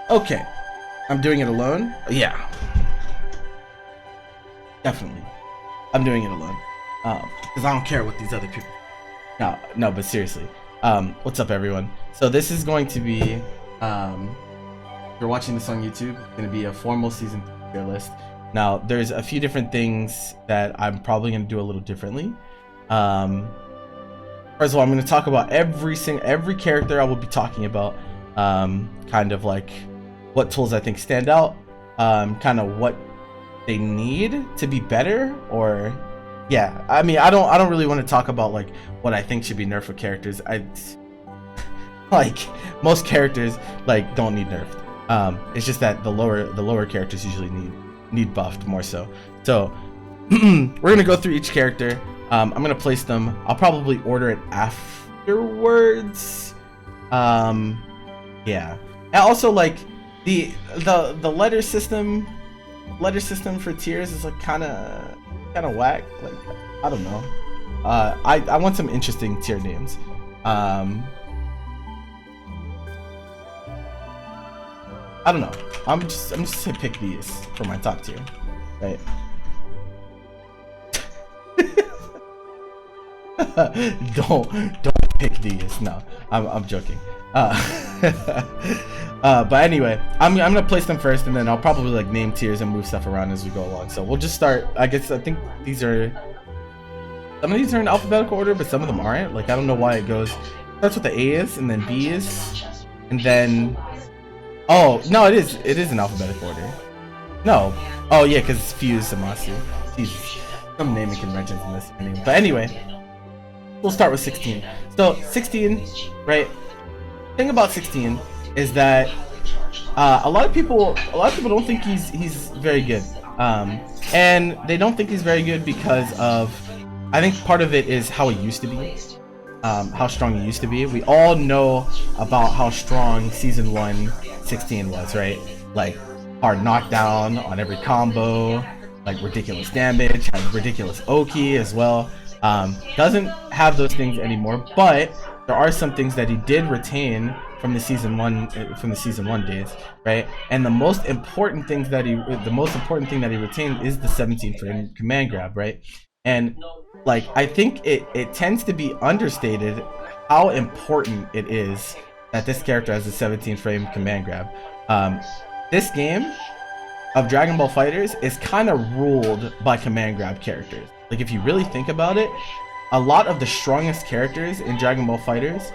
Okay, I'm doing it alone. Yeah, definitely. I'm doing it alone. Because I don't care what these other people. No, but seriously. What's up, everyone? So this is going to be, if you're watching this on YouTube, it's going to be a formal season tier list. Now, there's a few different things that I'm probably going to do a little differently. First of all, I'm going to talk about every character I will be talking about. Kind of like what tools I think stand out, kind of what they need to be better, or yeah, I mean, I don't really want to talk about like what I think should be nerfed for characters. Like most characters like don't need nerfed. It's just that the lower characters usually need buffed more so. So we're gonna go through each character. I'm gonna place them. I'll probably order it afterwards. Yeah, and also like the letter system for tiers is like kind of whack. Like, I don't know. I want some interesting tier names. I don't know. I'm just gonna pick these for my top tier, right? don't pick these. No, I'm joking. But anyway, I'm gonna place them first, and then I'll probably like name tiers and move stuff around as we go along. So we'll just start. I think some of these are in alphabetical order, but some of them aren't. Like, I don't know why it goes. Starts with the A's and then B's, and then oh no, it is in alphabetical order. No, oh yeah, because it's Fuse Zamasu. Jesus, some naming conventions in this anyway. But anyway, we'll start with 16. So 16, right? Thing about 16 is that a lot of people don't think he's very good, and they don't think he's very good because of, I think part of it is how he used to be, how strong he used to be. We all know about how strong season 1 16 was, right? Like hard knockdown on every combo, like ridiculous damage, had ridiculous Oki as well. Doesn't have those things anymore, but there are some things that he did retain from the season one days, right? And the most important thing that he retained is the 17 frame command grab, right? And like, I think it tends to be understated how important it is that this character has a 17 frame command grab. This game of Dragon Ball FighterZ is kind of ruled by command grab characters. Like, if you really think about it, a lot of the strongest characters in Dragon Ball FighterZ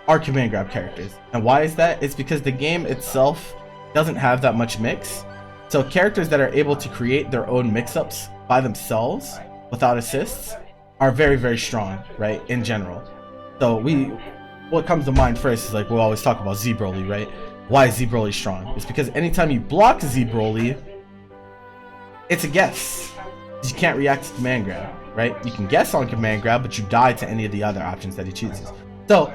are command grab characters. And why is that? It's because the game itself doesn't have that much mix. So characters that are able to create their own mix-ups by themselves without assists are very, very strong, right, in general. So what comes to mind first is like, we'll always talk about Z Broly, right? Why is Z Broly strong? It's because anytime you block Z Broly, it's a guess. You can't react to command grab, right? You can guess on command grab, but you die to any of the other options that he chooses. So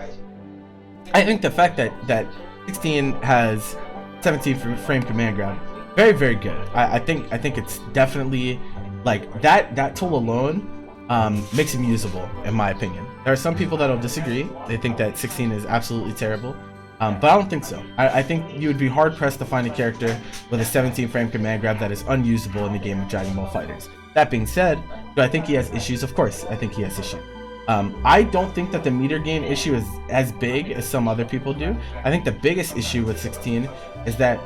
I think the fact that 16 has 17 frame command grab, very, very good. I think it's definitely like that tool alone makes him usable, in my opinion. There are some people that'll disagree. They think that 16 is absolutely terrible. But I don't think so. I think you would be hard pressed to find a character with a 17 frame command grab that is unusable in the game of Dragon Ball FighterZ. That being said, do I think he has issues? Of course, I think he has issues. I don't think that the meter gain issue is as big as some other people do. I think the biggest issue with 16 is that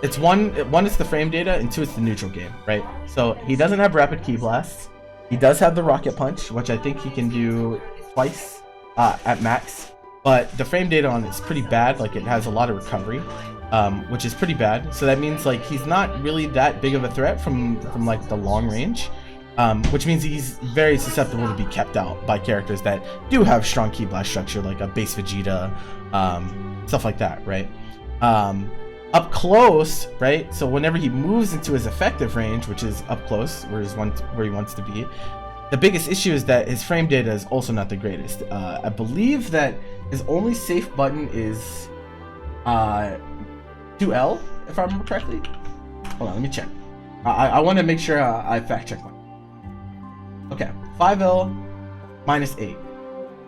it's one is the frame data, and two, it's the neutral game, right? So he doesn't have rapid ki blasts. He does have the rocket punch, which I think he can do twice at max. But the frame data on it is pretty bad. Like, it has a lot of recovery, which is pretty bad. So that means like he's not really that big of a threat from like the long range, which means he's very susceptible to be kept out by characters that do have strong ki blast structure, like a base Vegeta, stuff like that, right? Up close, right? So whenever he moves into his effective range, which is up close, where he wants to be, the biggest issue is that his frame data is also not the greatest. I believe that his only safe button is 2L, if I remember correctly. Hold on, let me check. I want to make sure I fact check one. Okay, 5L minus 8,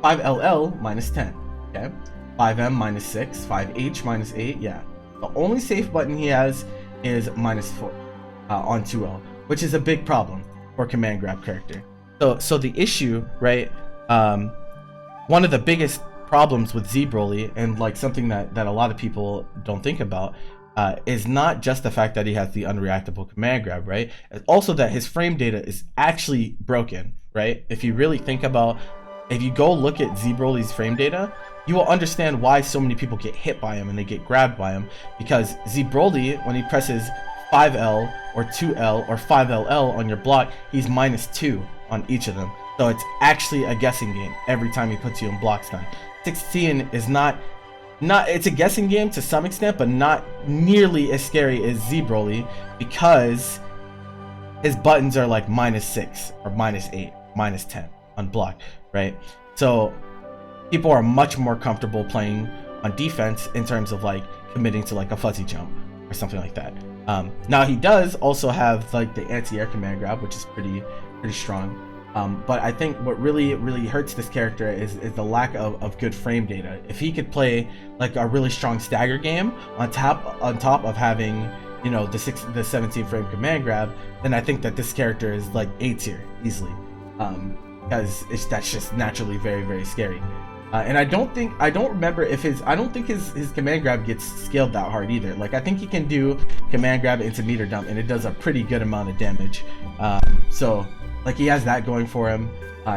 5LL minus 10. Okay, 5M -6, 5H -8. Yeah, the only safe button he has is -4 on 2L, which is a big problem for command grab character. So the issue, right? One of the biggest problems with Z Broly, and like something that a lot of people don't think about, is not just the fact that he has the unreactable command grab, right? It's also that his frame data is actually broken, right? If you really think about, if you go look at Z Broly's frame data, you will understand why so many people get hit by him and they get grabbed by him, because Z Broly, when he presses 5L or 2L or 5LL on your block, he's -2 on each of them. So it's actually a guessing game every time he puts you in block stun. 16 is not it's a guessing game to some extent, but not nearly as scary as Z Broly, because his buttons are like -6 or -8, -10 on block, right? So people are much more comfortable playing on defense in terms of like committing to like a fuzzy jump or something like that. Now he does also have like the anti-air command grab, which is pretty strong. But I think what really hurts this character is the lack of good frame data. If he could play like a really strong stagger game on top of having, you know, the 17 frame command grab, then I think that this character is like A tier easily, because that's just naturally very scary. And I don't remember if I don't think his command grab gets scaled that hard either. Like, I think he can do command grab into meter dump, and it does a pretty good amount of damage. So like, he has that going for him.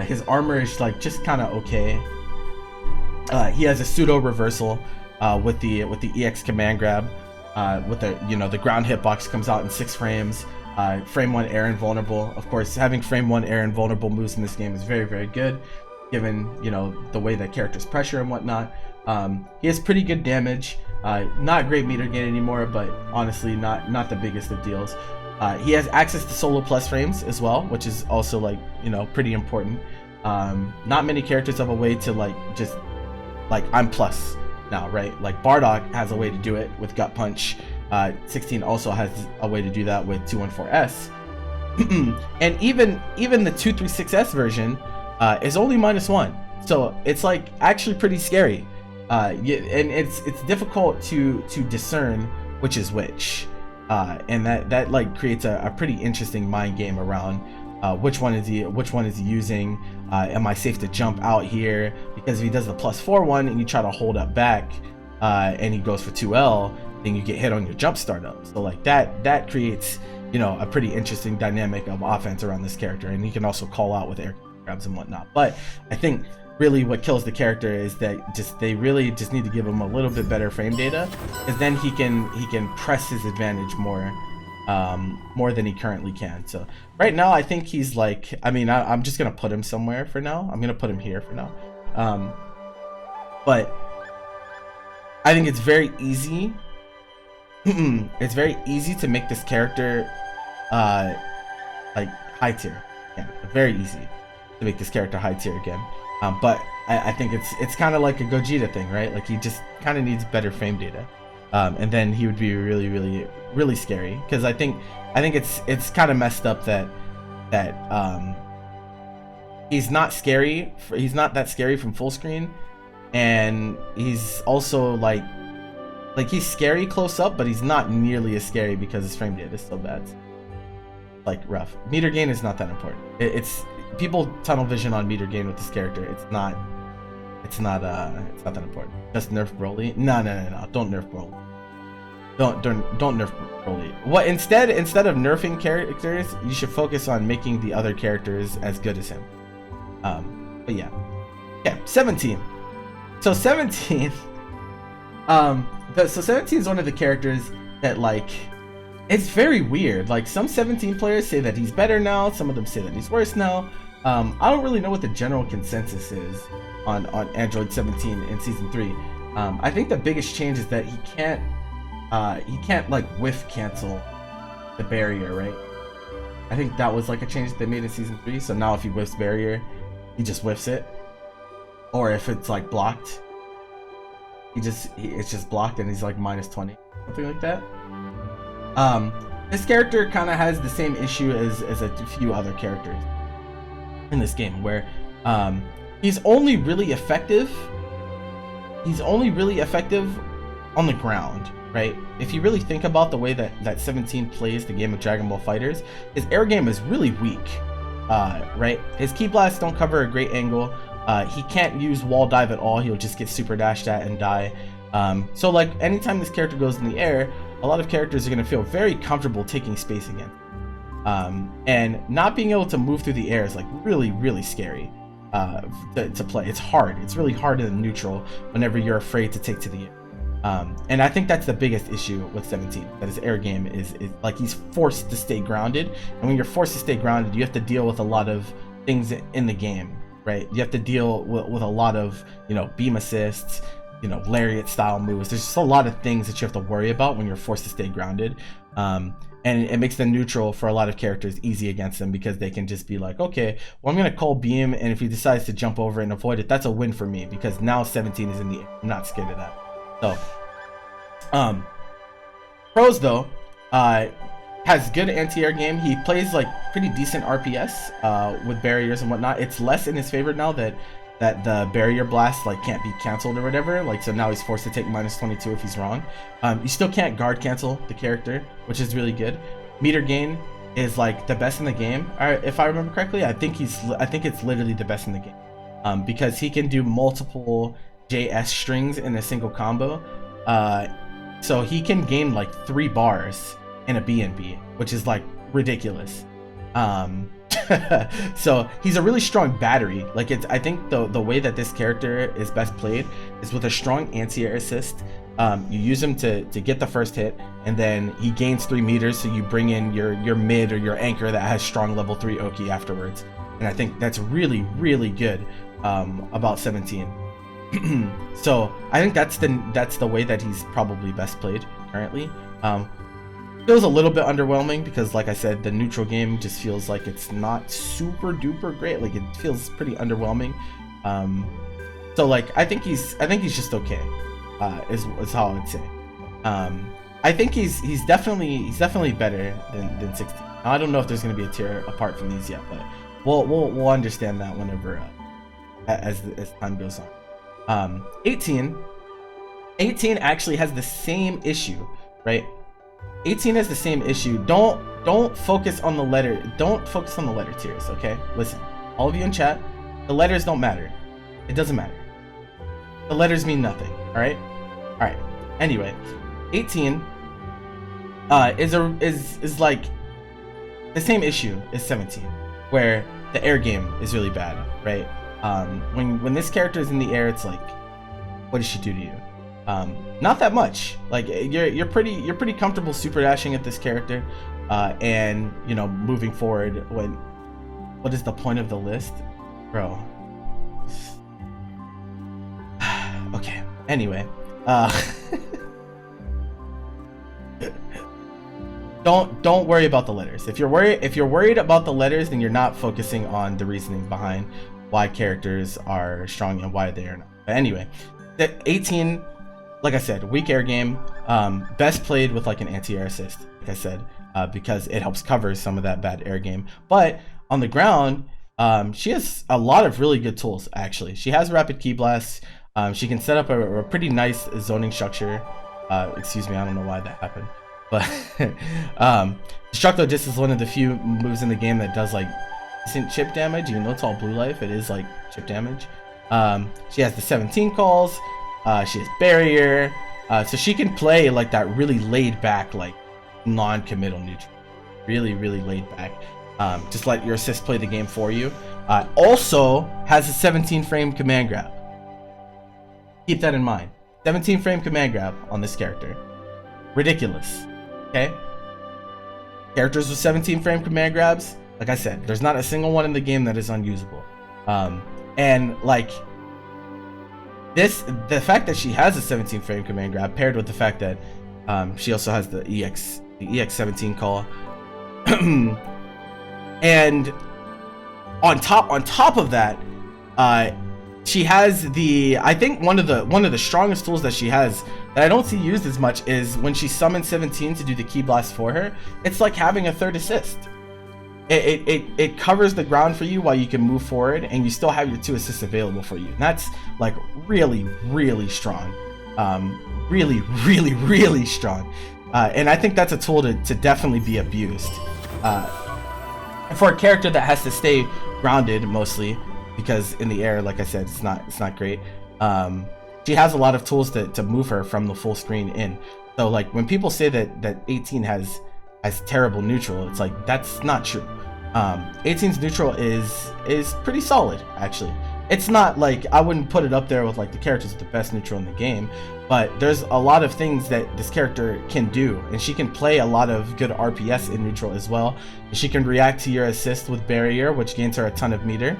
His armor is like just kind of okay. He has a pseudo reversal with the EX command grab. With the, you know, the ground hitbox comes out in 6 frames. Frame 1 air invulnerable. Of course, having frame 1 air invulnerable moves in this game is very good, given, you know, the way that characters pressure and whatnot. He has pretty good damage. Not great meter gain anymore, but honestly not the biggest of deals. He has access to solo plus frames as well, which is also like, you know, pretty important. Not many characters have a way to like just like, I'm plus now, right? Like Bardock has a way to do it with gut punch. 16 also has a way to do that with 214S. And even the 236S version is only -1, so it's like actually pretty scary. And it's difficult to discern which is which. And that like creates a pretty interesting mind game around which one is he using. Am I safe to jump out here? Because if he does the +4 one and you try to hold up back, and he goes for 2L, then you get hit on your jump startup. So like that creates, you know, a pretty interesting dynamic of offense around this character, and he can also call out with air grabs and whatnot. But I think really what kills the character is that they really just need to give him a little bit better frame data, because then he can press his advantage more than he currently can. So right now I think he's like, I mean, I'm just gonna put him somewhere for now. I'm gonna put him here for now. But I think it's very easy. It's very easy to make this character like high tier. Yeah, very easy to make this character high tier again. But I think it's kind of like a Gogeta thing, right? Like, he just kind of needs better frame data, and then he would be really scary. Because I think it's kind of messed up that he's not scary. He's not that scary from full screen, and he's also like he's scary close up, but he's not nearly as scary because his frame data is so bad. Like, rough. Meter gain is not that important. It's people tunnel vision on meter gain with this character. It's not that important. Just nerf Broly. No. Don't nerf Broly. Don't nerf Broly. What instead of nerfing characters, you should focus on making the other characters as good as him. But yeah, 17. So 17. So 17 is one of the characters that, like, it's very weird. Like, some 17 players say that he's better now, some of them say that he's worse now. I don't really know what the general consensus is on Android 17 in Season 3. I think the biggest change is that he can't like whiff cancel the barrier, right? I think that was like a change that they made in Season 3. So now if he whiffs barrier, he just whiffs it. Or if it's like blocked, it's just blocked and he's like -20, something like that. This character kind of has the same issue as a few other characters in this game, where he's only really effective he's only really effective on the ground, right? If you really think about the way that 17 plays the game of Dragon Ball FighterZ, his air game is really weak, right? His ki blasts don't cover a great angle. He can't use wall dive at all. He'll just get super dashed at and die. So like anytime this character goes in the air, a lot of characters are going to feel very comfortable taking space again. And not being able to move through the air is like really scary to play. It's hard. It's really hard in the neutral whenever you're afraid to take to the air. And I think that's the biggest issue with 17, that his air game is like he's forced to stay grounded. And when you're forced to stay grounded, you have to deal with a lot of things in the game, right? You have to deal with a lot of, you know, beam assists, you know, lariat style moves. There's just a lot of things that you have to worry about when you're forced to stay grounded. And it makes the neutral for a lot of characters easy against them, because they can just be like, okay, well, I'm gonna call beam, and if he decides to jump over and avoid it, that's a win for me, because now 17 is in the air. I'm not scared of that. So pros though, has good anti-air game. He plays like pretty decent RPS with barriers and whatnot. It's less in his favor now that the barrier blast like can't be canceled or whatever, like, so now he's forced to take -22 if he's wrong. You still can't guard cancel the character, which is really good. Meter gain is like the best in the game, if I remember correctly. I think it's literally the best in the game, because he can do multiple JS strings in a single combo. So he can gain like 3 bars in a BNB, which is like ridiculous. So he's a really strong battery. Like, I think the way that this character is best played is with a strong anti-air assist. You use him to get the first hit, and then he gains 3 meters, so you bring in your mid or your anchor that has strong level 3 Oki afterwards. And I think that's really good about 17. So I think that's the way that he's probably best played currently. Feels a little bit underwhelming because, like I said, the neutral game just feels like it's not super duper great. Like, it feels pretty underwhelming. So like I think he's just okay, is how I would say. I think he's definitely better than 16. I don't know if there's gonna be a tier apart from these yet, but we'll understand that whenever as time goes on. 18 actually has the same issue, right? 18 has the same issue. Don't focus on the letter. Don't focus on the letter tiers, okay? Listen, all of you in chat, the letters don't matter. It doesn't matter. The letters mean nothing. All right. Anyway, 18 is like the same issue as 17, where the air game is really bad, right? When this character is in the air, it's like, what does she do to you? Not that much. Like, you're pretty comfortable super dashing at this character, and you know, moving forward. What is the point of the list, bro? Okay. Anyway, don't worry about the letters. If you're worried about the letters, then you're not focusing on the reasoning behind why characters are strong and why they are not. But anyway, the 18. Like I said, weak air game, best played with like an anti-air assist, like I said, because it helps cover some of that bad air game. But on the ground, she has a lot of really good tools, actually. She has rapid ki blasts. She can set up a pretty nice zoning structure. Excuse me, I don't know why that happened. But Destructo Disc is one of the few moves in the game that does like decent chip damage. Even though it's all blue life, it is like chip damage. She has the 17 calls. She has barrier, so she can play like that really laid back, like non-committal neutral, really laid back. Just let your assist play the game for you. Also has a 17 frame command grab. Keep that in mind. 17 frame command grab on this character. Ridiculous. Okay. Characters with 17 frame command grabs, like I said, there's not a single one in the game that is unusable. And like, the fact that she has a 17 frame command grab, paired with the fact that she also has the EX17 call, and on top of that, she has I think one of the strongest tools that she has that I don't see used as much is when she summons 17 to do the ki blast for her. It's like having a third assist. it covers the ground for you while you can move forward, and you still have your 2 assists available for you. And that's like really strong. Really strong. And I think that's a tool to definitely be abused. For a character that has to stay grounded mostly, because in the air, like I said, it's not great. She has a lot of tools to move her from the full screen in. So like when people say that 18 has terrible neutral, it's like that's not true. 18's neutral is pretty solid, actually. It's not like, I wouldn't put it up there with like the characters with the best neutral in the game, but there's a lot of things that this character can do, and she can play a lot of good RPS in neutral as well. She can react to your assist with barrier, which gains her a ton of meter,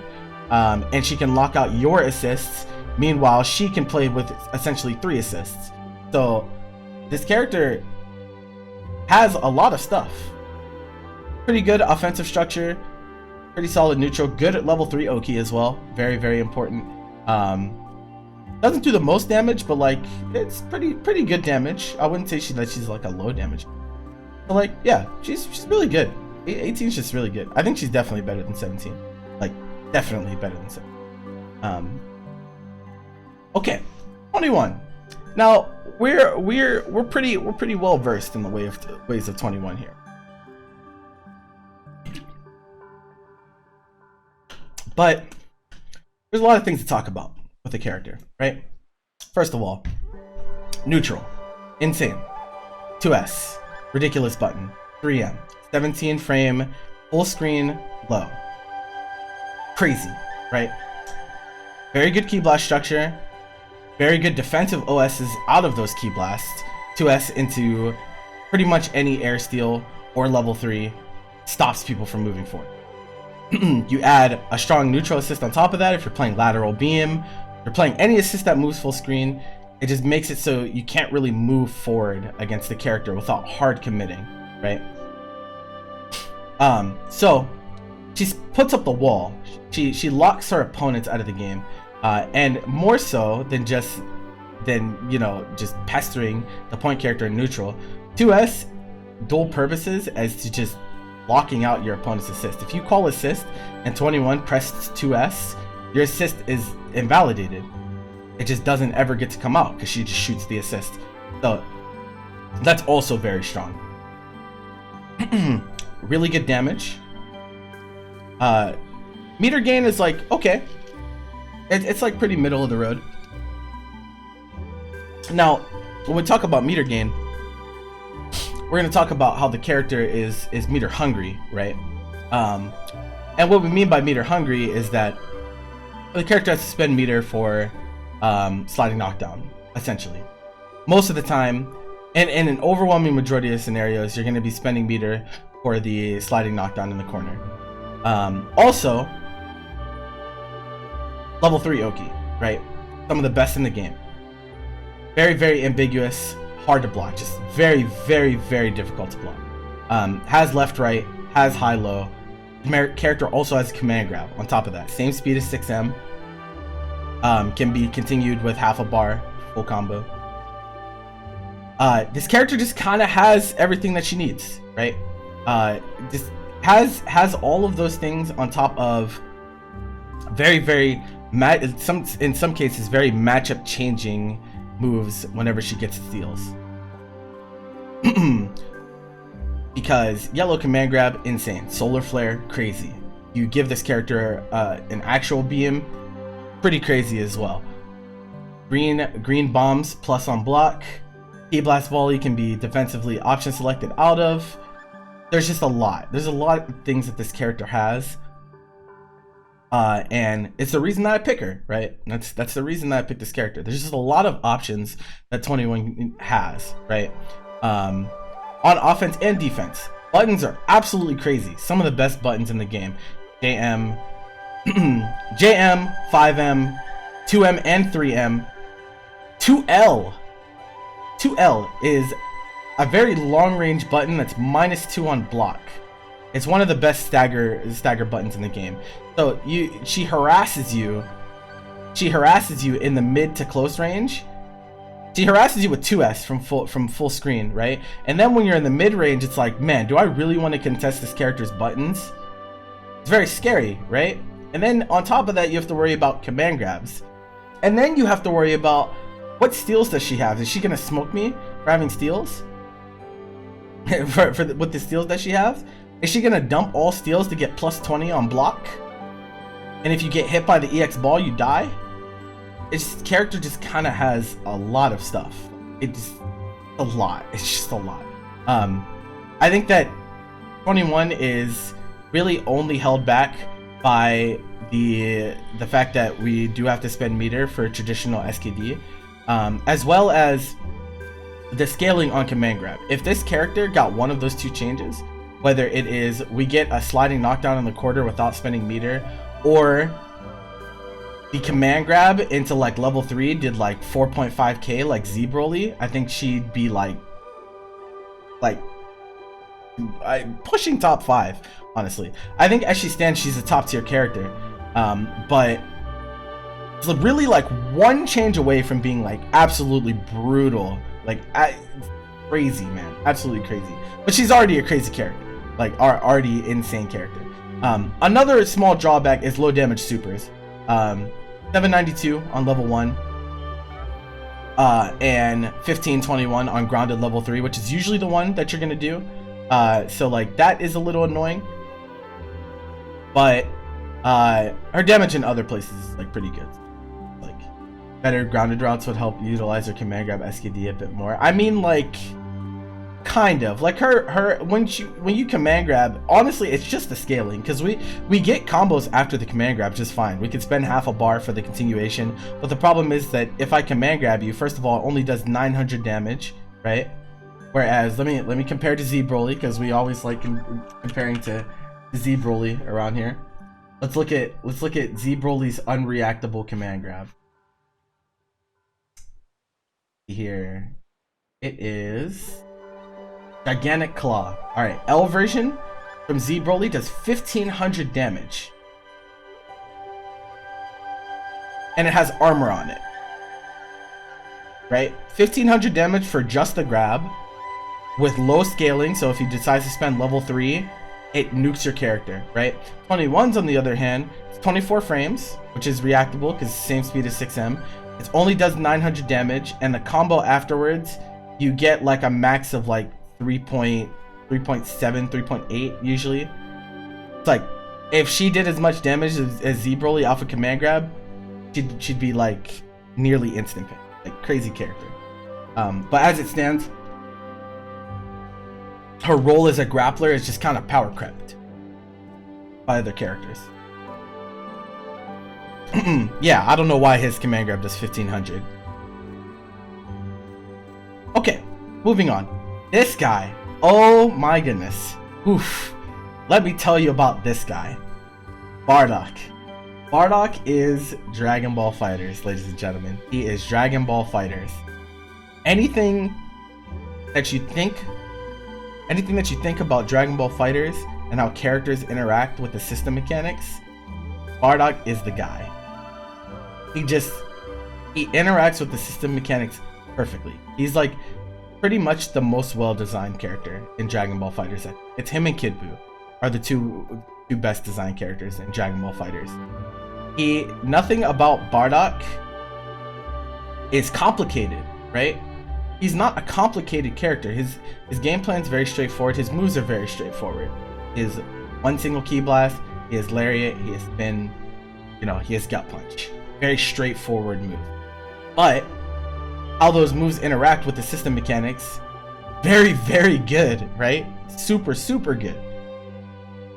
and she can lock out your assists. Meanwhile, she can play with essentially 3 assists. So this character has a lot of stuff. Pretty good offensive structure, pretty solid neutral, good at level 3 Oki as well, very important. Doesn't do the most damage, but like it's pretty good damage. I wouldn't say she's like a low damage, but like yeah, she's really good. 18's just really good. I think she's definitely better than 17, like definitely better than 17. Okay, 21. Now we're pretty well versed in the ways of 21 here. But there's a lot of things to talk about with the character, right? First of all, neutral, insane, 2S, ridiculous button, 3M, 17 frame, full screen, low, crazy, right? Very good key blast structure, very good defensive OSs out of those key blasts, 2S into pretty much any air steal or level 3, stops people from moving forward. You add a strong neutral assist on top of that. If you're playing lateral beam, if you're playing any assist that moves full screen, it just makes it so you can't really move forward against the character without hard committing, right? So she puts up the wall. She locks her opponents out of the game, and more so than just pestering the point character in neutral. 2S dual purposes as to just locking out your opponent's assist. If you call assist and 21 presses 2S, your assist is invalidated. It just doesn't ever get to come out because she just shoots the assist. So that's also very strong. Really good damage. Meter gain is like okay. It's like pretty middle of the road. Now, when we talk about meter gain, we're going to talk about how the character is meter hungry, right? And what we mean by meter hungry is that the character has to spend meter for sliding knockdown, essentially. Most of the time, and in an overwhelming majority of scenarios, you're going to be spending meter for the sliding knockdown in the corner. Also, level 3 Oki, right? Some of the best in the game. Very ambiguous. Hard to block, just very difficult to block. Has left right, has high low. Character also has command grab on top of that. Same speed as 6M. Can be continued with half a bar, full combo. This character just kind of has everything that she needs, right? Just has all of those things on top of in some cases very matchup changing moves whenever she gets steals. Because yellow command grab, insane. Solar flare, crazy. You give this character an actual beam, pretty crazy as well. Green bombs plus on block. E-blast volley can be defensively option selected out of. There's just a lot. There's a lot of things that this character has. And it's the reason that I pick her, right? That's the reason that I picked this character. There's just a lot of options that 21 has, right? On offense and defense. Buttons are absolutely crazy. Some of the best buttons in the game. JM, 5M, 2M, and 3M. 2L is a very long-range button that's -2 on block. It's one of the best stagger buttons in the game. So she harasses you in the mid to close range. She harasses you with 2S from full screen, right? And then when you're in the mid range, it's like, man, do I really want to contest this character's buttons? It's very scary, right? And then on top of that, you have to worry about command grabs. And then you have to worry about what steals does she have? Is she gonna smoke me for having steals? With the steals that she has? Is she gonna dump all steals to get plus 20 on block? And if you get hit by the EX ball, you die? Its character just kind of has a lot of stuff. It's a lot. It's just a lot. I think that 21 is really only held back by the fact that we do have to spend meter for traditional SKD, as well as the scaling on command grab. If this character got one of those two changes, whether it is we get a sliding knockdown in the quarter without spending meter, or the command grab into like level 3 did like 4.5k like Z Broly, I think she'd be like pushing top 5, honestly. I think as she stands, she's a top tier character, but it's really like one change away from being like absolutely brutal, like crazy, man, absolutely crazy. But she's already a crazy character, like already insane character. Another small drawback is low damage supers. 792 on level 1, and 1521 on grounded level 3, which is usually the one that you're gonna do. So like that is a little annoying, but her damage in other places is like pretty good. Like better grounded routes would help utilize her command grab SKD a bit more. I mean, like kind of like her when you command grab, honestly it's just the scaling, because we get combos after the command grab just fine. We could spend half a bar for the continuation, but the problem is that if I command grab you, first of all, it only does 900 damage, right? Whereas let me compare to Z Broly, because we always like comparing to Z Broly around here. Let's look at Z Broly's unreactable command grab. Here it is. Gigantic Claw. Alright, L version from Z Broly does 1500 damage. And it has armor on it. Right? 1500 damage for just the grab with low scaling, so if he decides to spend level 3, it nukes your character, right? 21's on the other hand, it's 24 frames, which is reactable because same speed as 6M. It only does 900 damage, and the combo afterwards, you get like a max of like 3.7, 3.8 usually. It's like, if she did as much damage as Z Broly off a command grab, she'd be like nearly instant pin, like crazy character. But as it stands, her role as a grappler is just kind of power crept by other characters. Yeah, I don't know why his command grab does 1500. Okay, moving on. This guy, oh my goodness. Oof. Let me tell you about this guy. Bardock. Bardock is Dragon Ball FighterZ, ladies and gentlemen. He is Dragon Ball FighterZ. Anything that you think about Dragon Ball FighterZ and how characters interact with the system mechanics, Bardock is the guy. He interacts with the system mechanics perfectly. He's like pretty much the most well-designed character in Dragon Ball FighterZ. It's him and Kid Buu are the two best designed characters in Dragon Ball FighterZ. Nothing about Bardock is complicated, right? He's not a complicated character. His game plan is very straightforward. His moves are very straightforward. His one single ki blast, he has lariat, he has spin, he has gut punch. Very straightforward move. But how those moves interact with the system mechanics, very, very good, right? Super, super good.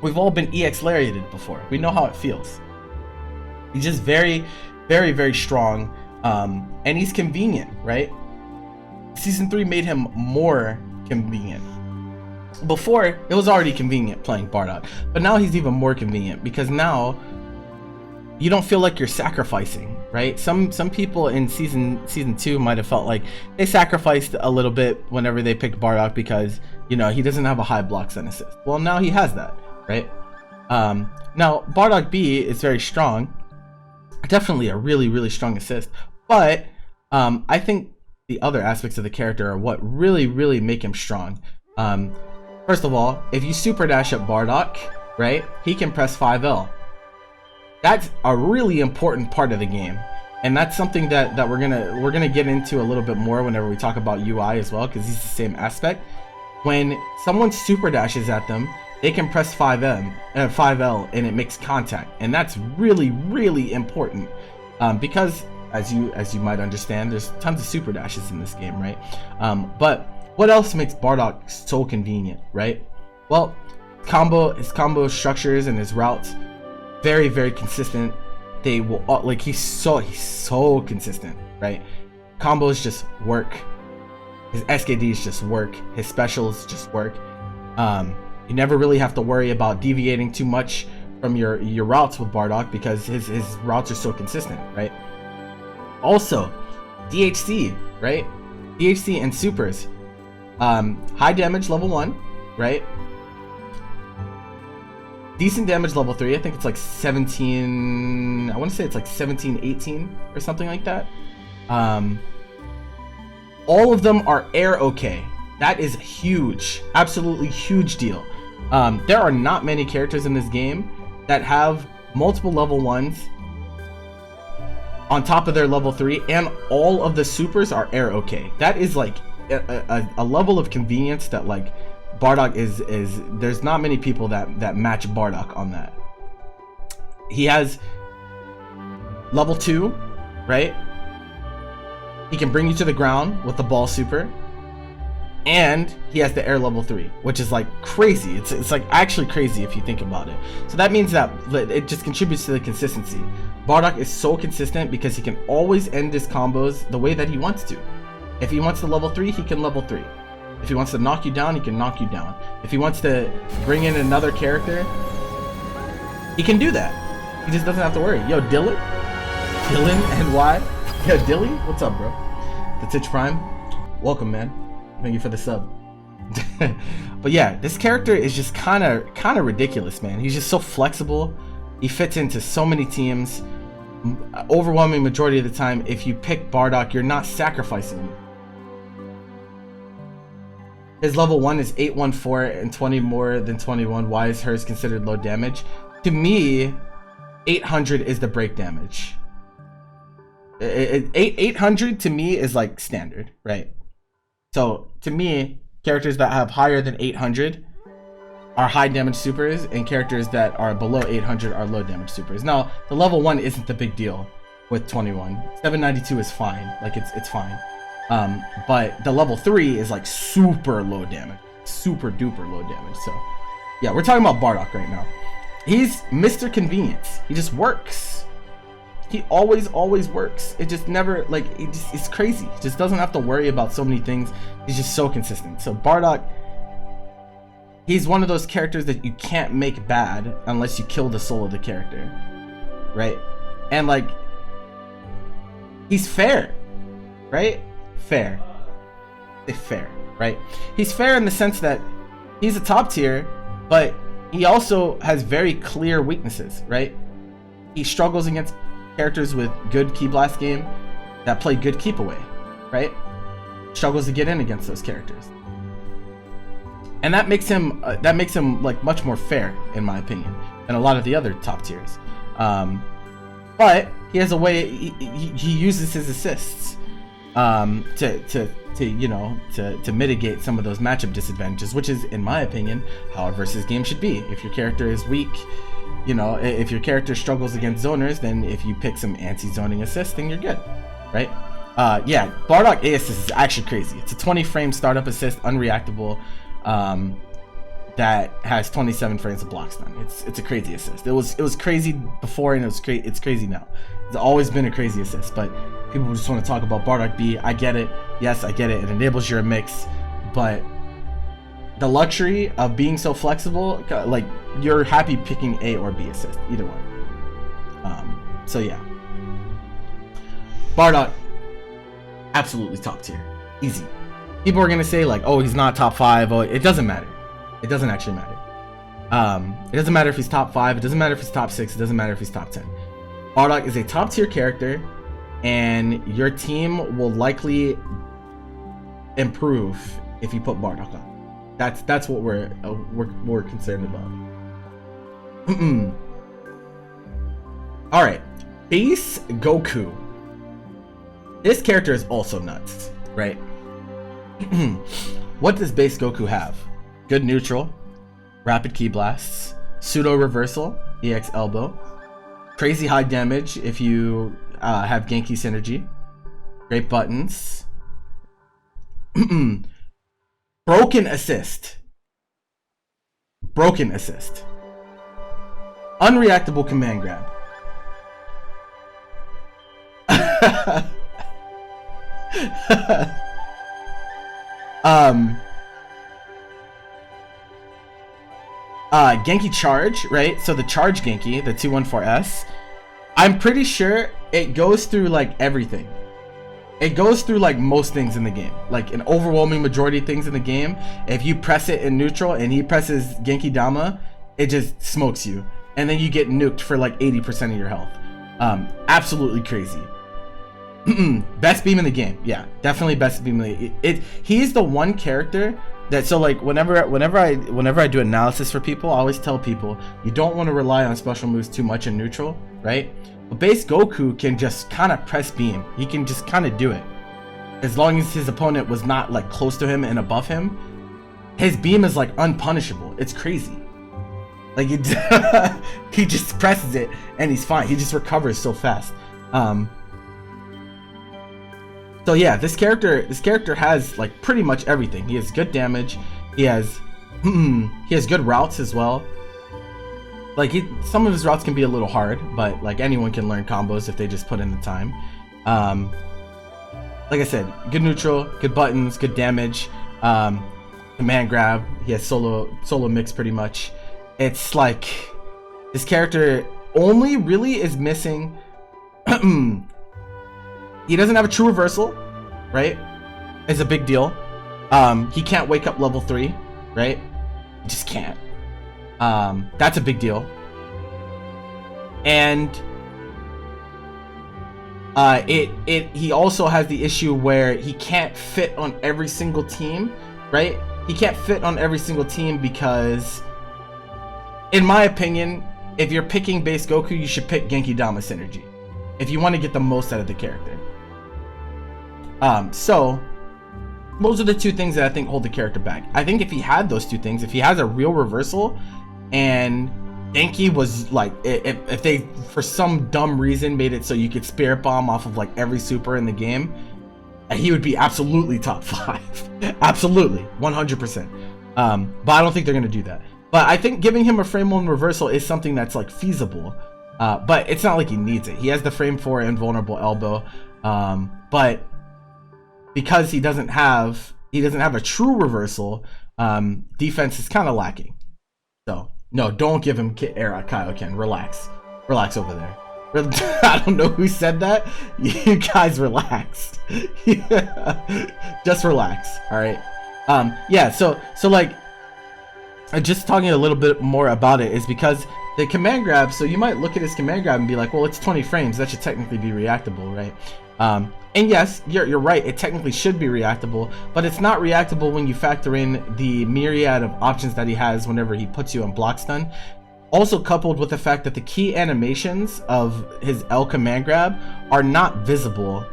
We've all been EX lariated before. We know how it feels. He's just very, very, very strong, and he's convenient, right? Season 3 made him more convenient. Before, it was already convenient playing Bardock, but now he's even more convenient because now you don't feel like you're sacrificing, right? Some people in season 2 might have felt like they sacrificed a little bit whenever they picked Bardock because he doesn't have a high blocks and assist. Well, now he has that, right? Now Bardock B is very strong, definitely a really, really strong assist, but I think the other aspects of the character are what really, really make him strong. First of all, if you super dash at Bardock, right? He can press 5L. That's a really important part of the game, and that's something that we're gonna get into a little bit more whenever we talk about UI as well, because it's the same aspect. When someone super dashes at them, they can press 5L and it makes contact, and that's really, really important, because as you might understand, there's tons of super dashes in this game, right? But what else makes Bardock so convenient, right? Well, his combo structures and his routes, very, very consistent. They will like he's so consistent, right? Combos just work. His SKDs just work. His specials just work. You never really have to worry about deviating too much from your routes with Bardock, because his routes are so consistent, right? Also, DHC, right? DHC and supers. High damage level 1, right? Decent damage level 3. I think it's like 17. I want to say it's like 17, 18 or something like that. All of them are air okay. That is huge. Absolutely huge deal. There are not many characters in this game that have multiple level 1s on top of their level 3, and all of the supers are air okay. That is like a level of convenience that like Bardock is there's not many people that match Bardock on that. He has level 2, right? He can bring you to the ground with the ball super, and he has the air level 3, which is like crazy. It's like actually crazy if you think about it. So that means that it just contributes to the consistency. Bardock is so consistent because he can always end his combos the way that he wants to. If he wants to level 3, he can level 3. If he wants to knock you down, he can knock you down. If he wants to bring in another character, he can do that. He just doesn't have to worry. Yo, Dylan and Y. Yo, Dilly, what's up, bro? The Titch Prime, welcome, man. Thank you for the sub. But yeah, this character is just kind of ridiculous, man. He's just so flexible. He fits into so many teams. Overwhelming majority of the time, if you pick Bardock, you're not sacrificing him. His level 1 is 814 and 20 more than 21. Why is hers considered low damage? To me, 800 is the break damage. 800 to me is like standard, right? So to me, characters that have higher than 800 are high damage supers, and characters that are below 800 are low damage supers. Now, the level 1 isn't the big deal with 21. 792 is fine, like it's fine. But the level 3 is like super low damage, super duper low damage. So yeah, we're talking about Bardock right now. He's Mr. Convenience. He just works. He always works. It just never, like, it's crazy. He just doesn't have to worry about so many things. He's just so consistent. So Bardock, he's one of those characters that you can't make bad unless you kill the soul of the character, right? And like, he's fair, right? Fair, right? He's fair in the sense that he's a top tier, but he also has very clear weaknesses, right? He struggles against characters with good Ki Blast game that play good keep away, right? Struggles to get in against those characters, and that makes him like much more fair, in my opinion, than a lot of the other top tiers. But he has a way. He uses his assists to mitigate some of those matchup disadvantages, which is, in my opinion, how a versus game should be. If your character is weak, if your character struggles against zoners, then if you pick some anti-zoning assist, then you're good, right? Yeah, Bardock A assist is actually crazy. It's a 20 frame startup assist, unreactable, that has 27 frames of block stun. It's a crazy assist. It was crazy before, and it's crazy now. It's always been a crazy assist, but people just want to talk about Bardock B. I get it. Yes, I get it. It enables your mix, but the luxury of being so flexible, like, you're happy picking A or B assist, either one. So yeah, Bardock, absolutely top tier, easy. People are gonna say like, oh, he's not top 5. Oh, it doesn't matter. It doesn't actually matter. It doesn't matter if he's top 5. It doesn't matter if he's top 6. It doesn't matter if he's top 10. Bardock is a top tier character, and your team will likely improve if you put Bardock on. That's what we're concerned about. Alright, Base Goku. This character is also nuts, right? What does Base Goku have? Good neutral, rapid ki blasts, pseudo reversal, EX elbow, crazy high damage if you have Genki synergy, great buttons, broken assist, unreactable command grab. Genki charge, right? So the charge Genki, the 214S, I'm pretty sure it goes through like everything. It goes through like most things in the game, like an overwhelming majority of things in the game. If you press it in neutral and he presses Genki Dama, it just smokes you, and then you get nuked for like 80% of your health. Absolutely crazy. Best beam in the game, yeah, definitely best beam in the he's the one character that, so like whenever I do analysis for people, I always tell people you don't want to rely on special moves too much in neutral, right? But Base Goku can just kind of press beam. He can just kind of do it as long as his opponent was not like close to him and above him. His beam is like unpunishable. It's crazy. Like he just presses it and he's fine. He just recovers so fast. So yeah, this character has like pretty much everything. He has good damage. He has good routes as well. Like some of his routes can be a little hard, but like anyone can learn combos if they just put in the time. Like I said, good neutral, good buttons, good damage, command grab. He has solo mix pretty much. It's like this character only really is missing. He doesn't have a true reversal, right? It's a big deal. He can't wake up level 3, right? He just can't. That's a big deal. And he also has the issue where he can't fit on every single team, right? He can't fit on every single team because, in my opinion, if you're picking Base Goku, you should pick Genki Dama synergy if you want to get the most out of the character. So those are the two things that I think hold the character back. I think if he had those two things, if he has a real reversal and Genki was like, if they for some dumb reason made it so you could Spirit Bomb off of like every super in the game, he would be absolutely top 5. Absolutely, 100%. But I don't think they're gonna do that. But I think giving him a frame 1 reversal is something that's like feasible. But it's not like he needs it. He has the frame 4 invulnerable elbow. But because he doesn't have a true reversal, defense is kind of lacking. So no, don't give him era Kaioken. Relax over there. I don't know who said that. You guys relax. Just relax. All right. Yeah. So like, just talking a little bit more about it is because the command grab. So you might look at his command grab and be like, well, it's 20 frames. That should technically be reactable, right? And yes, you're right, it technically should be reactable, but it's not reactable when you factor in the myriad of options that he has whenever he puts you on block stun. Also coupled with the fact that the key animations of his L command grab are not visible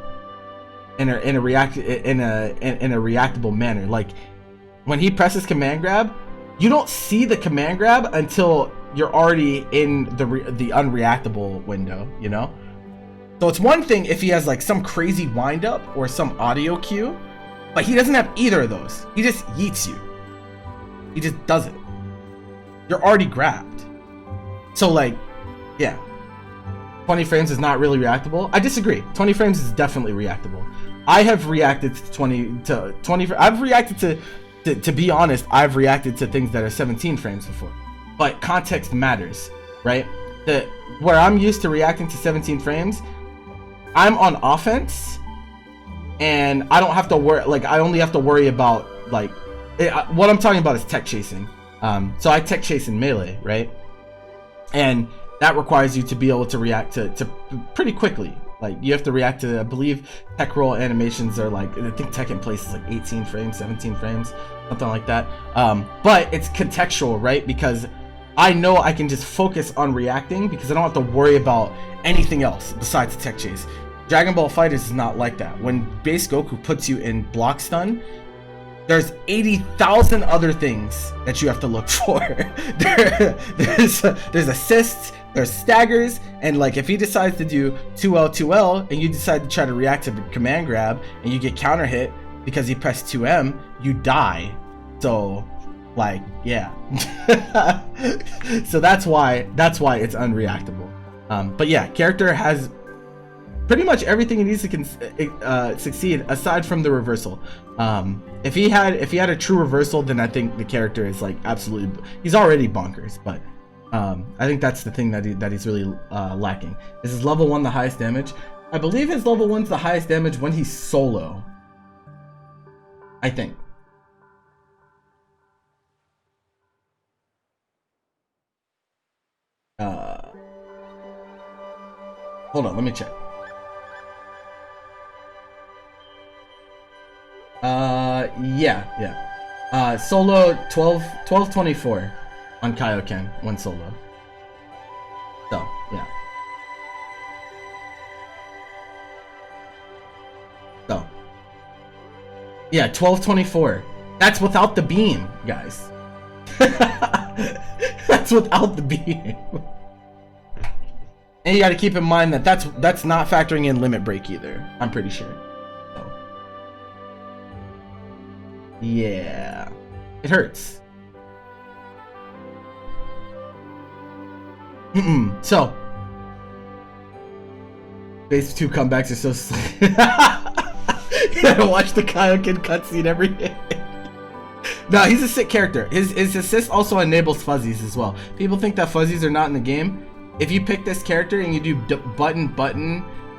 in a reactable manner. Like when he presses command grab, you don't see the command grab until you're already in the unreactable window, you know? So it's one thing if he has like some crazy wind up or some audio cue, but he doesn't have either of those. He just yeets you. He just does it. You're already grabbed. So like, yeah, 20 frames is not really reactable. I disagree. 20 frames is definitely reactable. I have reacted to 20. I've reacted to be honest, I've reacted to things that are 17 frames before. But context matters, right? Where I'm used to reacting to 17 frames, I'm on offense and I don't have to worry, like I only have to worry about like what I'm talking about is tech chasing. So I tech chase in melee, right? And that requires you to be able to react to pretty quickly. Like you have to react to, I believe tech roll animations are like, I think tech in place is like 18 frames, 17 frames, something like that. But it's contextual, right? Because I know I can just focus on reacting because I don't have to worry about anything else besides tech chase. Dragon Ball FighterZ is not like that. When base Goku puts you in block stun, there's 80,000 other things that you have to look for. There's assists, there's staggers, and like if he decides to do 2L and you decide to try to react to the command grab and you get counter hit because he pressed 2M, you die. So like, yeah. So that's why it's unreactable. But yeah, character has pretty much everything he needs to succeed aside from the reversal. If he had a true reversal, then I think the character is like absolutely, he's already bonkers. But I think that's the thing that he's really lacking. Is his level 1 the highest damage? I believe his level 1's the highest damage when he's solo. I think. Hold on, let me check. Yeah. Solo 1224 on Kaioken when solo. So, yeah. So. Yeah, 1224. That's without the beam, guys. That's without the beam. And you got to keep in mind that that's not factoring in limit break either. I'm pretty sure. So. Yeah, it hurts. So, base 2 comebacks are so slick. You gotta watch the Kaioken cutscene every day. No, he's a sick character. His assist also enables fuzzies as well. People think that fuzzies are not in the game. If you pick this character and you do button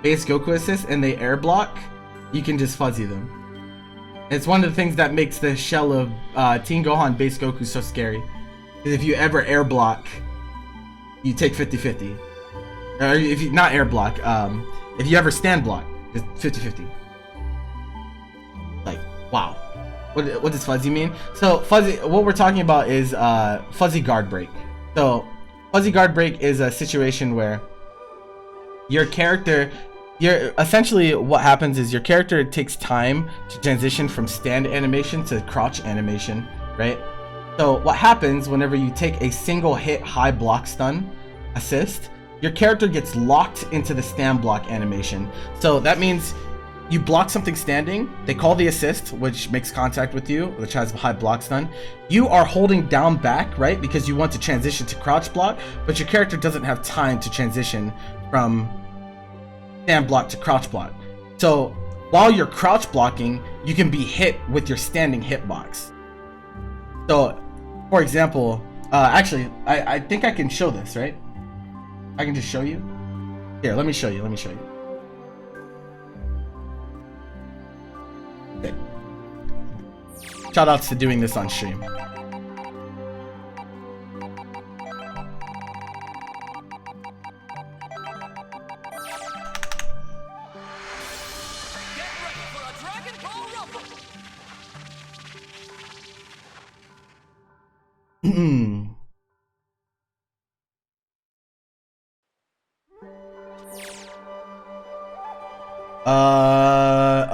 base Goku assist and they air block, you can just fuzzy them. It's one of the things that makes the shell of Tien Gohan base Goku so scary. If you ever air block, you take 50-50. Or if you not air block, if you ever stand block, it's 50-50. Like, wow. What does fuzzy mean? So fuzzy, what we're talking about is fuzzy guard break. So fuzzy guard break is a situation where your character, essentially what happens is your character takes time to transition from stand animation to crouch animation, right? So what happens whenever you take a single hit high block stun assist, your character gets locked into the stand block animation. So that means you block something standing, they call the assist, which makes contact with you, which has a high block stun. You are holding down back, right? Because you want to transition to crouch block, but your character doesn't have time to transition from stand block to crouch block. So while you're crouch blocking, you can be hit with your standing hitbox. So, for example, actually, I think I can show this, right? I can just show you. Here, let me show you. Okay. Shoutouts to doing this on stream.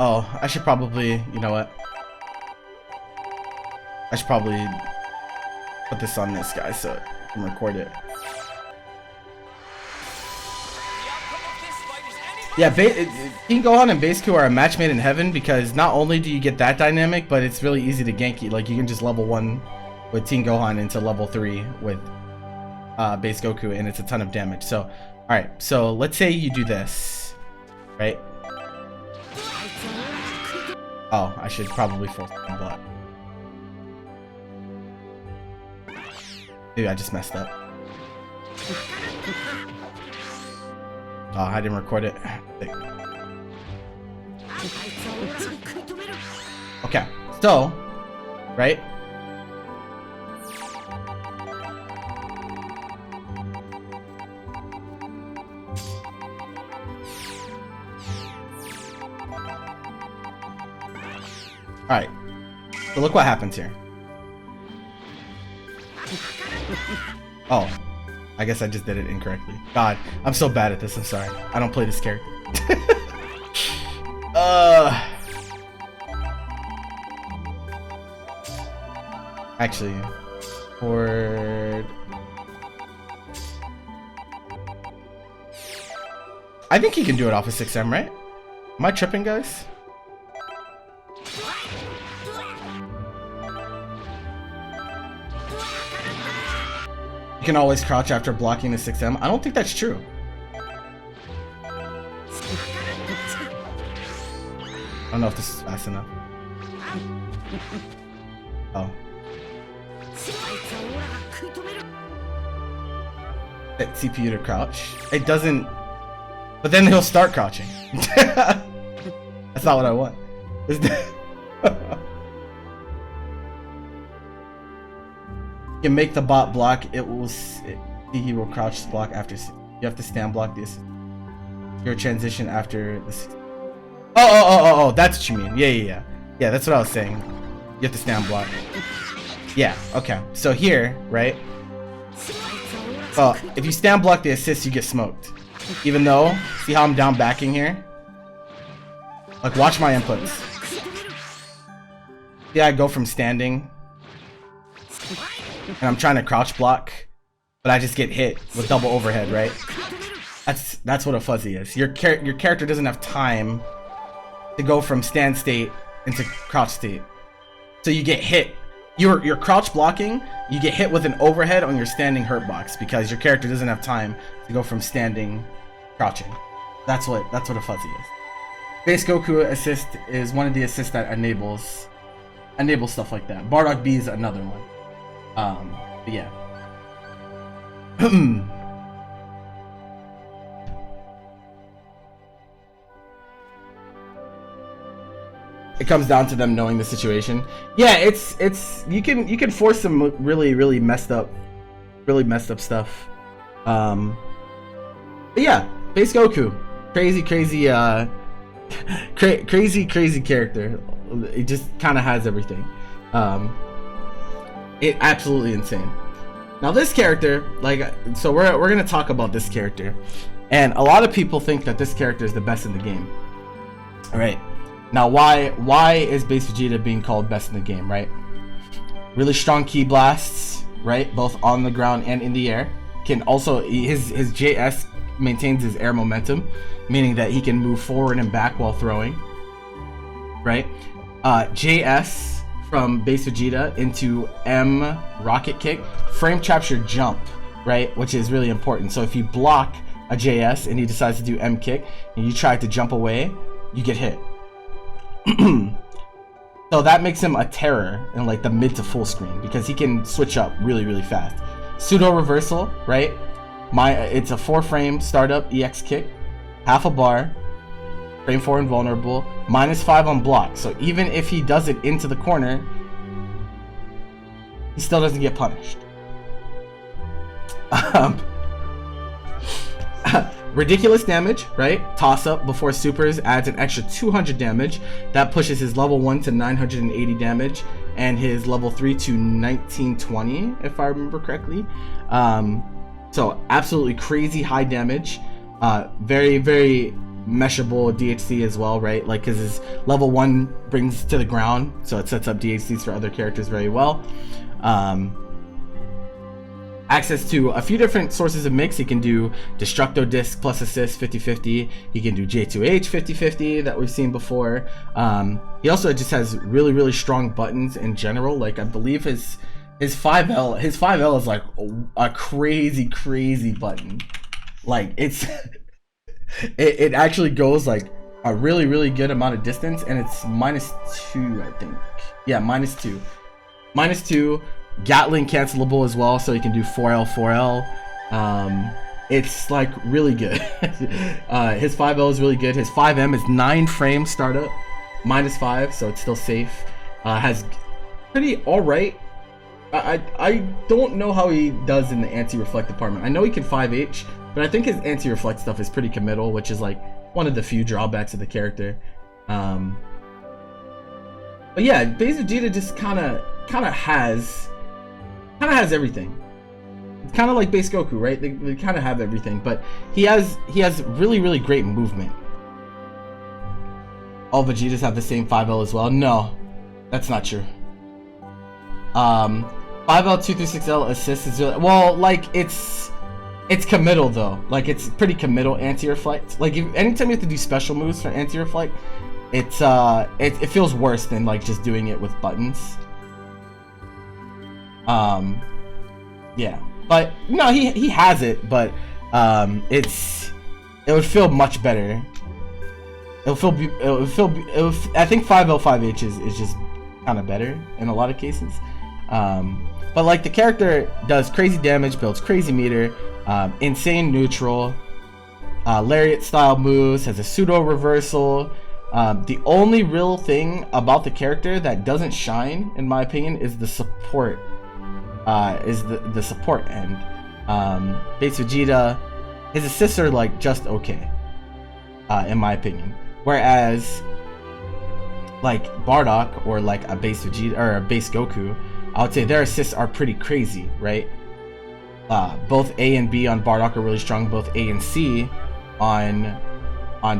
Oh, I should probably, you know what? I should probably put this on this guy so I can record it. Yeah, King Gohan and Base Q are a match made in heaven because not only do you get that dynamic, but it's really easy to gank you. Like, you can just level 1 with Tien Gohan into level 3 with Base Goku, and it's a ton of damage. So, alright, so let's say you do this, right? Oh, I should probably force the block. Maybe I just messed up. Oh, I didn't record it. Okay, so, right? Alright, so look what happens here. Oh, I guess I just did it incorrectly. God, I'm so bad at this. I'm sorry. I don't play this character. Actually, forward. I think he can do it off of 6M, right? Am I tripping, guys? You can always crouch after blocking the 6M. I don't think that's true. I don't know if this is fast enough. Oh. Hit CPU to crouch. It doesn't. But then he'll start crouching. That's not what I want. You can make the bot block. He will crouch to block after. You have to stand block this. Your transition after this. Oh, that's what you mean. Yeah. Yeah, that's what I was saying. You have to stand block. Yeah, okay. So here, right? If you stand block the assist, you get smoked. Even though, see how I'm down backing here? Like, watch my inputs. Yeah, I go from standing. And I'm trying to crouch block. But I just get hit with double overhead, right? That's what a fuzzy is. Your character doesn't have time to go from stand state into crouch state. So you get hit. You're crouch blocking, you get hit with an overhead on your standing hurt box because your character doesn't have time to go from standing crouching. That's what a fuzzy is. Base Goku assist is one of the assists that enables stuff like that. Bardock B is another one. But yeah. It comes down to them knowing the situation. Yeah, it's you can force some really messed up stuff. But yeah, base Goku, crazy character. It just kind of has everything. It absolutely insane. Now this character, so we're gonna talk about this character, and a lot of people think that this character is the best in the game. All right. Now, why is Base Vegeta being called best in the game, right? Really strong ki blasts, right? Both on the ground and in the air. Can also, his JS maintains his air momentum, meaning that he can move forward and back while throwing, right? JS from Base Vegeta into M rocket kick, frame traps your jump, right? Which is really important. So if you block a JS and he decides to do M kick and you try to jump away, you get hit. So that makes him a terror in like the mid to full screen because he can switch up really fast. Pseudo reversal, right? It's a 4-frame startup EX kick, half a bar, frame 4 invulnerable, -5 on block. So even if he does it into the corner, he still doesn't get punished. Ridiculous damage, right? Toss up before supers adds an extra 200 damage. That pushes his level 1 to 980 damage and his level 3 to 1920, if I remember correctly. So absolutely crazy high damage. Very meshable DHC as well, right? Like, because his level 1 brings to the ground, so it sets up DHCs for other characters very well. Access to a few different sources of mix. He can do Destructo Disc plus assist 50-50. He can do J2H 50-50 that we've seen before. He also just has really strong buttons in general. Like, I believe his 5L is like a crazy button. Like, it's it actually goes like a really good amount of distance, and it's -2, I think. Yeah, -2. -2. Gatling cancelable as well, so you can do 4L. It's like really good. His 5L is really good. His 5M is 9-frame startup, -5, so it's still safe. Has pretty alright. I don't know how he does in the anti-reflect department. I know he can 5H, but I think his anti-reflect stuff is pretty committal, which is like one of the few drawbacks of the character. But yeah, Base Vegeta just kind of has everything. It's kind of like base Goku, right? They kind of have everything, but he has really great movement. All Vegetas have the same 5L as well. No, that's not true. 5L 236L assist is really, well, like it's committal though. Like it's pretty committal anti-reflect. Like anytime you have to do special moves for anti-reflect, it feels worse than like just doing it with buttons. Yeah, but no, he has it, but it would feel much better. I think 5L 5H is just kind of better in a lot of cases. But like the character does crazy damage, builds crazy meter, insane neutral, lariat style moves, has a pseudo reversal. The only real thing about the character that doesn't shine, in my opinion, is the support. Is the support end. Base Vegeta, his assists are like just okay, in my opinion. Whereas like Bardock or like a base Vegeta or a base Goku, I would say their assists are pretty crazy, right? Both A and B on Bardock are really strong. Both A and C on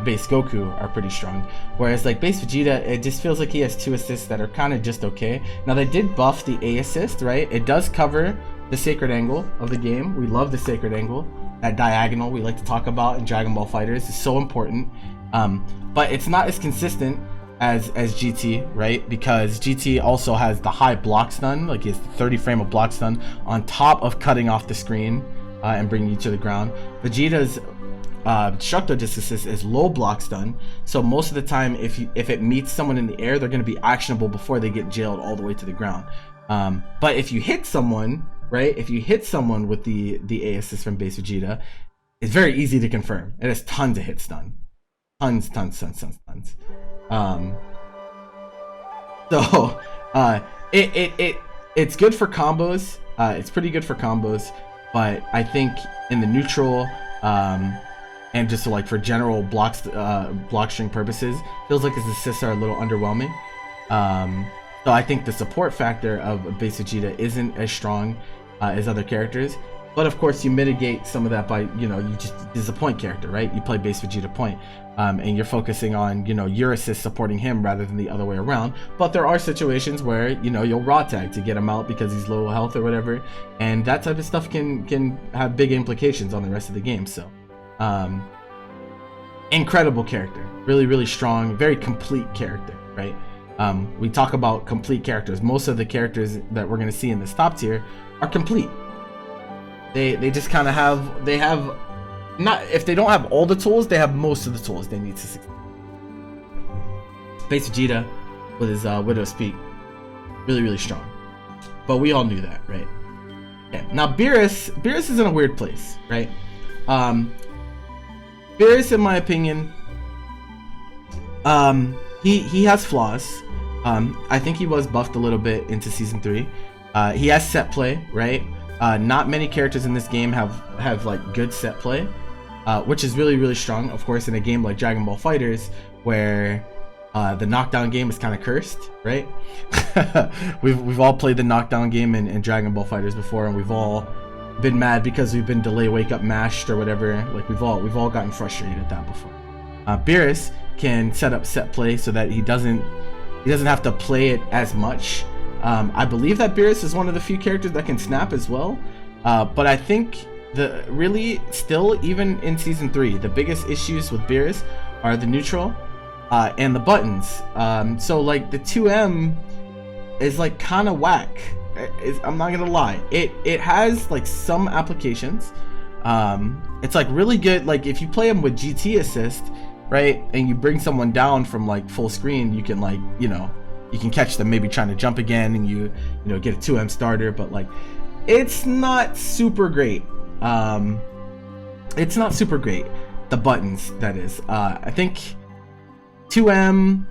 base Goku are pretty strong. Whereas like base Vegeta, it just feels like he has 2 assists that are kind of just okay. Now they did buff the A assist, right? It does cover the sacred angle of the game. We love the sacred angle. That diagonal we like to talk about in Dragon Ball FighterZ is so important. But it's not as consistent as GT, right? Because GT also has the high block stun, like he has 30 frame of block stun on top of cutting off the screen and bringing you to the ground. Vegeta's destructo disc assist is low block stun, so most of the time if it meets someone in the air, they're going to be actionable before they get jailed all the way to the ground. But if you hit someone, right? If you hit someone with the A assist from base Vegeta, it's very easy to confirm. It has tons of hit stun. Tons. So it's good for combos. It's pretty good for combos, but I think in the neutral and just like for general block string purposes, feels like his assists are a little underwhelming. So I think the support factor of base Vegeta isn't as strong as other characters. But of course, you mitigate some of that by, you just is a point character, right? You play base Vegeta point, and you're focusing on, your assist supporting him rather than the other way around. But there are situations where, you'll raw tag to get him out because he's low health or whatever, and that type of stuff can have big implications on the rest of the game. So, incredible character, really strong, very complete character, right? We talk about complete characters. Most of the characters that we're gonna see in this top tier are complete. They just kind of have, not, if they don't have all the tools, they have most of the tools they need to succeed. Base Vegeta with his Widow's Peak, really strong, but we all knew that, right? Okay. Now Beerus is in a weird place, right? Beerus, in my opinion, he has flaws. I think he was buffed a little bit into season 3. He has set play, right? Not many characters in this game have like good set play, which is really strong, of course, in a game like Dragon Ball FighterZ, where the knockdown game is kind of cursed, right? we've all played the knockdown game in Dragon Ball FighterZ before, and we've all been mad because we've been delay wake up mashed or whatever. Like we've all gotten frustrated at that before. Beerus can set up set play so that he doesn't have to play it as much. I believe that Beerus is one of the few characters that can snap as well, but I think still even in season 3, the biggest issues with Beerus are the neutral and the buttons. So like the 2M is like kind of whack. I'm not gonna lie, it has like some applications. It's like really good, like if you play him with GT assist, right, and you bring someone down from like full screen, you can like, you can catch them maybe trying to jump again, and you get a 2M starter, but like it's not super great. It's not super great, the buttons, that is. I think 2M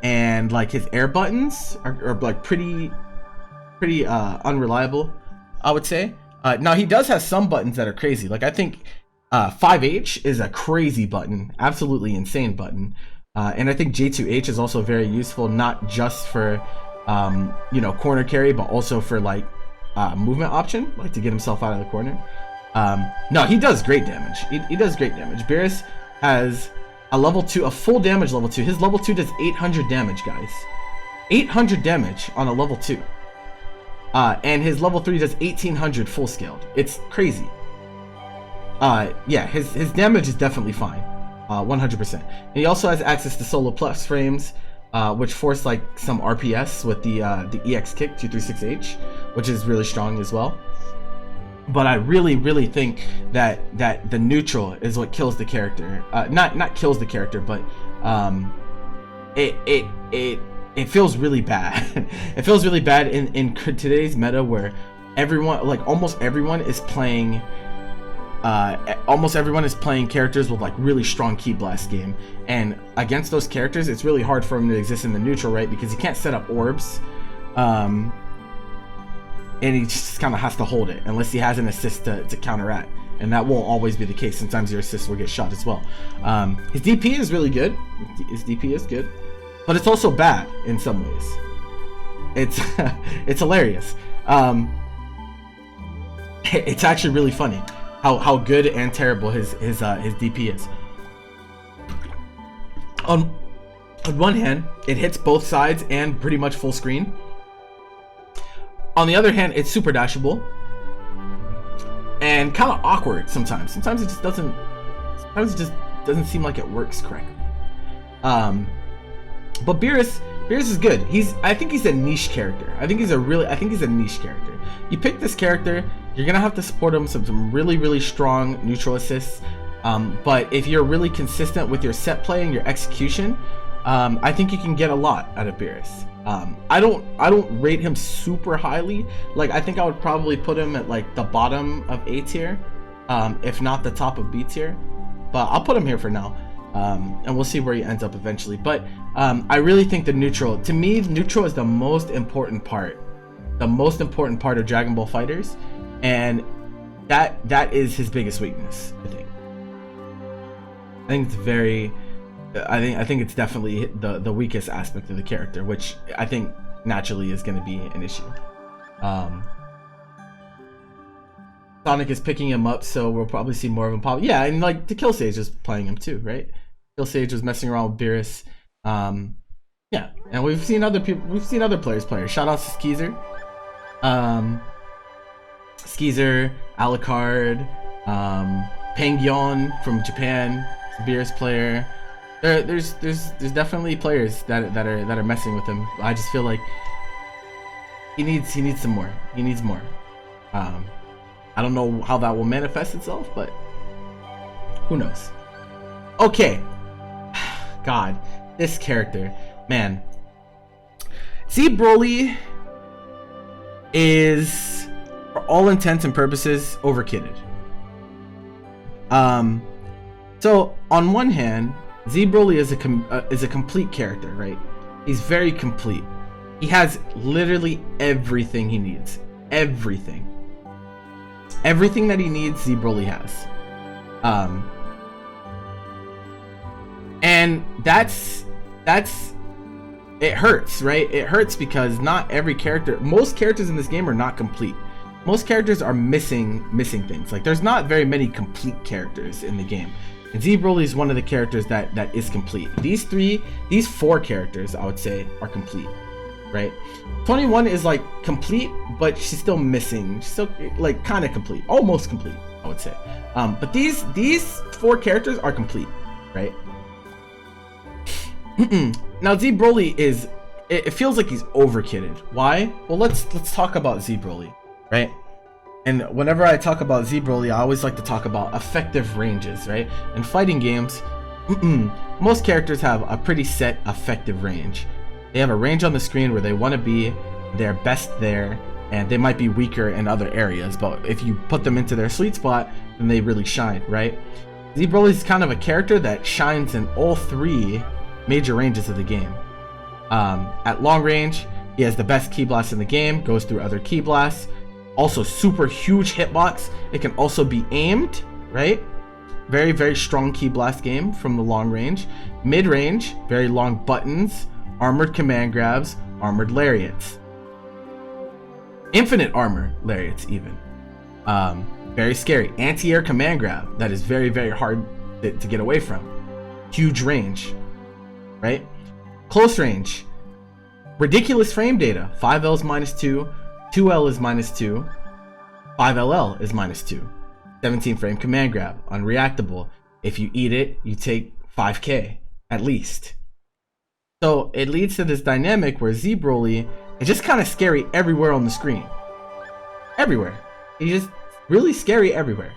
and like his air buttons are like pretty unreliable, I would say. Now he does have some buttons that are crazy. Like I think 5H is a crazy button, absolutely insane button. And I think J2H is also very useful, not just for corner carry, but also for like movement option, like to get himself out of the corner. No, he does great damage. He does great damage. Beerus has a level 2, a full damage level 2. His level 2 does 800 damage, guys. 800 damage on a level 2. And his level 3 does 1800 full scaled. It's crazy. Yeah, his damage is definitely fine. 100%. And he also has access to solo plus frames, which force like some RPS with the EX kick 236H, which is really strong as well. But I really think that the neutral is what kills the character. Not kills the character, but it feels really bad. It feels really bad in today's meta where everyone, like almost everyone is playing characters with like really strong ki blast game, and against those characters it's really hard for him to exist in the neutral, right? Because he can't set up orbs, and he just kind of has to hold it unless he has an assist to counteract, and that won't always be the case. Sometimes your assist will get shot as well. His DP is really good. His DP is good, but it's also bad in some ways. It's hilarious. It's actually really funny how good and terrible his DP is. On one hand, it hits both sides and pretty much full screen. On the other hand, it's super dashable and kind of awkward sometimes. Sometimes it just doesn't. Sometimes it just doesn't seem like it works correctly. But Beerus is good. I think he's a niche character. I think he's a niche character. You pick this character, you're gonna have to support him some really strong neutral assists. But if you're really consistent with your set play and your execution, I think you can get a lot out of Beerus. I don't rate him super highly. Like, I think I would probably put him at like the bottom of A tier, if not the top of B tier. But I'll put him here for now, and we'll see where he ends up eventually. But I really think the neutral, to me, neutral is the most important part of Dragon Ball FighterZ, and that is his biggest weakness. I think it's very. I think it's definitely the weakest aspect of the character, which I think naturally is going to be an issue. Sonic is picking him up, so we'll probably see more of him pop. Yeah, and like the Kill Sage is playing him too, right? Kill Sage was messing around with Beerus. Yeah, and we've seen other people. We've seen other players play. Shout out to Skeezer, Alucard, Pangyon from Japan, Beerus player. There's definitely players that are messing with him. I just feel like he needs some more. He needs more. I don't know how that will manifest itself, but who knows? Okay. God, this character, man. Z Broly is, for all intents and purposes, overkitted. So on one hand, Z Broly is a complete character, right? He's very complete. He has literally everything he needs. Everything that he needs, Z Broly has. And that's it hurts, right? It hurts because not every character, most characters in this game are not complete. Most characters are missing things. Like, there's not very many complete characters in the game. And Z Broly is one of the characters that is complete. These four characters, I would say, are complete, right? 21 is like complete, but she's still missing. She's still like kind of complete, almost complete, I would say. But these four characters are complete, right? Now Z Broly is, it feels like he's overkitted. Why? Well, let's talk about Z Broly, right? And whenever I talk about Z Broly, I always like to talk about effective ranges, right? In fighting games, most characters have a pretty set effective range. They have a range on the screen where they want to be, they're best there, and they might be weaker in other areas, but if you put them into their sweet spot, then they really shine, right? Z Broly is kind of a character that shines in all three major ranges of the game. At long range, he has the best ki blast in the game, goes through other ki blasts. Also super huge hitbox. It can also be aimed, right? Very strong ki blast game from the long range. Mid range, very long buttons, armored command grabs, armored lariats. Infinite armor lariats even. Very scary. Anti-air command grab. That is very, very hard to get away from. Huge range, right? Close range. Ridiculous frame data. 5L is -2. 2L is -2. 5LL is -2. 17 frame command grab. Unreactable. If you eat it, you take 5k at least. So it leads to this dynamic where Z Broly is just kind of scary everywhere on the screen. Everywhere. He's just really scary everywhere.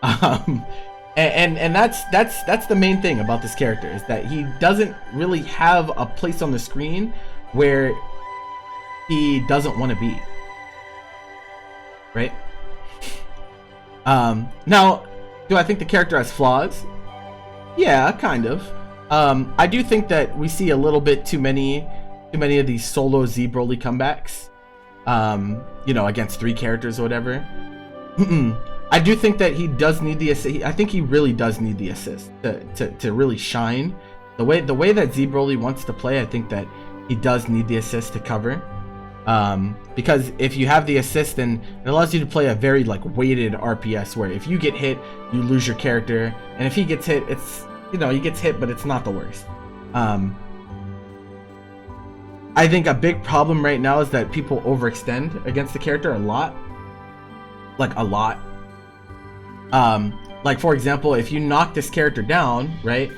And that's the main thing about this character, is that he doesn't really have a place on the screen where he doesn't want to be. Right? Now, do I think the character has flaws? Yeah, kind of. I do think that we see a little bit too many of these solo Z Broly comebacks. You know, against 3 characters or whatever. I do think that he does need the assist. I think he really does need the assist to really shine. The way that Z Broly wants to play, I think that he does need the assist to cover. Because if you have the assist, then it allows you to play a very like weighted RPS, where if you get hit, you lose your character, and if he gets hit, it's, you know, he gets hit, but it's not the worst. I think a big problem right now is that people overextend against the character a lot. Like a lot. Like for example, if you knock this character down, right?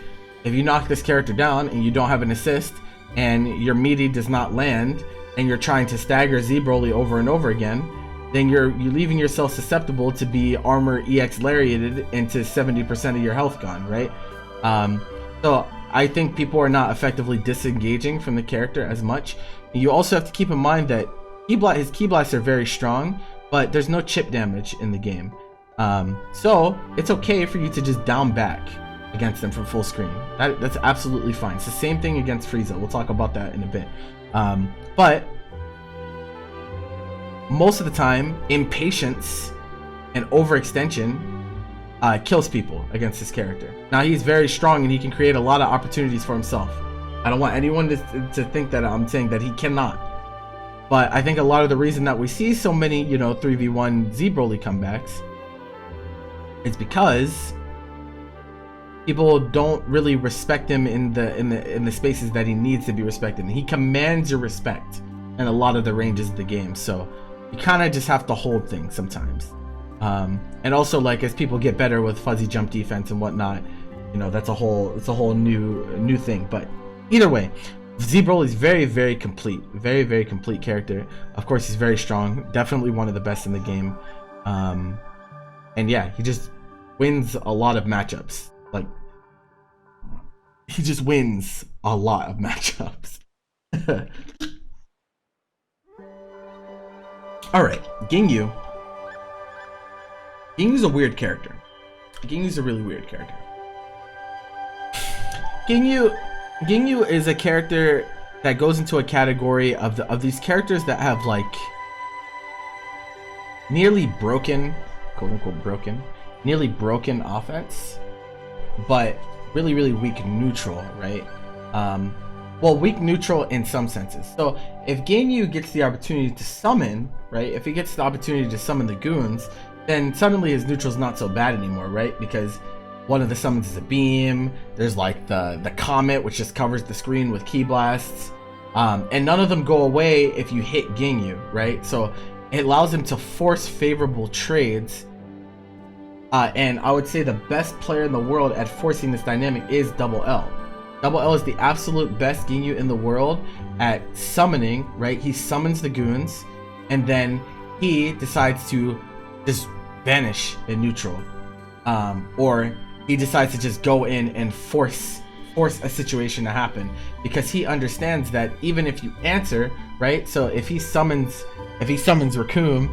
If you knock this character down and you don't have an assist, and your meaty does not land, and you're trying to stagger Z Broly over and over again, then you're leaving yourself susceptible to be armor EX lariated into 70% of your health gone, right? So I think people are not effectively disengaging from the character as much. You also have to keep in mind that his ki blasts are very strong, but there's no chip damage in the game. So it's okay for you to just down back against them from full screen. That's absolutely fine. It's the same thing against Freiza. We'll talk about that in a bit. But most of the time, impatience and overextension kills people against this character. Now, he's very strong and he can create a lot of opportunities for himself. I don't want anyone to think that I'm saying that he cannot. But I think a lot of the reason that we see so many, you know, 3v1 Z Broly comebacks is because people don't really respect him in the spaces that he needs to be respected. And he commands your respect in a lot of the ranges of the game. So you kind of just have to hold things sometimes. And also, like, as people get better with fuzzy jump defense and whatnot, you know, it's a whole new thing. But either way, Z Broly is very, very complete, very, very complete character. Of course, he's very strong, definitely one of the best in the game. And yeah, he just wins a lot of matchups. Like, he just wins a lot of matchups. All right, Ginyu. Ginyu's a weird character. Ginyu's a really weird character. Ginyu is a character that goes into a category of these characters that have like nearly broken, quote unquote broken, nearly broken offense, but really, really weak neutral, right? Well, weak neutral in some senses. So if Ginyu gets the opportunity to summon, right? If he gets the opportunity to summon the goons, then suddenly his neutral's not so bad anymore, right? Because one of the summons is a beam. There's like the comet, which just covers the screen with ki blasts, and none of them go away if you hit Ginyu, right? So it allows him to force favorable trades. And I would say the best player in the world at forcing this dynamic is Double L. Double L is the absolute best Ginyu in the world at summoning, right? He summons the goons, and then he decides to just vanish in neutral. Or he decides to just go in and force a situation to happen, because he understands that even if you answer, right? So if he summons Raccoon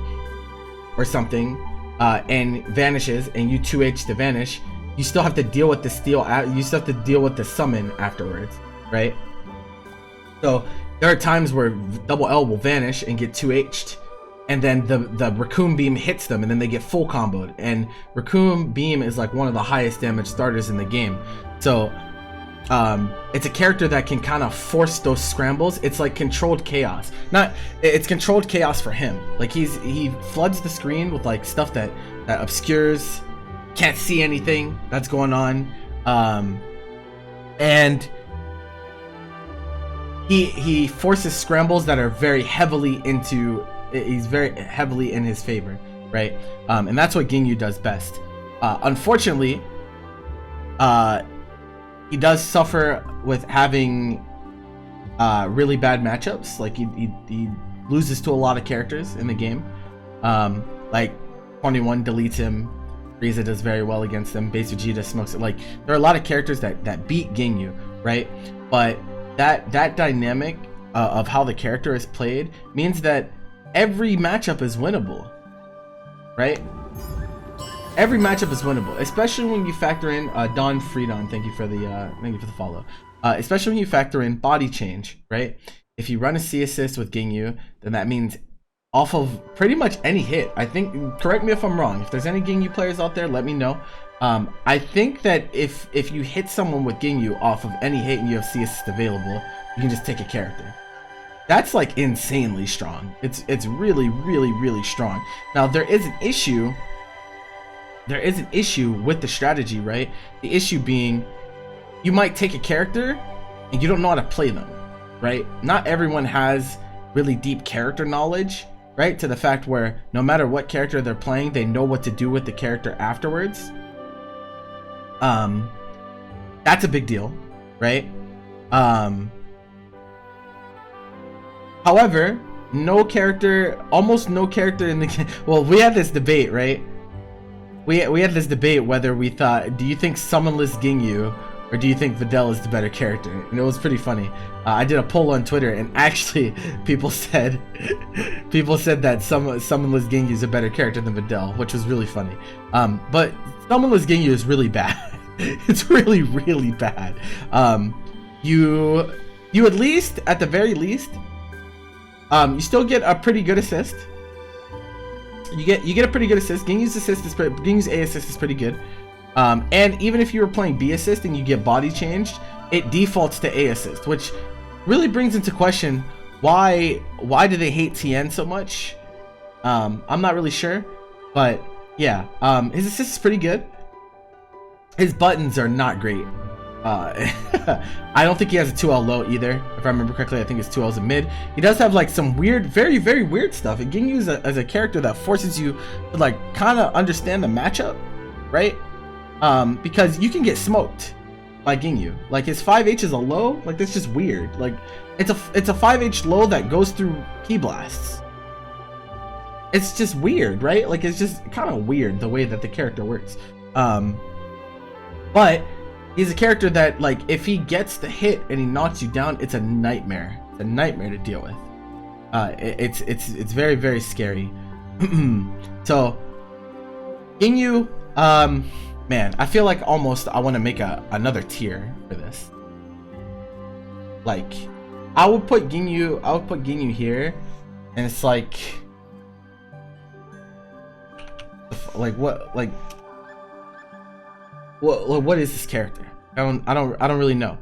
or something, and vanishes, and you 2H to vanish, you still have to deal with the steal. You still have to deal with the summon afterwards, right? So there are times where Double L will vanish and get 2H'd, and then the Raccoon Beam hits them, and then they get full comboed. And Raccoon Beam is like one of the highest damage starters in the game. So It's a character that can kind of force those scrambles. It's like controlled chaos. It's controlled chaos for him. Like he floods the screen with like stuff that obscures, can't see anything that's going on, and he forces scrambles that are very heavily he's very heavily in his favor, right? And that's what Ginyu does best. Unfortunately, he does suffer with having really bad matchups. Like he loses to a lot of characters in the game. Like 21 deletes him. Freiza does very well against him. Base Vegeta smokes it. Like there are a lot of characters that beat Ginyu, right? But that dynamic of how the character is played means that every matchup is winnable, right? Every matchup is winnable, especially when you factor in Don Freedon. Thank you for the follow. Especially when you factor in body change, right? If you run a C assist with Ginyu, then that means off of pretty much any hit. I think, correct me if I'm wrong. If there's any Ginyu players out there, let me know. I think that if you hit someone with Ginyu off of any hit and you have C assist available, you can just take a character. That's like insanely strong. It's really, really, really strong. Now there is an issue. There is an issue with the strategy, right? The issue being, you might take a character and you don't know how to play them, right? Not everyone has really deep character knowledge, right? To the fact where no matter what character they're playing, they know what to do with the character afterwards. That's a big deal, right? However, almost no character in the game. Well, we had this debate, right? We had this debate whether we thought, do you think Summonless Ginyu or do you think Videl is the better character? And it was pretty funny. I did a poll on Twitter, and actually people said that Summonless Ginyu is a better character than Videl, which was really funny. But Summonless Ginyu is really bad. It's really, really bad. You at least, at the very least, you still get a pretty good assist. You get a pretty good assist. Ginyu's A assist is pretty good. And even if you were playing B assist and you get body changed, it defaults to A assist, which really brings into question why do they hate Tien so much? I'm not really sure, but yeah, his assist is pretty good. His buttons are not great. I don't think he has a 2L low either. If I remember correctly, I think his 2L's a mid. He does have like some weird, very, very weird stuff. And Ginyu is a character that forces you to like kind of understand the matchup, right? Because you can get smoked by Ginyu. Like his 5H is a low. Like that's just weird. Like it's a 5H low that goes through P blasts. It's just weird, right? Like it's just kind of weird the way that the character works. But he's a character that, like, if he gets the hit and he knocks you down, it's a nightmare. It's a nightmare to deal with. It's very, very scary. So Ginyu, man, I feel like almost I want to make another tier for this. Like, I would put Ginyu here, and it's like what is this character? I don't really know.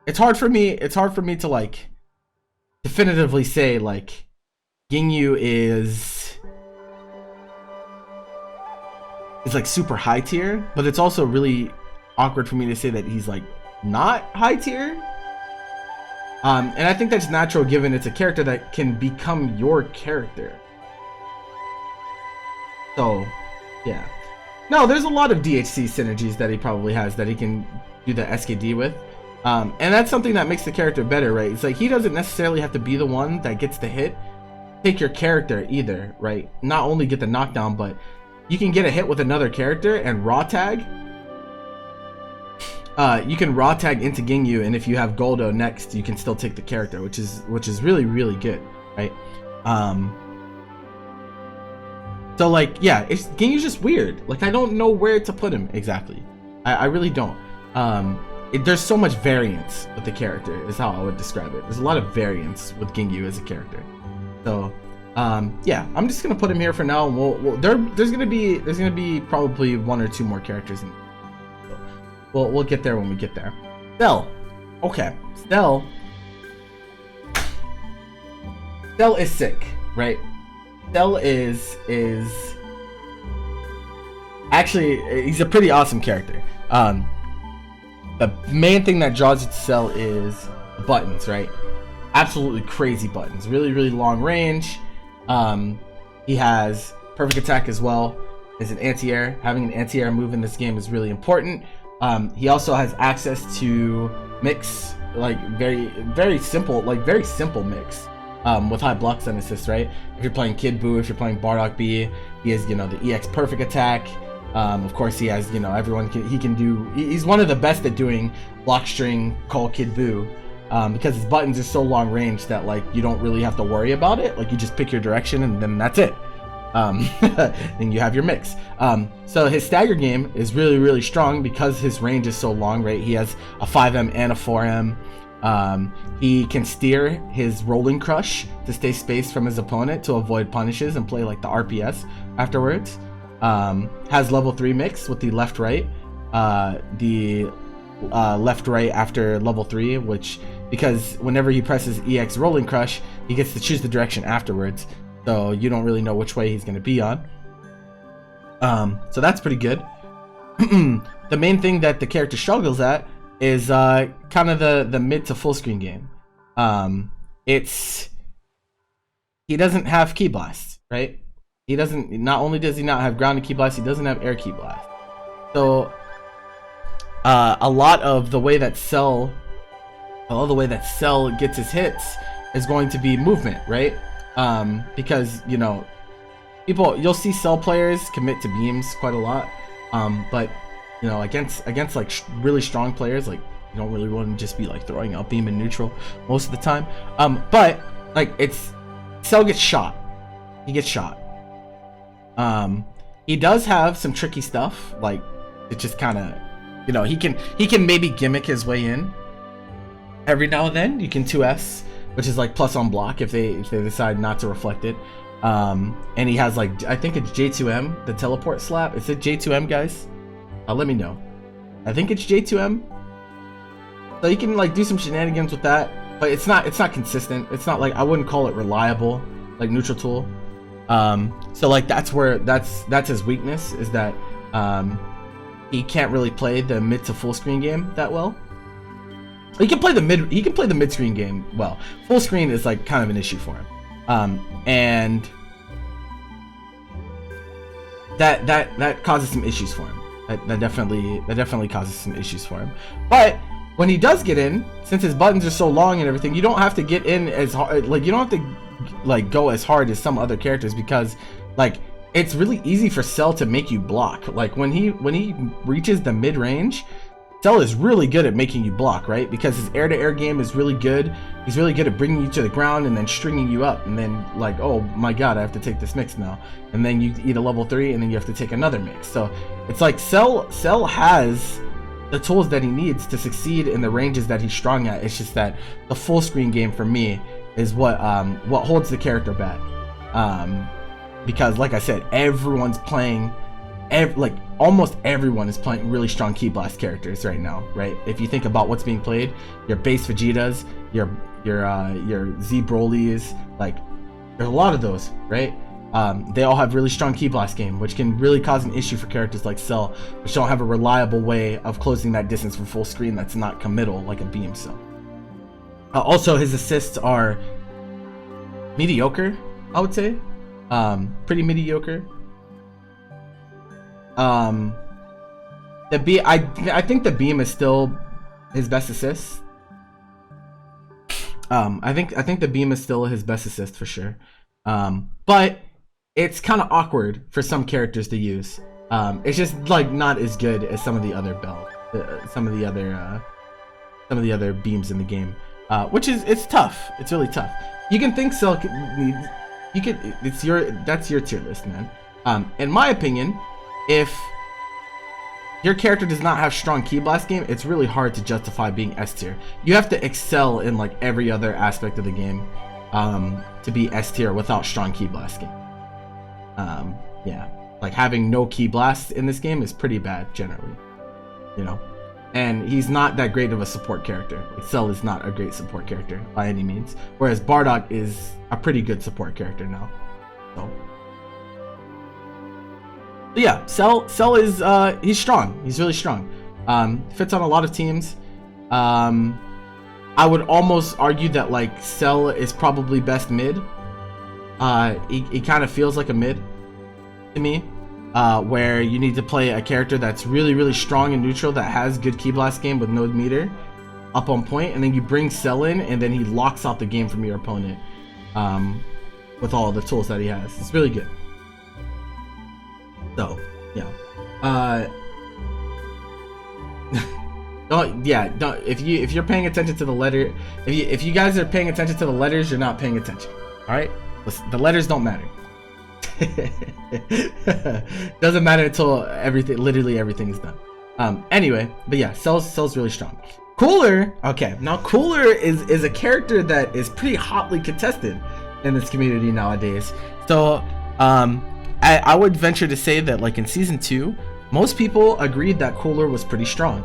It's hard for me to like definitively say like Ginyu is like super high tier, but it's also really awkward for me to say that he's like not high tier. And I think that's natural given it's a character that can become your character. So yeah. No, there's a lot of DHC synergies that he probably has that he can do the SKD with. And that's something that makes the character better, right? It's like he doesn't necessarily have to be the one that gets the hit. Take your character either, right? Not only get the knockdown, but you can get a hit with another character and raw tag. You can raw tag into Ginyu, and if you have Goldo next, you can still take the character, which is really, really good, right? So like, yeah, Ginyu's just weird. Like, I don't know where to put him exactly. I really don't. There's so much variance with the character is how I would describe it. There's a lot of variance with Ginyu as a character. So, yeah, I'm just gonna put him here for now. And there's gonna be probably 1 or 2 more characters, and we'll get there when we get there. Cell. Okay. Cell is sick, right? Cell is actually, he's a pretty awesome character. The main thing that draws you to Cell is buttons, right? Absolutely crazy buttons. Really, really long range. He has perfect attack as well. Is an anti-air. Having an anti-air move in this game is really important. He also has access to mix, like very simple mix. With high blocks and assists, right? If you're playing Kid Buu, if you're playing Bardock B, he has, the EX perfect attack. Of course, he has, he's one of the best at doing block string call Kid Buu, because his buttons are so long range that, like, you don't really have to worry about it. Like, you just pick your direction and then that's it. Then you have your mix. So his stagger game is really, really strong because his range is so long, right? He has a 5M and a 4M. He can steer his rolling crush to stay spaced from his opponent to avoid punishes and play like the RPS afterwards. Has level 3 mix with the left right. The left right after level 3, which, because whenever he presses EX rolling crush, he gets to choose the direction afterwards, so you don't really know which way he's going to be on. So that's pretty good. The main thing that the character struggles at is kind of the mid to full screen game. He doesn't have key blast, right? Not only does he not have grounded key blast, he doesn't have air key blast. So a lot of the way that Cell gets his hits is going to be movement, right? Because you'll see Cell players commit to beams quite a lot, but against like really strong players, like, you don't really want to just be like throwing out beam in neutral most of the time. But like, Cell gets shot. He gets shot. He does have some tricky stuff, like, it just kind of, he can maybe gimmick his way in every now and then. You can 2S, which is like plus on block if they decide not to reflect it. And he has, like, I think it's J2M, the teleport slap. Is it J2M, guys? Let me know. I think it's J2M. So you can, like, do some shenanigans with that, but it's not consistent. It's not, like, I wouldn't call it reliable, like neutral tool. So like, that's his weakness, is that he can't really play the mid to full screen game that well. He can play the mid screen game well. Full screen is like kind of an issue for him. And that causes some issues for him. That definitely causes some issues for him. But when he does get in, since his buttons are so long and everything, you don't have to get in as hard. Like, you don't have to like go as hard as some other characters, because like, it's really easy for Cell to make you block. Like, when he reaches the mid range, Cell is really good at making you block, right? Because his air-to-air game is really good. He's really good at bringing you to the ground and then stringing you up, and then like, oh my god, I have to take this mix now. And then you eat a level 3, and then you have to take another mix. So it's like Cell has the tools that he needs to succeed in the ranges that he's strong at. It's just that the full screen game for me is what holds the character back. Because like I said, everyone's playing, like almost everyone is playing really strong key blast characters right now, right? If you think about what's being played, your base Vegetas, your Z Brolys, like, there's a lot of those, right? They all have really strong key blast game, which can really cause an issue for characters like Cell, which don't have a reliable way of closing that distance from full screen that's not committal like a beam Cell. Also, his assists are mediocre, I would say. Pretty mediocre. I think the beam is still his best assist. I think the beam is still his best assist for sure. But it's kind of awkward for some characters to use. It's just like not as good as some of the other some of the other beams in the game. Which is, it's tough. It's really tough. You can think Cell needs, that's your tier list, man. In my opinion, if your character does not have strong key blast game, it's really hard to justify being S tier. You have to excel in like every other aspect of the game to be S tier without strong key blast game. Yeah, like having no key blast in this game is pretty bad generally, and he's not that great of a support character. Like, Cell is not a great support character by any means, whereas Bardock is a pretty good support character now. So yeah, Cell is he's strong. He's really strong. Fits on a lot of teams. I would almost argue that like Cell is probably best mid. He kind of feels like a mid to me, where you need to play a character that's really strong and neutral, that has good Ki Blast game with no meter up on point, and then you bring Cell in, and then he locks out the game from your opponent with all the tools that he has. It's really good. So yeah, don't if you're paying attention to the letter, if you guys are paying attention to the letters, you're not paying attention. All right, listen, the letters don't matter. Doesn't matter until literally everything is done. Anyway, but yeah, Cell's really strong. Cooler, okay, now Cooler is a character that is pretty hotly contested in this community nowadays. So I would venture to say that like in season 2, most people agreed that Cooler was pretty strong.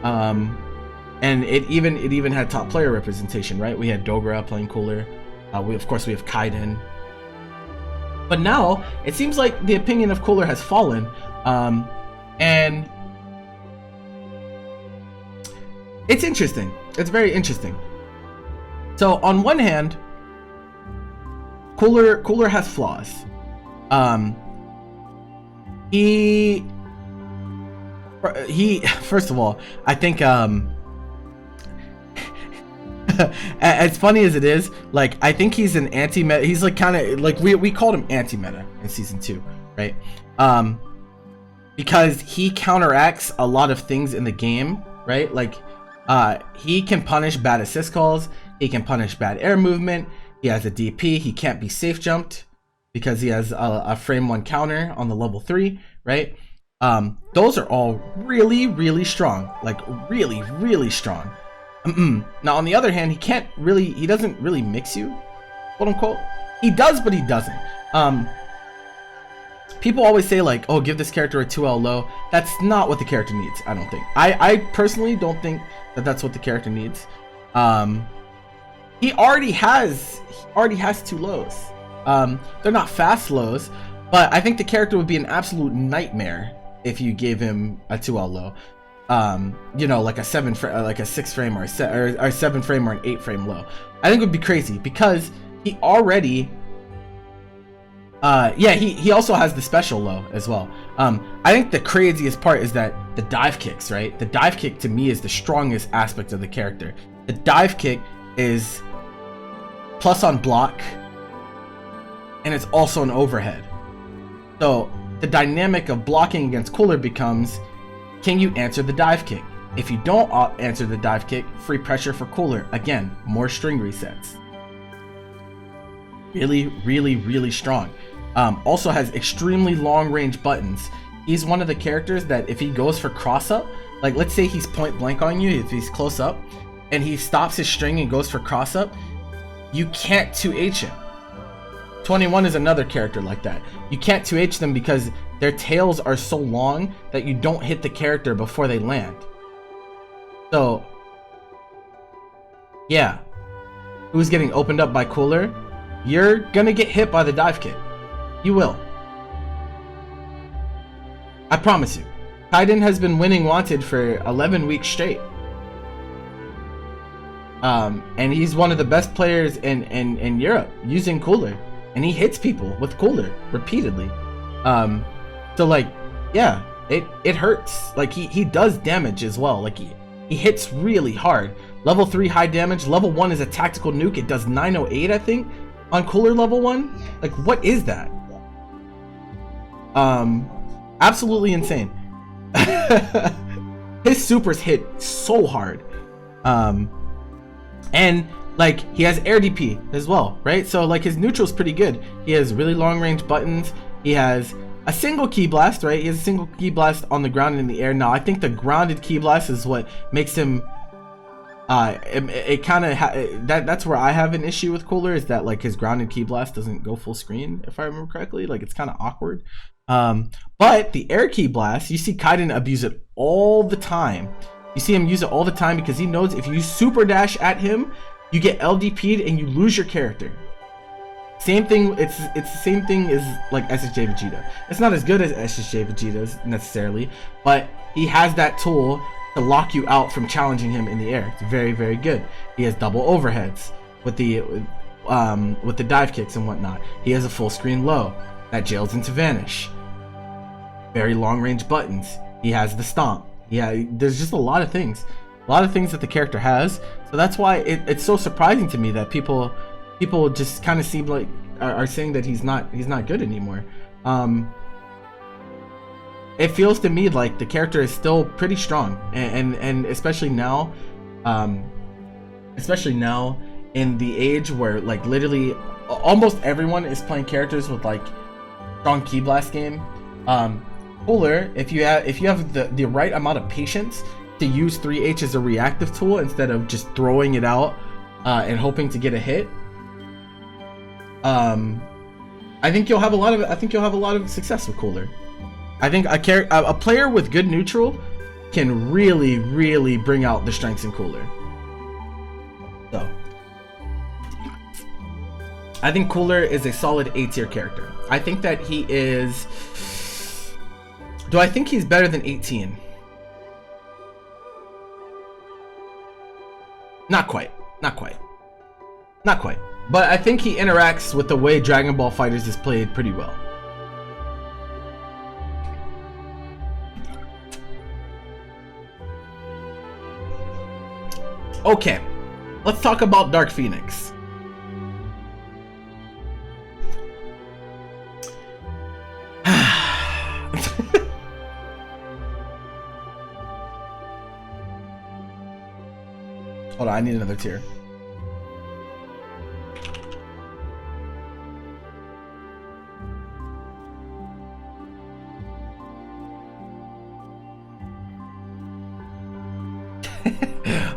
And it even had top player representation, right? We had Dogra playing Cooler. Of course we have Kaiden. But now it seems like the opinion of Cooler has fallen, and it's interesting. It's very interesting. So on one hand, Cooler has flaws. He first of all, I think as funny as it is, like I think he's an anti-meta. He's like kind of like we called him anti-meta in season 2, right? Because he counteracts a lot of things in the game, right? Like he can punish bad assist calls, he can punish bad air movement, he has a DP, he can't be safe jumped because he has a frame 1 counter on the level 3, right? Those are all really strong, like really strong. Now on the other hand, he doesn't really mix you, quote unquote. He does, but he doesn't. People always say like, oh, give this character a 2L low. That's not what the character needs, I don't think. I personally don't think that that's what the character needs. He already has 2 lows. They're not fast lows, but I think the character would be an absolute nightmare if you gave him a 2L low. You know, like a 6 frame or a 7 frame or an 8 frame low. I think it would be crazy because he already he also has the special low as well. I think the craziest part is that the dive kicks, right? The dive kick to me is the strongest aspect of the character. The dive kick is plus on block, and it's also an overhead. So the dynamic of blocking against Cooler becomes, can you answer the dive kick? If you don't answer the dive kick, free pressure for Cooler. Again, more string resets. Really strong. Also has extremely long range buttons. He's one of the characters that if he goes for cross up, like let's say he's point blank on you, if he's close up, and he stops his string and goes for cross up, you can't 2H him. 21 is another character like that. You can't 2H them because their tails are so long that you don't hit the character before they land. So yeah, who's getting opened up by Cooler? You're gonna get hit by the dive kick. You will. I promise you. Kaiden has been winning Wanted for 11 weeks straight. And he's one of the best players in Europe using Cooler. And he hits people with Cooler repeatedly. So like, yeah, it hurts. Like he does damage as well. Like he hits really hard. Level 3 high damage. Level 1 is a tactical nuke. It does 908, I think, on Cooler level 1. Like, what is that? Absolutely insane. His supers hit so hard. And like he has air DP as well, right? So like his neutral's pretty good. He has really long range buttons. He has a single Ki Blast, right? He has a single Ki Blast on the ground and in the air. Now I think the grounded Ki Blast is what makes him it kind of that's where I have an issue with Cooler, is that like his grounded Ki Blast doesn't go full screen, if I remember correctly. Like it's kind of awkward. But the air Ki Blast, you see Kaiden abuse it all the time. You see him use it all the time because he knows if you super dash at him, you get LDP'd and you lose your character. Same thing, it's the same thing as like SSJ Vegeta. It's not as good as SSJ Vegeta's necessarily, but he has that tool to lock you out from challenging him in the air. It's very, very good. He has double overheads with the dive kicks and whatnot. He has a full screen low that jails into vanish. Very long range buttons. He has the stomp. Yeah, there's just a lot of things that the character has. So that's why it's so surprising to me that people just kind of seem like are saying that he's not good anymore. It feels to me like the character is still pretty strong, and especially now in the age where like literally almost everyone is playing characters with like strong ki blast game. Cooler if you have the right amount of patience to use 3H as a reactive tool instead of just throwing it out and hoping to get a hit. I think you'll have a lot of success with Cooler. I think a player with good neutral can really bring out the strengths in Cooler. So I think Cooler is a solid A tier character. I think that he is. Do I think he's better than 18? Not quite. But I think he interacts with the way Dragon Ball FighterZ is played pretty well. Okay, let's talk about Dark Phoenix. Hold on, I need another tier.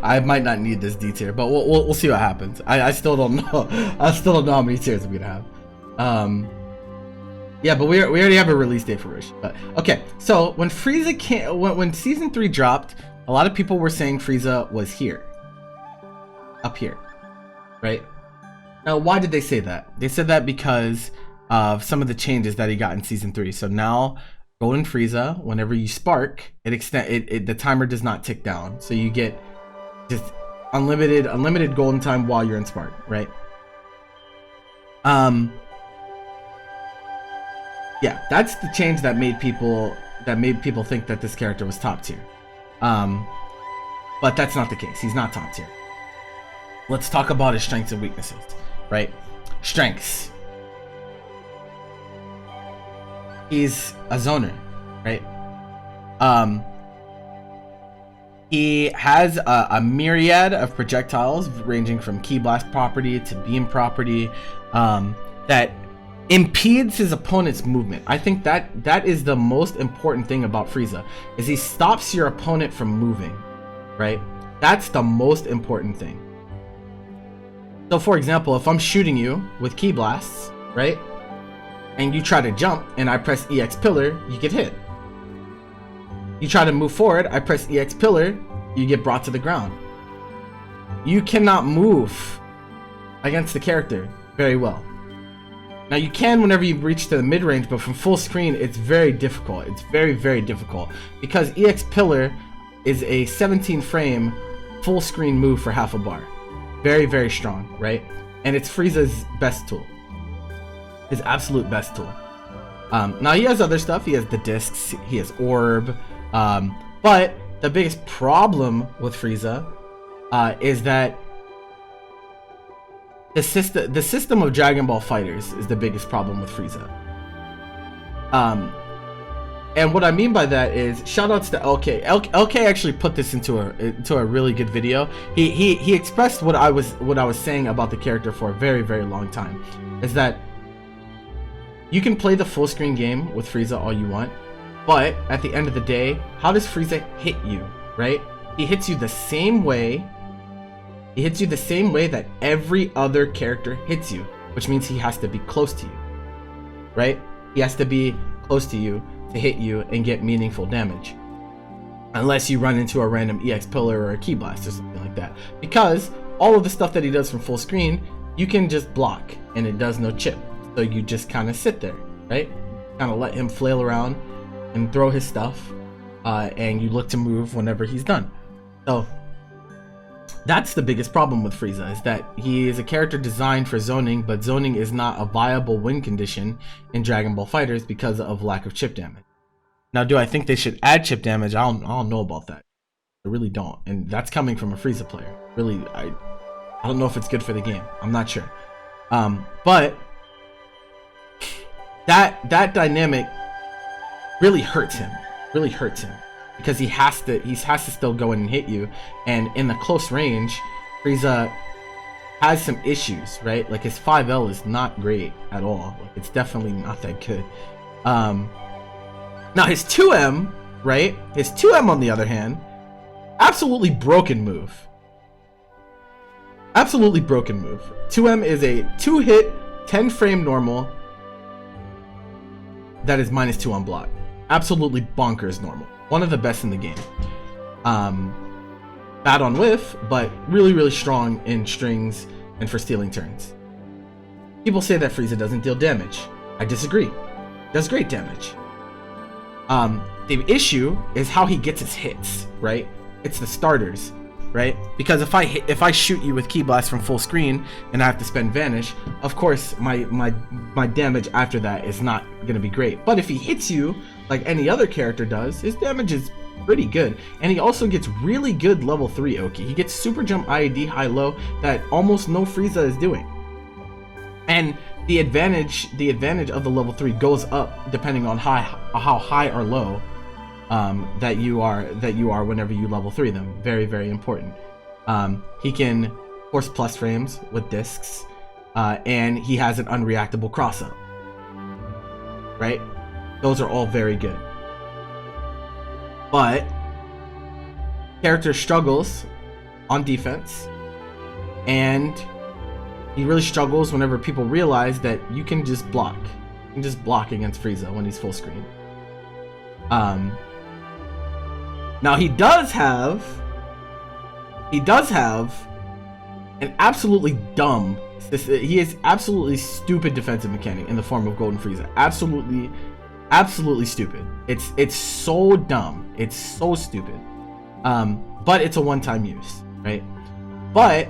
I might not need this D tier, but we'll see what happens. I still don't know. I still don't know how many tiers I'm gonna have. Yeah, but we already have a release date for Rish. But okay, so when Freiza when season 3 dropped, a lot of people were saying Freiza was here. Up here, right? Now, why did they say that? They said that because of some of the changes that he got in season 3. So now, Golden Frieza, whenever you spark, the timer does not tick down. So you get just unlimited golden time while you're in spark, right? Yeah, that's the change that made people think that this character was top tier. But that's not the case. He's not top tier. Let's talk about his strengths and weaknesses, right? Strengths. He's a zoner, right? He has a myriad of projectiles ranging from Ki Blast property to Beam property that impedes his opponent's movement. I think that is the most important thing about Freiza, is he stops your opponent from moving, right? That's the most important thing. So for example, if I'm shooting you with Ki Blasts, right? And you try to jump and I press EX Pillar, you get hit. You try to move forward, I press EX Pillar, you get brought to the ground. You cannot move against the character very well. Now you can whenever you reach to the mid-range, but from full screen, it's very difficult. It's very difficult because EX Pillar is a 17 frame full screen move for half a bar. Very strong, right? And it's Frieza's best tool. His absolute best tool. Now he has other stuff. He has the discs, he has orb, but the biggest problem with Freiza is that the system of Dragon Ball FighterZ is the biggest problem with Freiza. And what I mean by that is, shoutouts to LK. LK actually put this into a really good video. He expressed what I was saying about the character for a very long time, is that you can play the full screen game with Freiza all you want, but at the end of the day, how does Freiza hit you, right? He hits you the same way. He hits you the same way that every other character hits you, which means he has to be close to you, right? He has to be close to you to hit you and get meaningful damage. unless you run into a random EX pillar or a key blast or something like that, because all of the stuff that he does from full screen, you can just block and it does no chip. So you just kind of sit there, right? Kind of let him flail around and throw his stuff, and you look to move whenever he's done. So that's the biggest problem with Freiza, is that he is a character designed for zoning, but zoning is not a viable win condition in Dragon Ball FighterZ because of lack of chip damage. Now, do I think they should add chip damage? I don't know about that. I really don't, and that's coming from a Freiza player. Really, I don't know if it's good for the game. I'm not sure. But that dynamic really hurts him. Really hurts him because he has to still go in and hit you, and in the close range, Freiza has some issues, right? Like his 5L is not great at all. Like it's definitely not that good. Now his 2M, right? His 2M on the other hand, absolutely broken move. Absolutely broken move. 2M is a 2-hit, 10-frame normal that is -2 on block. Absolutely bonkers normal. One of the best in the game. Bad on whiff, but really, really strong in strings and for stealing turns. People say that Freiza doesn't deal damage. I disagree. Does great damage. The issue is how he gets his hits, right? It's the starters, right? Because if I shoot you with Key Blast from full screen and I have to spend Vanish, of course my damage after that is not gonna be great. But if he hits you like any other character does, his damage is pretty good. And he also gets really good level 3 Oki. He gets super jump IAD high-low that almost no Freiza is doing. And the advantage of the level 3 goes up depending on how high or low that you are whenever you level 3 them. Very, very important. He can force plus frames with discs, and he has an unreactable cross up. Right? Those are all very good. But character struggles on defense, and he really struggles whenever people realize that you can just block. You can just block against Freiza when he's full screen. Now he does have an absolutely dumb, he is absolutely stupid defensive mechanic in the form of Golden Freiza. Absolutely stupid. It's so dumb. It's so stupid. But it's a one-time use, right? But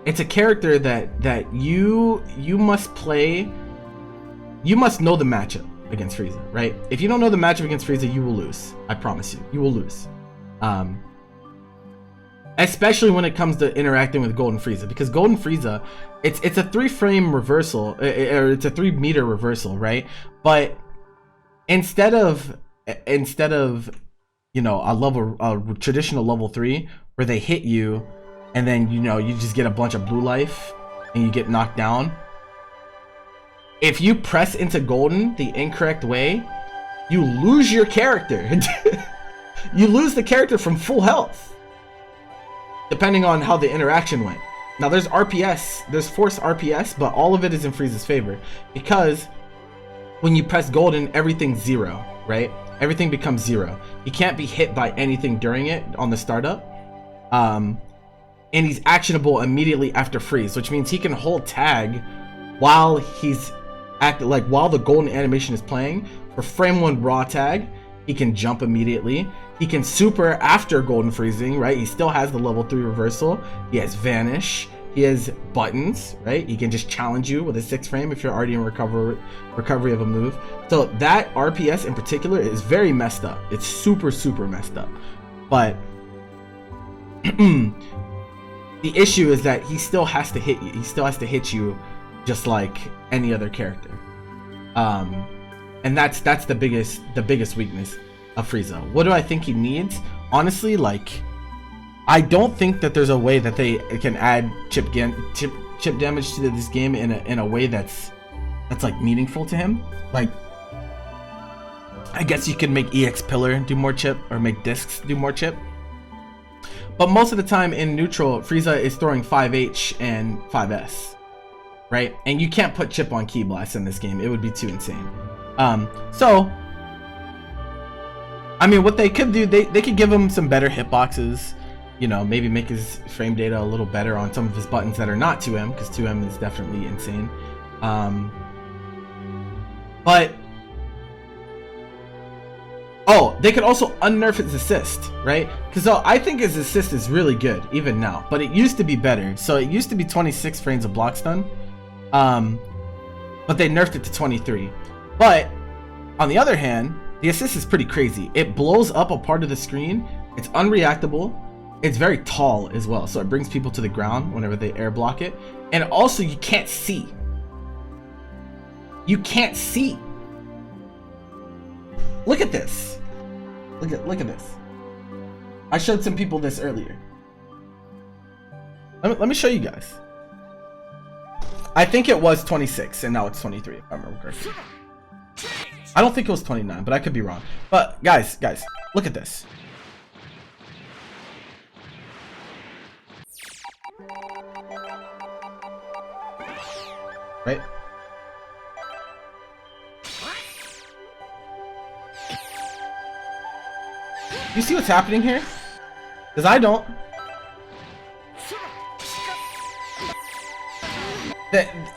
it's a character that you must play. You must know the matchup against Freiza, right? If you don't know the matchup against Freiza, you will lose. I promise you, you will lose. Especially when it comes to interacting with Golden Freiza, because Golden Freiza, it's a 3-frame reversal, or it's a 3-meter reversal, right? But instead of you know a traditional level 3 where they hit you and then you just get a bunch of blue life and you get knocked down. If you press into Golden the incorrect way, you lose your character. You lose the character from full health, depending on how the interaction went. Now there's RPS, there's force RPS, but all of it is in Frieza's favor, because when you press Golden, everything's 0, right? Everything becomes 0. He can't be hit by anything during it on the startup. And he's actionable immediately after freeze, which means he can hold tag while he's while the Golden animation is playing. For frame 1 raw tag, he can jump immediately. He can super after Golden freezing, right? He still has the level 3 reversal. He has vanish. He has buttons, right? He can just challenge you with a 6 frame if you're already in recovery of a move. So that RPS in particular is very messed up. It's super messed up. But the issue is that he still has to hit you. He still has to hit you just like any other character. And that's the biggest weakness of Freiza. What do I think he needs? Honestly, I don't think that there's a way that they can add chip damage to this game in a way that's like meaningful to him. Like, I guess you could make EX Pillar do more chip, or make discs do more chip. But most of the time in neutral, Freiza is throwing 5H and 5S, right? And you can't put chip on Key Blast in this game. It would be too insane. So I mean, what they could do, they could give him some better hitboxes. You know, maybe make his frame data a little better on some of his buttons that are not 2M, because 2M is definitely insane. But oh, they could also unnerf his assist, right? Because I think his assist is really good even now, but it used to be better. So it used to be 26 frames of block stun, but they nerfed it to 23. But on the other hand, the assist is pretty crazy. It blows up a part of the screen. It's unreactable. It's very tall as well, so it brings people to the ground whenever they air block it. And also, you can't see. You can't see. Look at this. Look at this. I showed some people this earlier. Let me show you guys. I think it was 26 and now it's 23 if I remember correctly. I don't think it was 29, but I could be wrong. But guys, look at this. Right? You see what's happening here? Because I don't.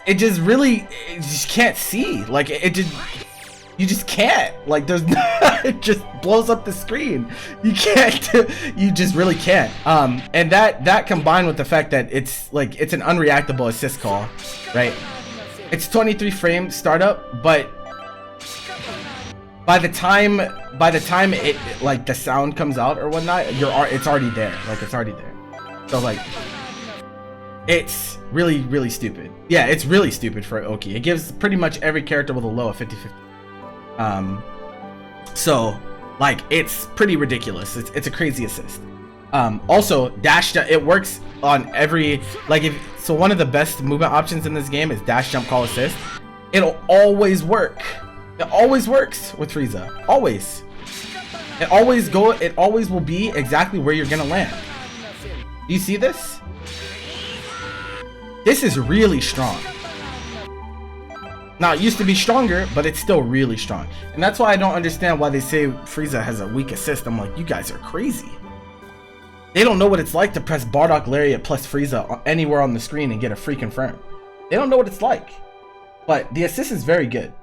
It just really, you just can't see. Like it just, you just can't. Like there's, it just blows up the screen. You can't. You just really can't. And that combined with the fact that it's like it's an unreactable assist call, right? It's 23 frame startup, but by the time it like the sound comes out or whatnot, it's already there. Like it's already there. So like it's really stupid. Yeah, it's really stupid for Oki. It gives pretty much every character with a low of 50-50. So like it's pretty ridiculous. It's a crazy assist. Also dash, it works on every, like so one of the best movement options in this game is dash, jump, call, assist. It'll always work. It always works with Freiza. Always. It always will be exactly where you're gonna land. Do you see this? This is really strong. Now it used to be stronger, but it's still really strong. And that's why I don't understand why they say Freiza has a weak assist. I'm like, you guys are crazy. They don't know what it's like to press Bardock Lariat plus Freiza anywhere on the screen and get a free confirm. They don't know what it's like. But the assist is very good.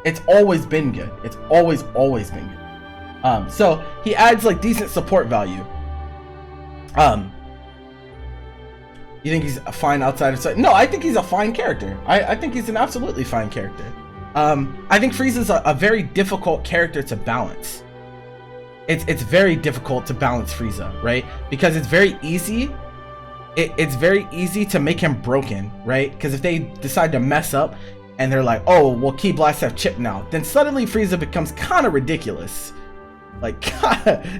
It's always been good. It's always been good. So he adds like decent support value. You think he's a fine outside of? No, I think he's a fine character. I think he's an absolutely fine character. I think Frieza's a very difficult character to balance. It's very difficult to balance Freiza, right? Because it's very easy. It's very easy to make him broken, right? Because if they decide to mess up and they're like, oh, well, Ki Blasts have chip now, then suddenly Freiza becomes kind of ridiculous. Like,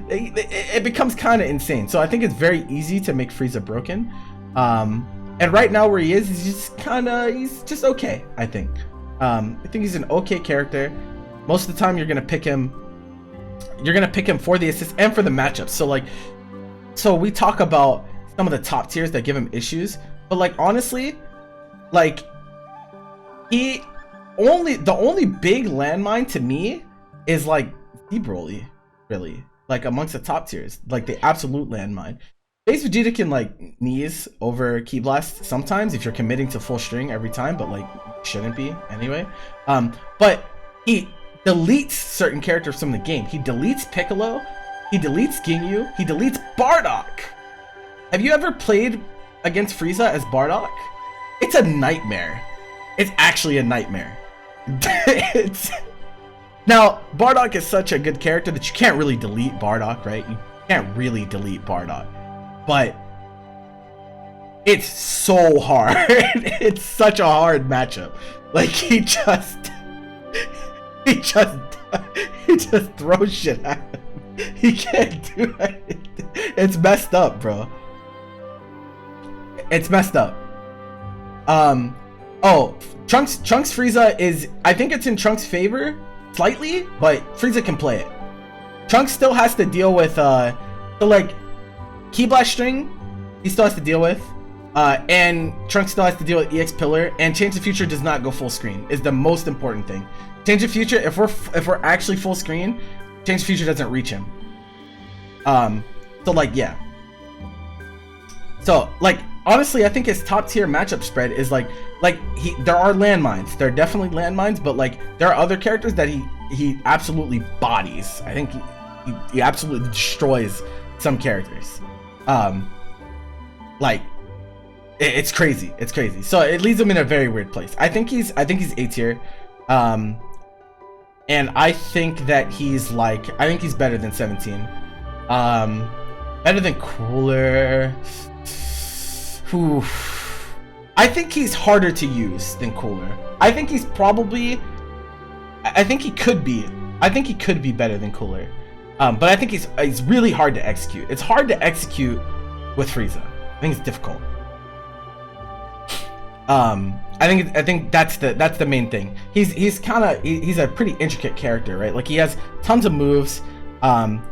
it becomes kind of insane. So I think it's very easy to make Freiza broken. And right now where he is, he's just okay, I think. I think he's an okay character. Most of the time you're gonna pick him for the assist and for the matchups. So we talk about some of the top tiers that give him issues, but like honestly, like the only big landmine to me is like Deep Broly, really, like amongst the top tiers, like the absolute landmine. Base Vegeta can like knees over Ki Blast sometimes if you're committing to full string every time, but like shouldn't be anyway. But he deletes certain characters from the game. He deletes Piccolo, he deletes Ginyu, he deletes Bardock. Have you ever played against Freiza as Bardock? It's a nightmare. It's actually a nightmare. Now, Bardock is such a good character that you can't really delete Bardock, right? You can't really delete Bardock. But it's so hard. It's such a hard matchup. Like he just throws shit at him. He can't do it. It's messed up, bro. It's messed up. Oh, Trunks Freiza is, I think it's in Trunks' favor slightly, but Freiza can play it. Trunks still has to deal with so like Ki Blast string, he still has to deal with, and Trunks still has to deal with EX Pillar, and Change the Future does not go full screen, is the most important thing. Change the Future, if we're actually full screen, Change the Future doesn't reach him. So like, yeah. So like, honestly, I think his top tier matchup spread is like there are landmines. There are definitely landmines, but like there are other characters that he absolutely bodies. I think he absolutely destroys some characters. Like it's crazy. It's crazy. So it leaves him in a very weird place. I think he's A tier. And I think that he's better than 17. Better than Cooler. Oof. I think he's harder to use than Cooler. I think he could be better than Cooler. But I think he's really hard to execute. It's hard to execute with Freiza. I think it's difficult. I think that's the main thing. He's a pretty intricate character, right? Like he has tons of moves.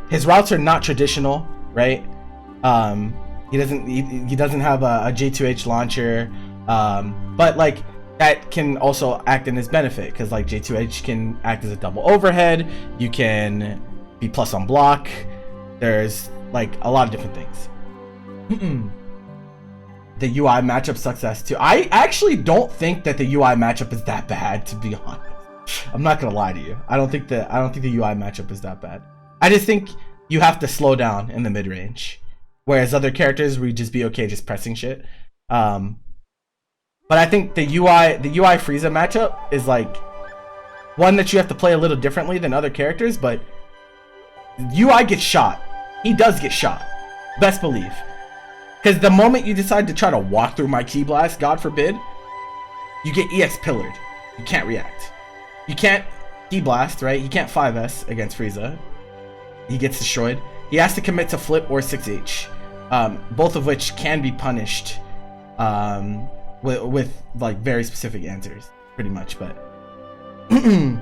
His routes are not traditional, right? He doesn't have a J2H launcher, but like that can also act in his benefit because like J2H can act as a double overhead. You can be plus on block. There's like a lot of different things. The UI matchup success too. I actually don't think that the UI matchup is that bad, to be honest. I'm not gonna lie to you. I don't think the UI matchup is that bad. I just think you have to slow down in the mid range, whereas other characters we just be okay just pressing shit. But I think the UI Freiza matchup is like one that you have to play a little differently than other characters. But UI gets shot. He does get shot. Best believe. Because the moment you decide to try to walk through my Ki Blast, God forbid, you get EX pillared. You can't react. You can't Ki Blast, right? You can't 5S against Freiza. He gets destroyed. He has to commit to flip or 6H, both of which can be punished with like very specific answers, pretty much. But you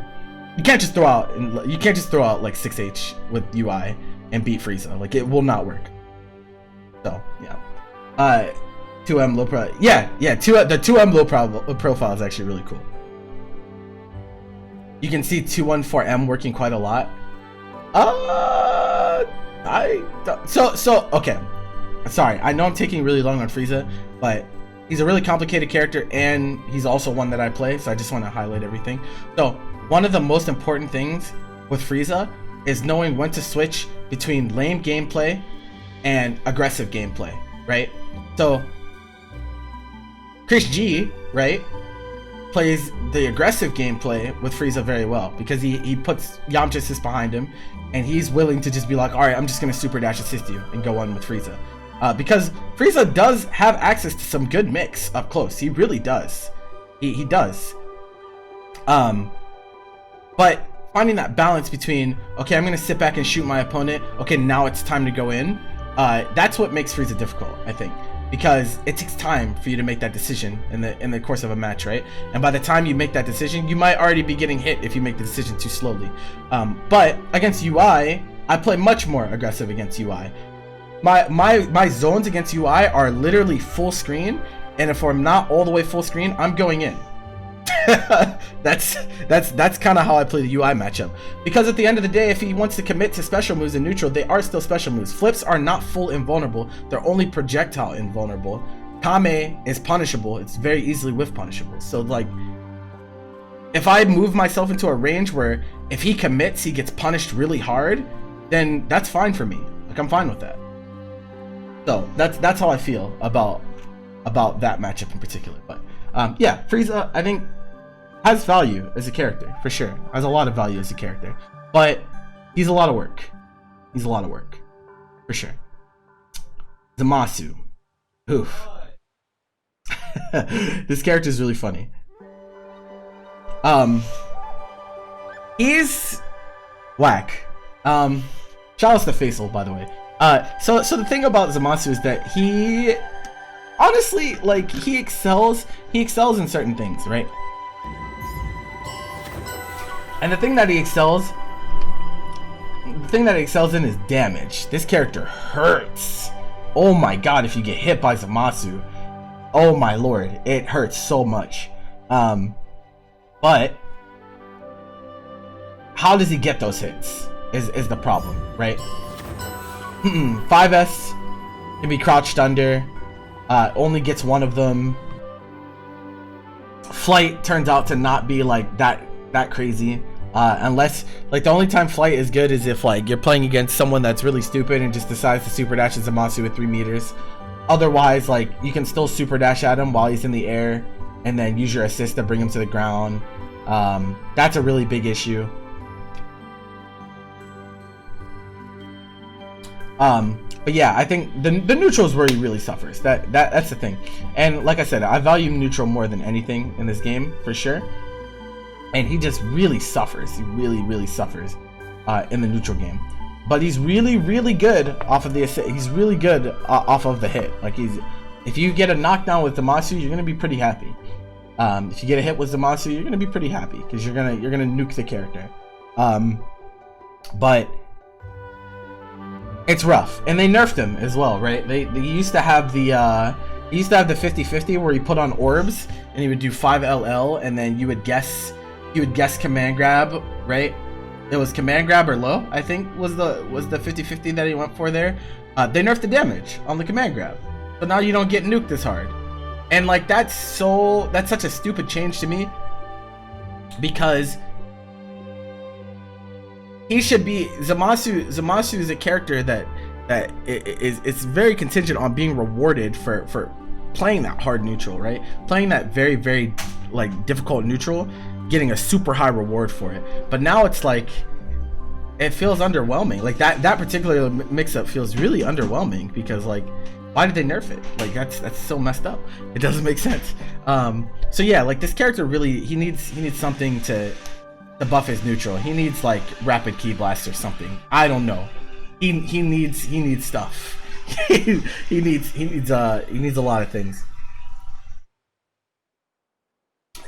can't just throw out like 6H with UI and beat Freiza. Like it will not work. So yeah. 2M low pro. Yeah. The 2M low profile is actually really cool. You can see 214M working quite a lot. Okay. Sorry, I know I'm taking really long on Freiza, but he's a really complicated character and he's also one that I play, so I just want to highlight everything. So one of the most important things with Freiza is knowing when to switch between lame gameplay and aggressive gameplay, right? So Chris G, right, plays the aggressive gameplay with Freiza very well because he puts Yamcha assist behind him and he's willing to just be like, all right, I'm just gonna super dash assist you and go on with Freiza, because Freiza does have access to some good mix up close. He really does. He does. But finding that balance between, okay, I'm gonna sit back and shoot my opponent, okay, now it's time to go in. That's what makes Freiza difficult, I think, because it takes time for you to make that decision in the course of a match, right? And by the time you make that decision, you might already be getting hit if you make the decision too slowly. But against UI, I play much more aggressive against UI. My zones against UI are literally full screen, and if I'm not all the way full screen, I'm going in. that's kind of how I play the UI matchup, because at the end of the day, if he wants to commit to special moves in neutral, they are still special moves. Flips are not full invulnerable, they're only projectile invulnerable. Kame is punishable, it's very easily whiff punishable. So like, if I move myself into a range where if he commits he gets punished really hard, then that's fine for me. Like, I'm fine with that. So that's how I feel about that matchup in particular. But yeah, Freiza, I think, has value as a character, for sure. Has a lot of value as a character. But he's a lot of work. He's a lot of work. For sure. Zamasu. Oof. This character is really funny. He's whack. Shout out to Faisal, by the way. So the thing about Zamasu is that he honestly, like, he excels in certain things, right? And the thing that he excels in is damage. This character hurts. Oh my god, if you get hit by Zamasu, oh my lord, it hurts so much. But how does he get those hits? is the problem, right? 5S can be crouched under, only gets one of them. Flight turns out to not be like that crazy, unless like the only time flight is good is if like you're playing against someone that's really stupid and just decides to super dash at Zamasu with 3 meters. Otherwise, like you can still super dash at him while he's in the air and then use your assist to bring him to the ground. That's a really big issue. But yeah, I think the neutral is where he really suffers. That's the thing. And like I said, I value neutral more than anything in this game for sure. And he just really suffers. He really suffers in the neutral game. But he's really good off of the assist. He's really good off of the hit. Like if you get a knockdown with Zamasu, you're gonna be pretty happy. If you get a hit with Zamasu, you're gonna be pretty happy because you're gonna nuke the character. But it's rough, and they nerfed him as well, right? They used to have the 50-50 where you put on orbs and you would do 5 LL, and then you would guess command grab, right? It was command grab or low, I think was the 50-50 that he went for there. They nerfed the damage on the command grab, so now you don't get nuked as hard. And like that's such a stupid change to me, because he should be Zamasu is a character that it's very contingent on being rewarded for playing that hard neutral, right? Playing that very like difficult neutral, getting a super high reward for it. But now it's like it feels underwhelming. Like that particular mix-up feels really underwhelming, because like why did they nerf it? Like that's so messed up. It doesn't make sense. So yeah, like this character really he needs something to buff his neutral. He needs like rapid ki blast or something. I don't know. He needs stuff. he needs a lot of things.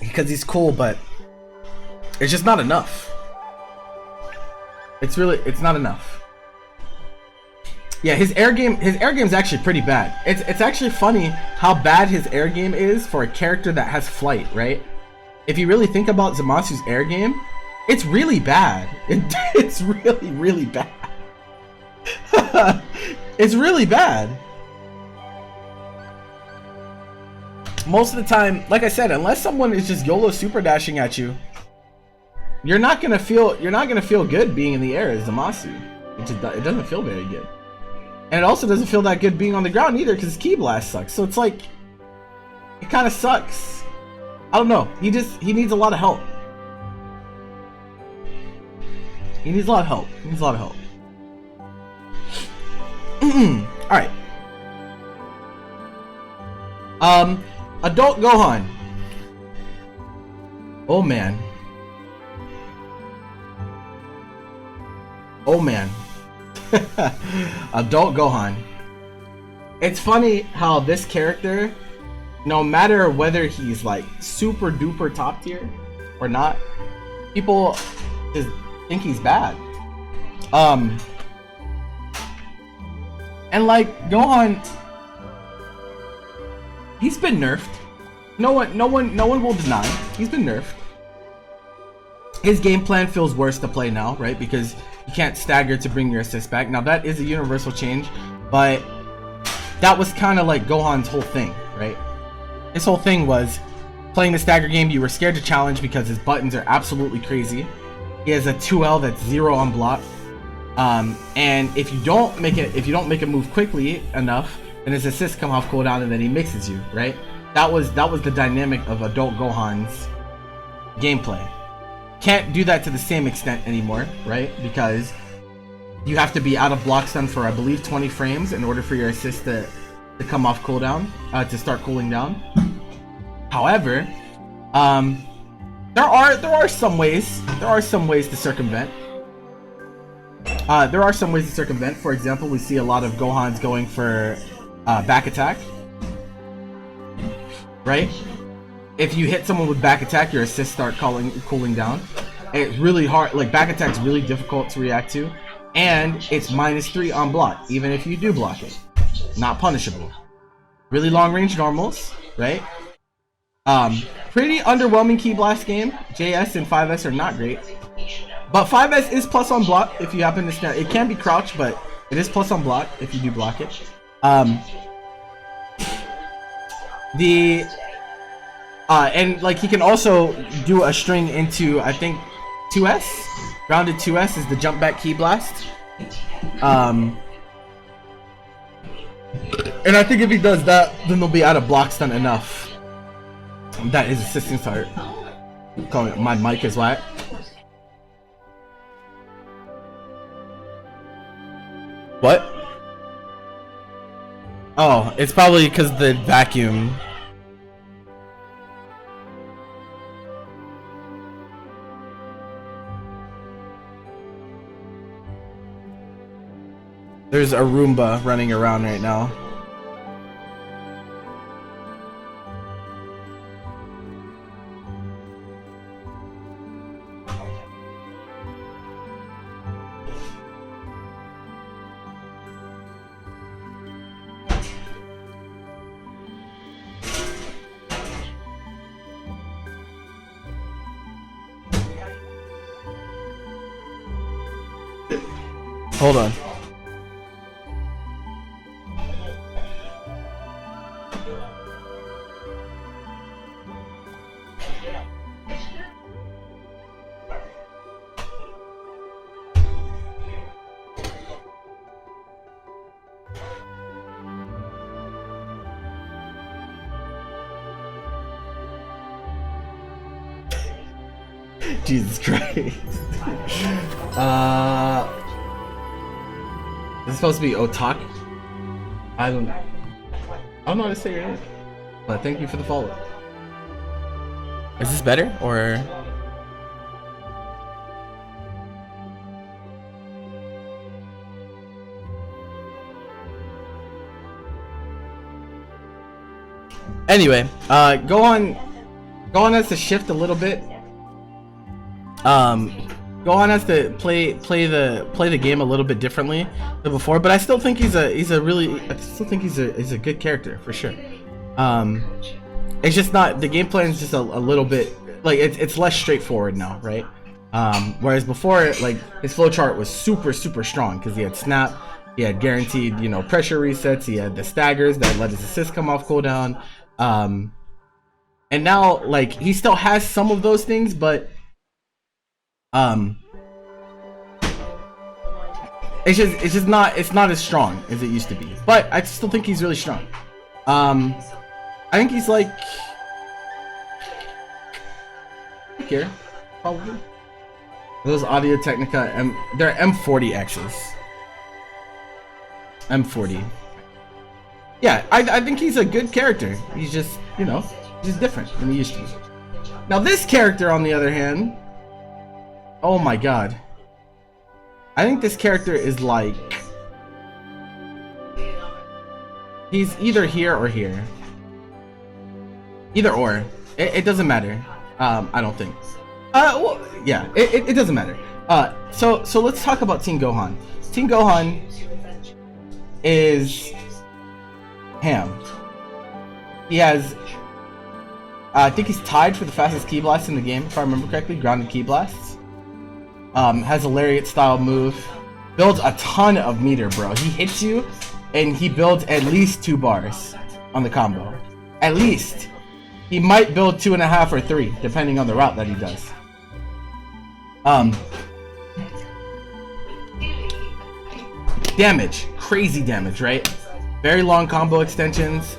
Because he's cool, but it's just not enough. It's not enough. Yeah, his air game's actually pretty bad. It's actually funny how bad his air game is for a character that has flight, right? If you really think about Zamasu's air game, it's really bad. It's really bad. It's really bad. Most of the time, like I said, unless someone is just YOLO super dashing at you, you're not gonna feel good being in the air as Zamasu. It doesn't feel very good. And it also doesn't feel that good being on the ground either, because ki blast sucks. So it's like it kind of sucks. I don't know. He needs a lot of help. He needs a lot of help. Alright. Adult Gohan. Oh man. Adult Gohan. It's funny how this character, no matter whether he's like super duper top tier or not, people just think he's bad. And like Gohan, he's been nerfed. No one will deny he's been nerfed. His game plan feels worse to play now, right? Because you can't stagger to bring your assist back. Now that is a universal change, but that was kind of like Gohan's whole thing, right? His whole thing was playing the stagger game. You were scared to challenge because his buttons are absolutely crazy. He has a 2L that's 0 on block, and if you don't make a move quickly enough, then his assists come off cooldown and then he mixes you, right? That was the dynamic of Adult Gohan's gameplay. Can't do that to the same extent anymore, right? Because you have to be out of block stun for, I believe, 20 frames in order for your assist to come off cooldown, to start cooling down. However, there are some ways to circumvent. For example, we see a lot of Gohans going for back attack, right? If you hit someone with back attack, your assists start cooling down. It's really hard. Like back attack's really difficult to react to, and it's -3 on block, even if you do block it. Not punishable. Really long range normals, right? Pretty underwhelming ki blast game. JS and 5S are not great. But 5S is plus on block if you happen to snap. It can be crouch, but it is plus on block if you do block it. And like he can also do a string into, I think, 2S. Grounded 2S is the jump back key blast. And I think if he does that, then they'll be out of block stun enough that his assisting start. Calling it my mic is whack. What? Oh, it's probably because the vacuum. There's a Roomba running around right now. Hold on. Jesus Christ. This is supposed to be Otak. I don't know how to say your name, but thank you for the follow. Is this better or? Anyway, Gohan has to shift a little bit. Gohan has to play the game a little bit differently than before, but I still think he's a good character for sure. It's just not, the game plan is just a little bit like it's less straightforward now, right? Whereas before, like his flowchart was super strong because he had snap, he had guaranteed, you know, pressure resets, he had the staggers that let his assist come off cooldown, and now like he still has some of those things, but it's just not as strong as it used to be. But I still think he's really strong. I think he's like here, probably. Those Audio Technica they're M40Xs. M40. Yeah, I think he's a good character. He's just, you know, he's different than he used to be. Now this character, on the other hand, oh my god. I think this character is like, he's either here or here. Either or. It doesn't matter. I don't think. Well, yeah, it doesn't matter. So let's talk about Tien Gohan. Tien Gohan is ham. He has, I think he's tied for the fastest ki blast in the game, if I remember correctly. Grounded ki blasts. Has a lariat style move. Builds a ton of meter, bro. He hits you, and he builds at least 2 bars on the combo. At least. He might build 2.5 or 3, depending on the route that he does. Damage. Crazy damage, right? Very long combo extensions.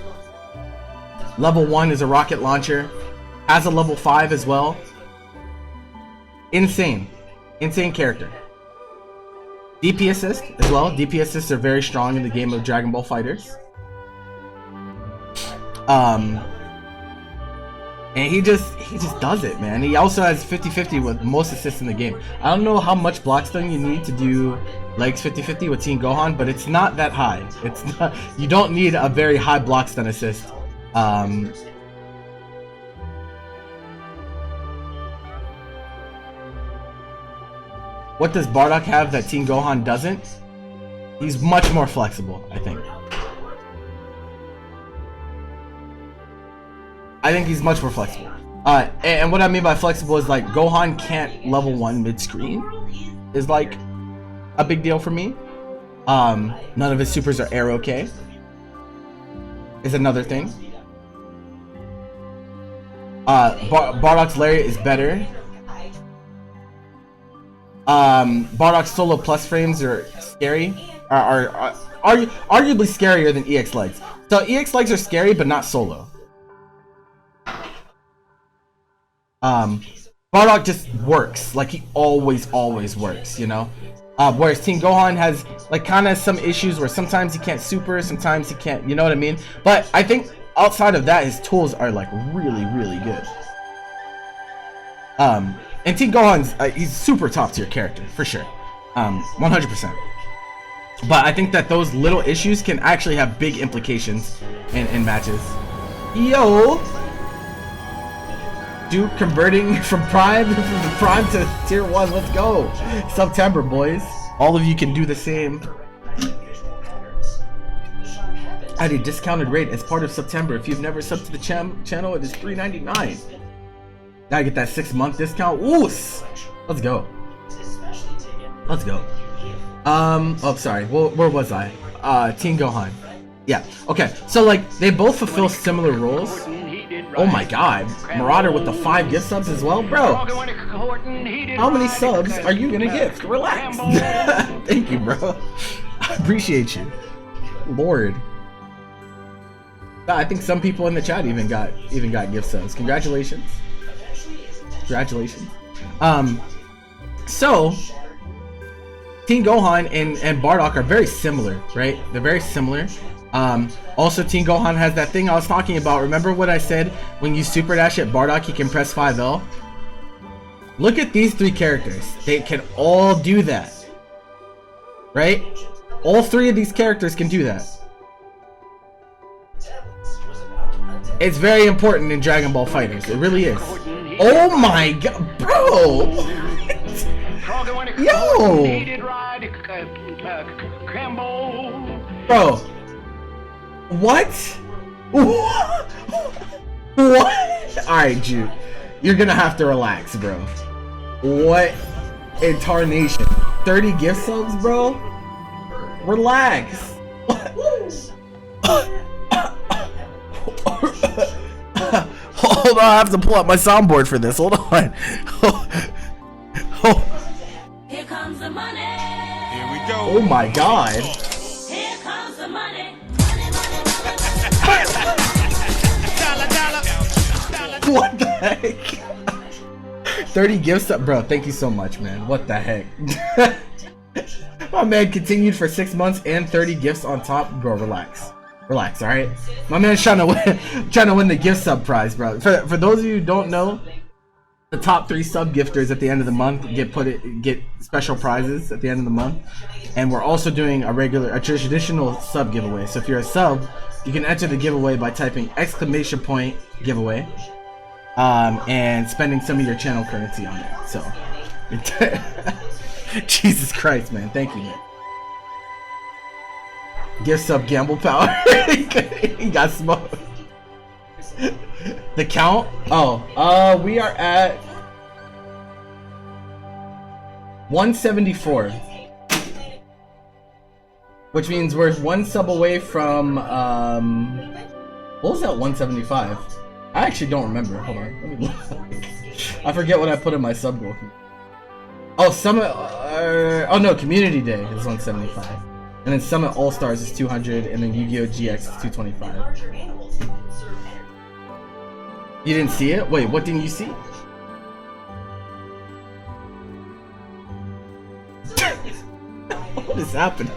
Level 1 is a rocket launcher. Has a level 5 as well. Insane. Insane character. DP assist as well. DP assists are very strong in the game of Dragon Ball FighterZ. And he just does it, man. He also has 50-50 with most assists in the game. I don't know how much block stun you need to do legs 50-50 with Tien Gohan, but it's not that high. It's not, you don't need a very high block stun assist. What does Bardock have that Tien Gohan doesn't? He's much more flexible, I think. I think he's much more flexible. And what I mean by flexible is like Gohan can't level 1 mid-screen. is like a big deal for me. None of his supers are air okay. Is another thing. Bardock's lariat is better. Bardock's solo plus frames are scary. Are arguably scarier than EX legs. So EX legs are scary, but not solo. Bardock just works. Like, he always works, you know? Whereas Tien Gohan has, like, kind of some issues where sometimes he can't super, sometimes he can't, you know what I mean? But I think outside of that, his tools are, like, really good. And Tien Gohan's, he's super top tier character, for sure. 100%. But I think that those little issues can actually have big implications in matches. Yo! Dude, converting from Prime to Tier 1, let's go! September, boys. All of you can do the same. At a discounted rate as part of September. If you've never subbed to the channel, it is $3.99. Gotta get that 6-month discount. Ooh! Let's go. Let's go. Oh, sorry. Where was I? Tien Gohan. Yeah. Okay. So, like, they both fulfill similar roles. Oh my god. Marauder with the 5 gift subs as well? Bro, how many subs are you gonna gift? Relax. Thank you, bro. I appreciate you. Lord. I think some people in the chat even got gift subs. Congratulations. Congratulations. So Tien Gohan and Bardock are very similar, right? They're very similar. Also, Tien Gohan has that thing I was talking about. Remember what I said? When you super dash at Bardock, he can press 5L. Look at these 3 characters. They can all do that, right? All 3 of these characters can do that. It's very important in Dragon Ball FighterZ. It really is. Oh my god, bro! Yo! Bro. What? What? Alright, Jude. You're gonna have to relax, bro. What in tarnation? 30 gift subs, bro? Relax. Hold on, I have to pull up my soundboard for this. Hold on. Here comes the money. Here we go. Oh my god. Here comes the money. What the heck? 30 gifts up, bro. Thank you so much, man. What the heck? My man continued for 6 months and 30 gifts on top, bro. Relax. Relax, all right. My man's trying to win the gift sub prize, bro. For those of you who don't know, the top 3 sub gifters at the end of the month get special prizes at the end of the month, and we're also doing a traditional sub giveaway. So if you're a sub, you can enter the giveaway by typing !giveaway, and spending some of your channel currency on it. So, Jesus Christ, man, thank you, man. Gift sub gamble power. He got smoked. The count? Oh, we are at 174, which means we're 1 sub away from what was that 175? I actually don't remember. Hold on, let me look. I forget what I put in my sub goal. Oh, Summit. Oh no, Community Day is 175, and then Summit All Stars is 200, and then Yu-Gi-Oh GX is 225. You didn't see it? Wait, what didn't you see? What is happening?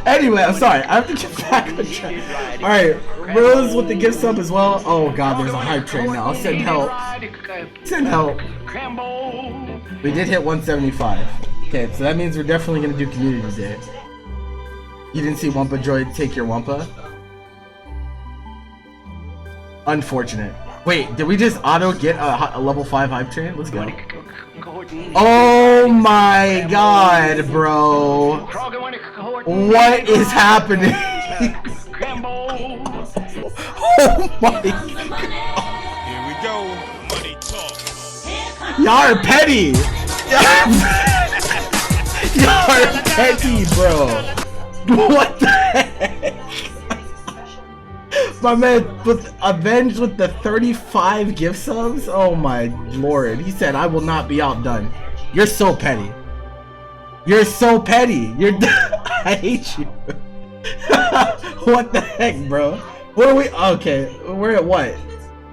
Anyway, I'm sorry. I have to get back on track. Alright, Rose with the gift sub as well. Oh god, there's a hype train now. I'll send help. Send help. We did hit 175. Okay, so that means we're definitely going to do Community Day. You didn't see Wampa Droid take your Wampa? Unfortunate. Wait, did we just auto get a level 5 hype train? Let's go. Oh my god, bro. What is happening? Oh my god. Here we go. Money talk. Y'all are petty. You're petty, bro. What the heck? My man with avenged with the 35 gift subs. Oh my lord. He said, "I will not be outdone." You're so petty. You're so petty. You're. I hate you. What the heck, bro? What are we? Okay, we're at what?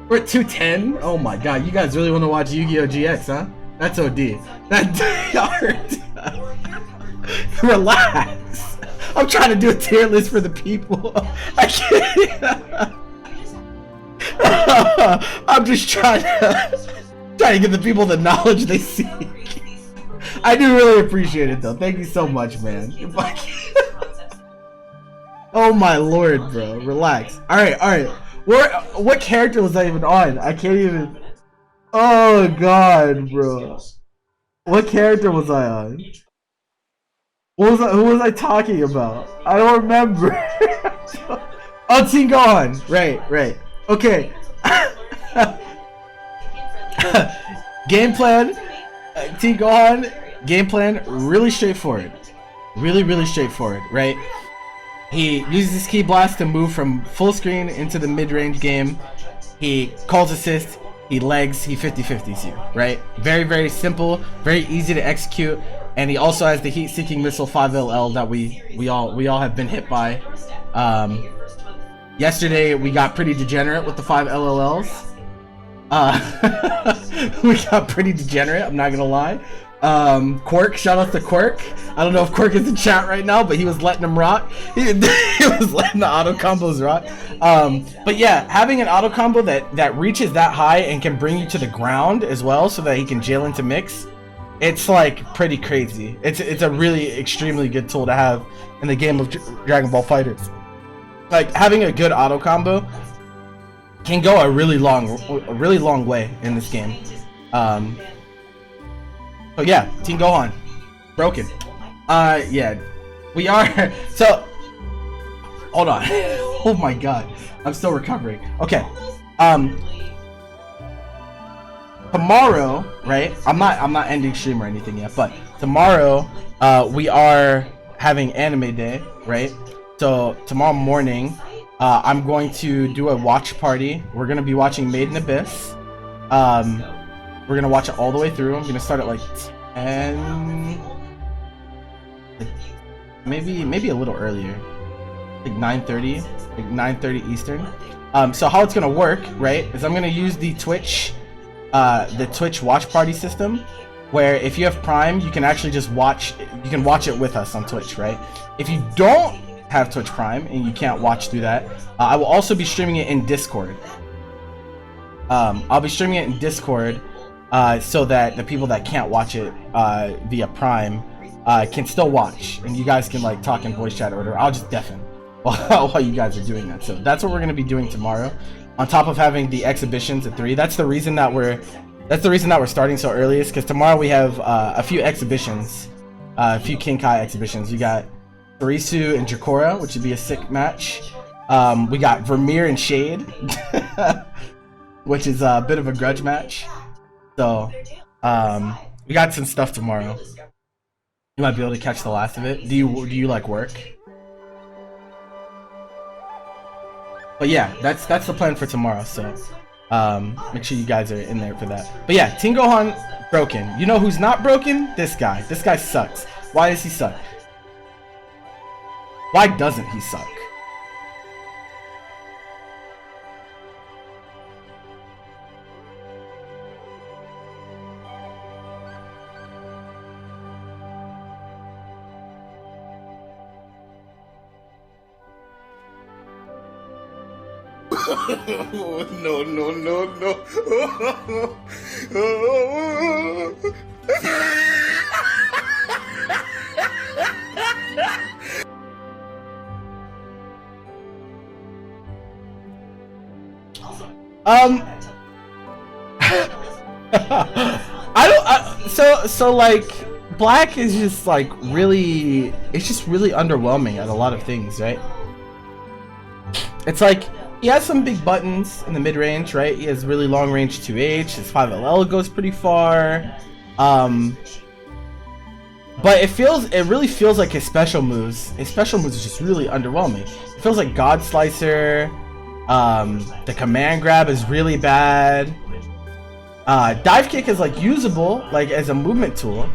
We're at 210. Oh my god, you guys really want to watch Yu-Gi-Oh GX, huh? That's OD. That hurt. Relax. I'm trying to do a tier list for the people. I can't. I'm just trying to get the people the knowledge they seek. I do really appreciate it though. Thank you so much, man. Oh my lord, bro. Relax. Alright. What character was I even on? I can't even. Oh god, bro. What character was I on? Who was I talking about? I don't remember. Oh, Tien Gohan. Right. Okay. Game plan. Tien Gohan. Game plan. Really straightforward. Really straightforward. Right. He uses his Ki Blast to move from full screen into the mid-range game. He calls assist. He legs. He 50-50s you. Right. Very simple. Very easy to execute. And he also has the heat-seeking missile 5LL that we all have been hit by. Yesterday we got pretty degenerate with the 5 LLLs. We got pretty degenerate. I'm not gonna lie. Quirk, shout out to Quirk. I don't know if Quirk is in chat right now, but he was letting them rock. He was letting the auto combos rock. But yeah, having an auto combo that reaches that high and can bring you to the ground as well, so that he can jail into mix. It's like pretty crazy. It's a really extremely good tool to have in the game of Dragon Ball FighterZ. Like having a good auto combo can go a really long way in this game. So yeah, Tien Gohan, broken. Yeah, we are. So hold on. Oh my god, I'm still recovering. Okay. Tomorrow, right? I'm not ending stream or anything yet, but tomorrow we are having anime day, right? So tomorrow morning I'm going to do a watch party. We're gonna be watching Made in Abyss. We're gonna watch it all the way through. I'm gonna start at like 10, maybe a little earlier, like 9:30, like 9:30 Eastern. So how it's gonna work, right, is I'm gonna use the Twitch watch party system, where if you have Prime, you can actually just watch. You can watch it with us on Twitch, right? If you don't have Twitch Prime and you can't watch through that, I will also be streaming it in Discord. I'll be streaming it in Discord, so that the people that can't watch it via Prime can still watch, and you guys can like talk in voice chat or whatever. I'll just deafen while you guys are doing that. So that's what we're gonna be doing tomorrow. On top of having the exhibitions at 3, that's the reason that we're starting so early, is because tomorrow we have a few exhibitions, a few Kinkai exhibitions. We got Freiza and Jakora, which would be a sick match. We got Vermeer and Shade, which is a bit of a grudge match. So we got some stuff tomorrow. You might be able to catch the last of it. Do you like work? But yeah, that's the plan for tomorrow. So make sure you guys are in there for that. But yeah, Tien Gohan broken. You know who's not broken? This guy. This guy sucks. Why does he suck? Why doesn't he suck? No. So like Black is just like really, it's just really underwhelming at a lot of things, right? It's like he has some big buttons in the mid-range, right? He has really long range 2H, his 5LL goes pretty far. But it really feels like his special moves is just really underwhelming. It feels like God Slicer, the command grab is really bad. Dive kick is like usable, like as a movement tool.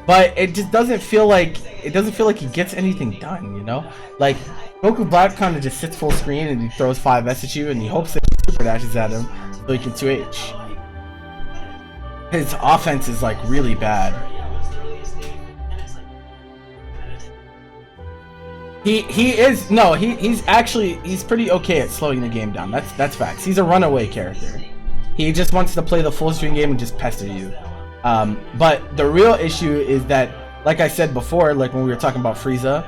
But it just doesn't feel like he gets anything done, you know? Like Goku Black kind of just sits full screen and he throws 5S at you and he hopes that he super dashes at him so he can 2H. His offense is like really bad. He's pretty okay at slowing the game down. That's facts. He's a runaway character. He just wants to play the full screen game and just pester you. But the real issue is that, like I said before, like when we were talking about Freiza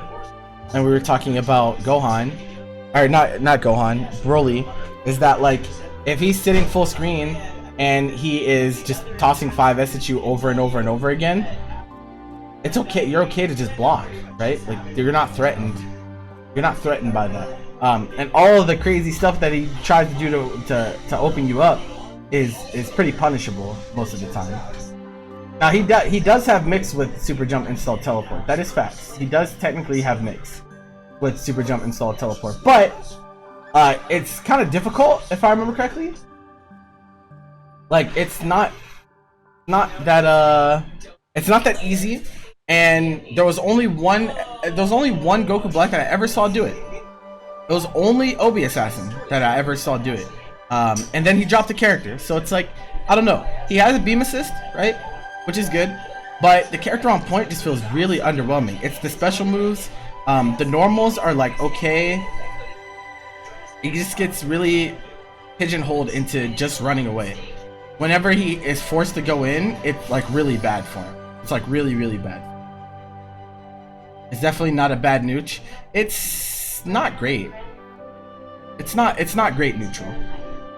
and we were talking about Gohan, or not Gohan, Broly, is that like if he's sitting full screen and he is just tossing 5S at you over and over and over again, it's okay. You're okay to just block, right? Like you're not threatened. You're not threatened by that. And all of the crazy stuff that he tries to do to open you up is pretty punishable most of the time. Now he does have mix with Super Jump Install Teleport. That is facts. He does technically have mix with Super Jump Install Teleport, but it's kind of difficult if I remember correctly. Like it's not that easy. And there was only one Goku Black that I ever saw do it. It was only Obi Assassin that I ever saw do it. And then he dropped the character. So it's like, I don't know. He has a beam assist, right? Which is good. But the character on point just feels really underwhelming. It's the special moves. The normals are like okay. He just gets really pigeonholed into just running away. Whenever he is forced to go in, it's like really bad for him. It's like really, really bad. It's definitely not a bad nooch. It's not great. It's not great neutral.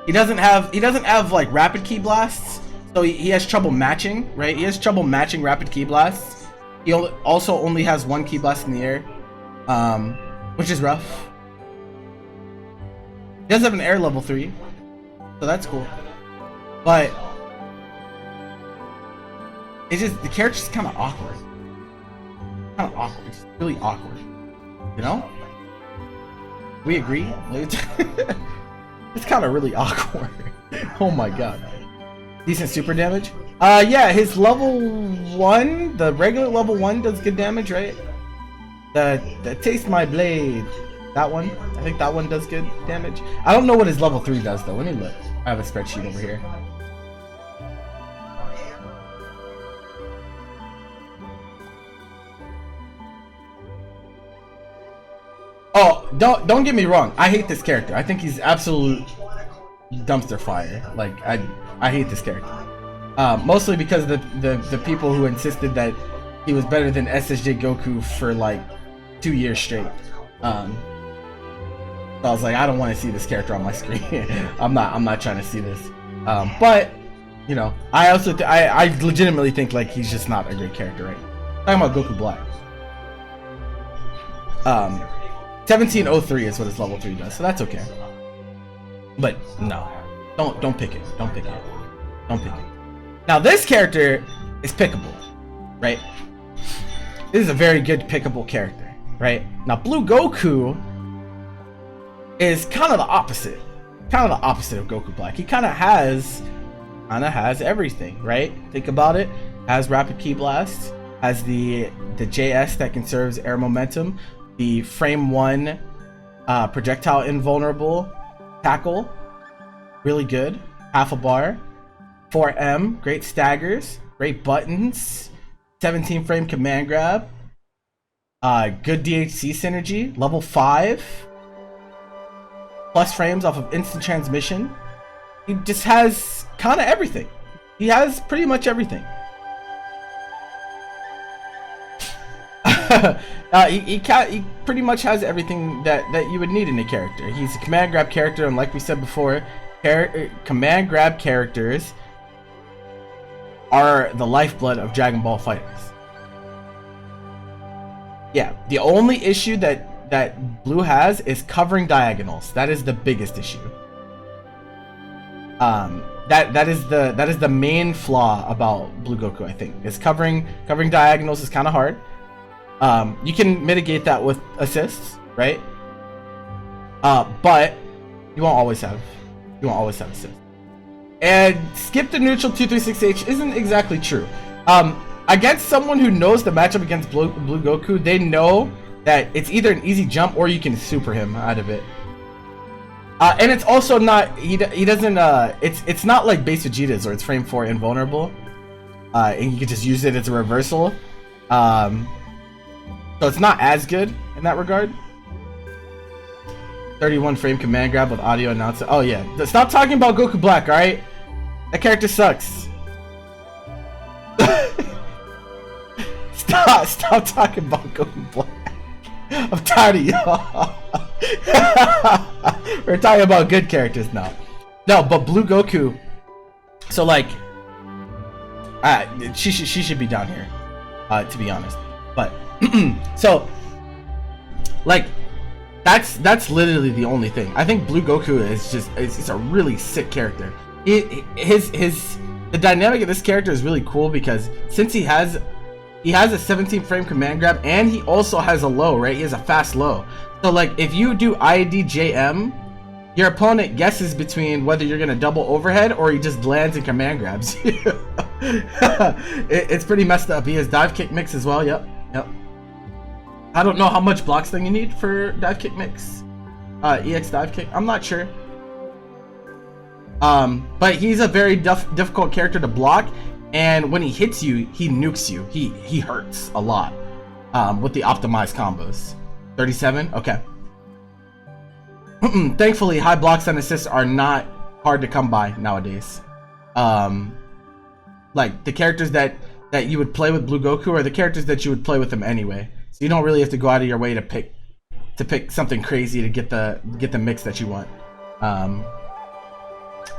He doesn't have like rapid key blasts, so he has trouble matching, right? He has trouble matching rapid key blasts. He also only has one key blast in the air, which is rough. He does have an air level 3, so that's cool. But it's just the character's kind of awkward. It's really awkward. You know? We agree? It's kind of really awkward. Oh my god. Decent super damage? Yeah, his level 1, the regular level 1 does good damage, right? The Taste My Blade. That one? I think that one does good damage. I don't know what his level 3 does though. Let me look. I have a spreadsheet over here. Oh, don't get me wrong. I hate this character. I think he's absolute dumpster fire. Like I hate this character. Mostly because the people who insisted that he was better than SSJ Goku for like 2 years straight. So I was like, I don't want to see this character on my screen. I'm not trying to see this. But you know, I legitimately think like he's just not a great character, right? Talking about Goku Black. 1703 is what his level 3 does, so that's okay. But no, don't pick it. Don't pick it. Don't pick it. Now this character is pickable, right? This is a very good pickable character, right? Now Blue Goku is kind of the opposite. Kind of the opposite of Goku Black. He kind of has everything, right? Think about it. Has rapid key blast, has the JS that conserves air momentum, the frame 1 projectile invulnerable tackle, really good, half a bar, 4M, great staggers, great buttons, 17 frame command grab, good DHC synergy, level 5, plus frames off of instant transmission. He just has kind of everything. He has pretty much everything. He pretty much has everything that you would need in a character. He's a command grab character, and like we said before, command grab characters are the lifeblood of Dragon Ball fighters. Yeah, the only issue that Blue has is covering diagonals. That is the biggest issue. that is the main flaw about Blue Goku. I think is covering diagonals is kind of hard. You can mitigate that with assists, right? But you won't always have assists. And skip the neutral 236H isn't exactly true. Against someone who knows the matchup against Blue Goku, they know that it's either an easy jump or you can super him out of it. And it's also not, he doesn't, it's not like base Vegeta's or it's frame 4 invulnerable. And you can just use it as a reversal. So it's not as good in that regard. 31 frame command grab with audio announcer. Oh yeah, stop talking about Goku Black, alright? That character sucks. Stop talking about Goku Black. I'm tired of y'all. We're talking about good characters now. No, but Blue Goku. So like, she should be down here, to be honest. But so, like, that's literally the only thing. I think Blue Goku is just it's a really sick character. The dynamic of this character is really cool because since he has a 17 frame command grab and he also has a low, right? He has a fast low. So like if you do IDJM, your opponent guesses between whether you're gonna double overhead or he just lands and command grabs. It's pretty messed up. He has dive kick mix as well. Yep. I don't know how much block stun you need for dive kick mix. EX dive kick. I'm not sure. But he's a very difficult character to block. And when he hits you, he nukes you. He hurts a lot with the optimized combos. 37? Okay. Thankfully, high blocks and assists are not hard to come by nowadays. Like the characters that you would play with Blue Goku are the characters that you would play with him anyway. So you don't really have to go out of your way to pick something crazy to get the mix that you want.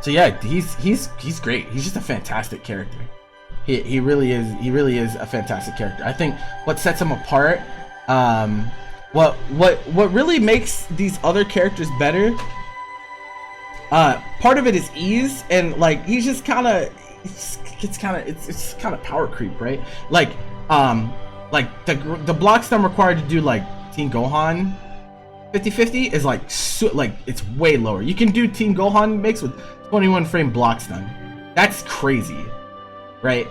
So yeah, he's great. He's just a fantastic character. He really is a fantastic character. I think what sets him apart, what really makes these other characters better, part of it is ease, and like he's just kind of it's kind of power creep, right? Like the block stun required to do like Team Gohan 50-50 is like it's way lower. You can do Team Gohan mix with 21 frame block stun. That's crazy, right?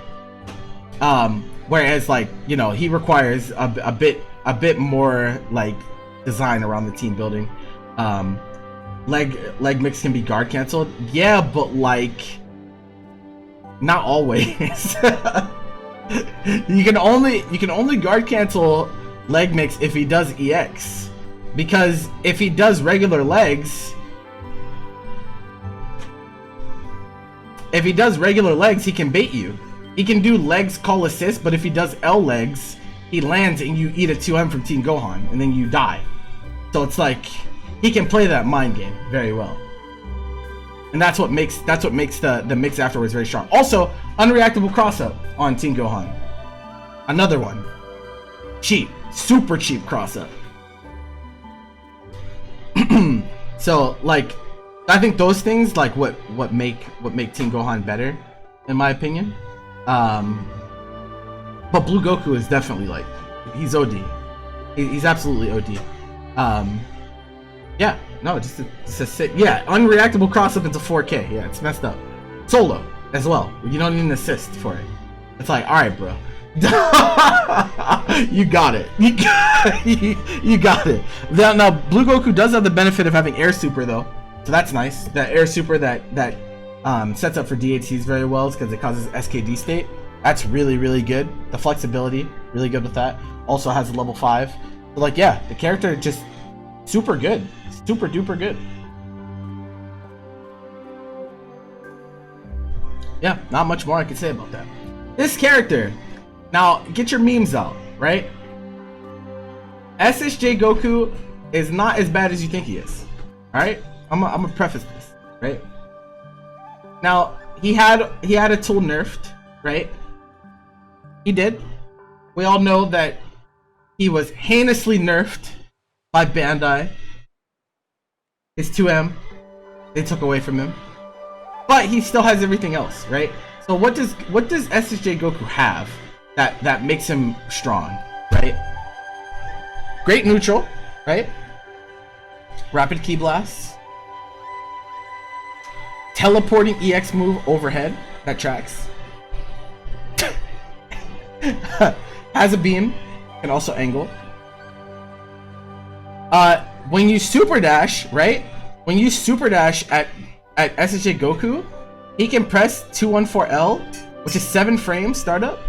Whereas like, you know, he requires a bit more like design around the team building. Leg mix can be guard canceled. Yeah, but like not always. You can only guard cancel leg mix if he does EX. Because if he does regular legs, he can bait you. He can do legs call assist, but if he does L legs, he lands and you eat a 2M from Team Gohan, and then you die. So it's like he can play that mind game very well, and that's what makes the mix afterwards very strong. Also, unreactable cross up on Team Gohan, another one, cheap, super cheap cross up. So like, I think those things like what make Team Gohan better, in my opinion. But Blue Goku is definitely like, he's OD. He's absolutely OD. Yeah, no, just a sick. Yeah, unreactable cross up into 4K. Yeah, it's messed up. Solo as well. You don't need an assist for it. It's like, all right, bro. You got it. You got it. Now, Blue Goku does have the benefit of having air super though, so that's nice. That air super that sets up for DHCs very well because it causes SKD state. That's really good. The flexibility, really good with that. Also has a level 5. So like, yeah, the character just super good, super duper good. Yeah, not much more I can say about that. This character. Now, get your memes out, right? SSJ Goku is not as bad as you think he is. Alright? I'm gonna preface this, right? Now, he had a tool nerfed, right? He did. We all know that he was heinously nerfed by Bandai. His 2M, they took away from him. but he still has everything else, right? So what does SSJ Goku have that makes him strong, right? Great neutral, right? Rapid Ki Blast. Teleporting EX move overhead that tracks. Has a beam, can also angle. When you super dash, right? When you super dash at SSJ Goku, he can press 214L, which is 7 frames startup,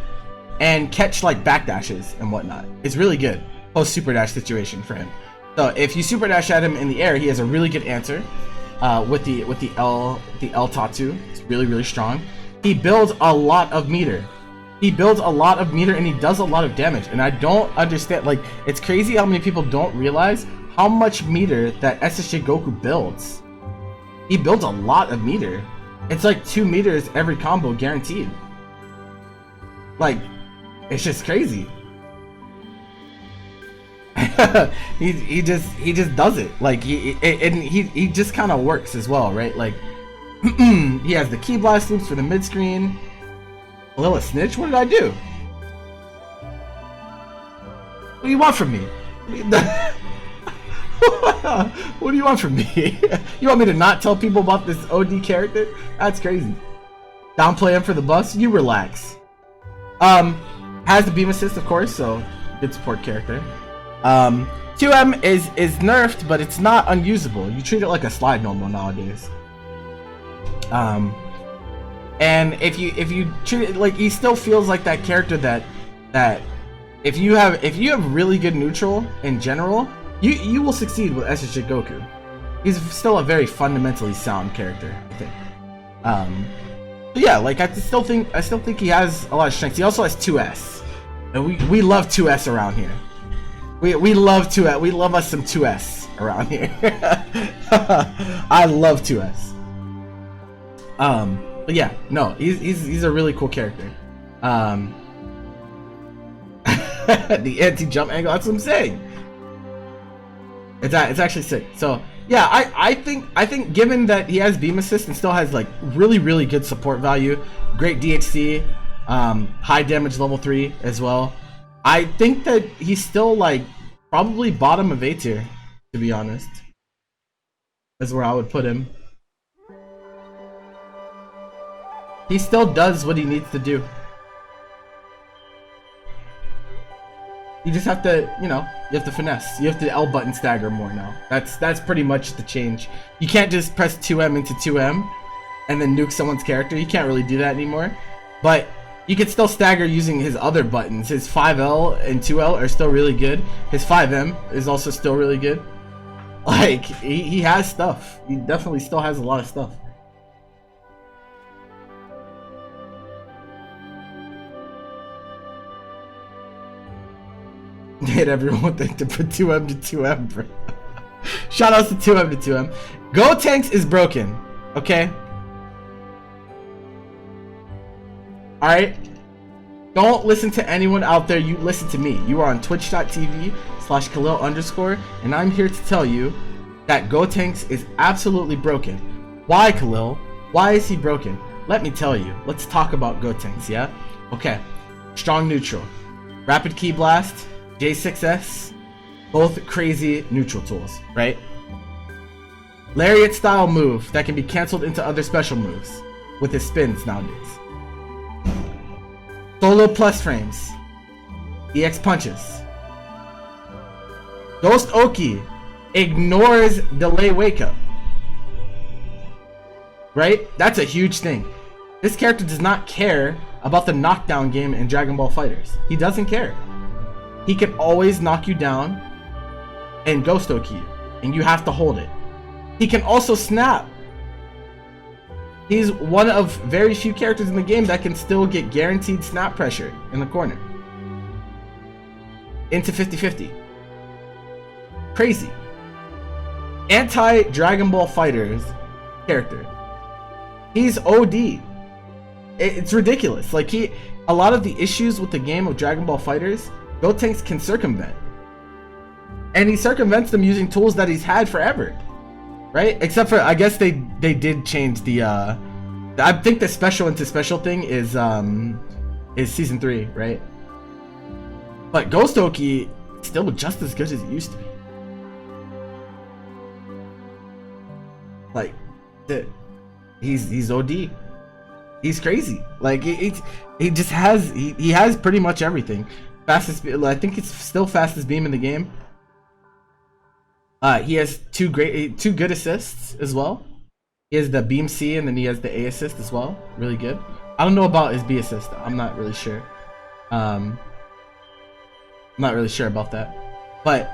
and catch like backdashes and whatnot. It's really good post super dash situation for him. So if you super dash at him in the air, he has a really good answer with the L Tatsu. It's really strong. He builds a lot of meter. He builds a lot of meter and he does a lot of damage. And I don't understand, like, it's crazy how many people don't realize how much meter that SSJ Goku builds. He builds a lot of meter. It's like 2 meters every combo guaranteed. Like, it's just crazy. he just does it. Like he just kind of works as well, right? Like he has the Ki Blast loops for the mid screen. A little snitch. What did I do? What do you want from me? What do you want from me? You want me to not tell people about this OD character? That's crazy. Downplay him for the bus? You relax. Has the beam assist, of course, so good support character. 2M is nerfed, but it's not unusable. You treat it like a slide normal nowadays. And if you treat it like, he still feels like that character that if you have really good neutral in general, you will succeed with SSJ Goku. He's still a very fundamentally sound character, I think. But yeah, like I still think he has a lot of strengths. He also has 2S, and we love 2S around here. We love 2S. We love us some 2S around here. I love 2S. But yeah, no, he's a really cool character. The anti-jump angle, that's what I'm saying. It's actually sick. So yeah, I think given that he has beam assist and still has like really good support value, great DHC, high damage level 3 as well, I think that he's still like probably bottom of A tier, to be honest. That's where I would put him. He still does what he needs to do. You just have to, you have to finesse. You have to L button stagger more now. That's pretty much the change. You can't just press 2M into 2M and then nuke someone's character. You can't really do that anymore. But you can still stagger using his other buttons. His 5L and 2L are still really good. His 5M is also still really good. Like, he has stuff. He definitely still has a lot of stuff. Hit everyone think to put 2M to 2M, bro. Shout outs to 2M to 2M. Gotenks is broken, okay? Alright? Don't listen to anyone out there, you listen to me. You are on twitch.tv/Khalil_, and I'm here to tell you that Gotenks is absolutely broken. Why, Khalil? Why is he broken? Let me tell you. Let's talk about Gotenks, yeah? Okay. Strong neutral. Rapid Ki Blast. J6S, both crazy neutral tools, right? Lariat style move that can be cancelled into other special moves with his spins nowadays. Solo plus frames, EX punches. Ghost Oki ignores delay wake up, right? That's a huge thing. This character does not care about the knockdown game in Dragon Ball FighterZ. He doesn't care. He can always knock you down and Ghost Oki you, and you have to hold it. He can also snap. He's one of very few characters in the game that can still get guaranteed snap pressure in the corner. Into 50-50. Crazy. Anti-Dragon Ball FighterZ character. He's OD. It's ridiculous. Like, a lot of the issues with the game of Dragon Ball FighterZ, Gotenks can circumvent. And he circumvents them using tools that he's had forever. Right? Except for, I guess they did change the I think the special into special thing is season 3, right? But Ghost Oki still just as good as it used to be. Like, he's OD. He's crazy. Like he just has he has pretty much everything. Fastest, I think it's still fastest beam in the game. He has two good assists as well. He has the beam C and then he has the A assist as well. Really good. I don't know about his B assist. I'm not really sure. I'm not really sure about that. But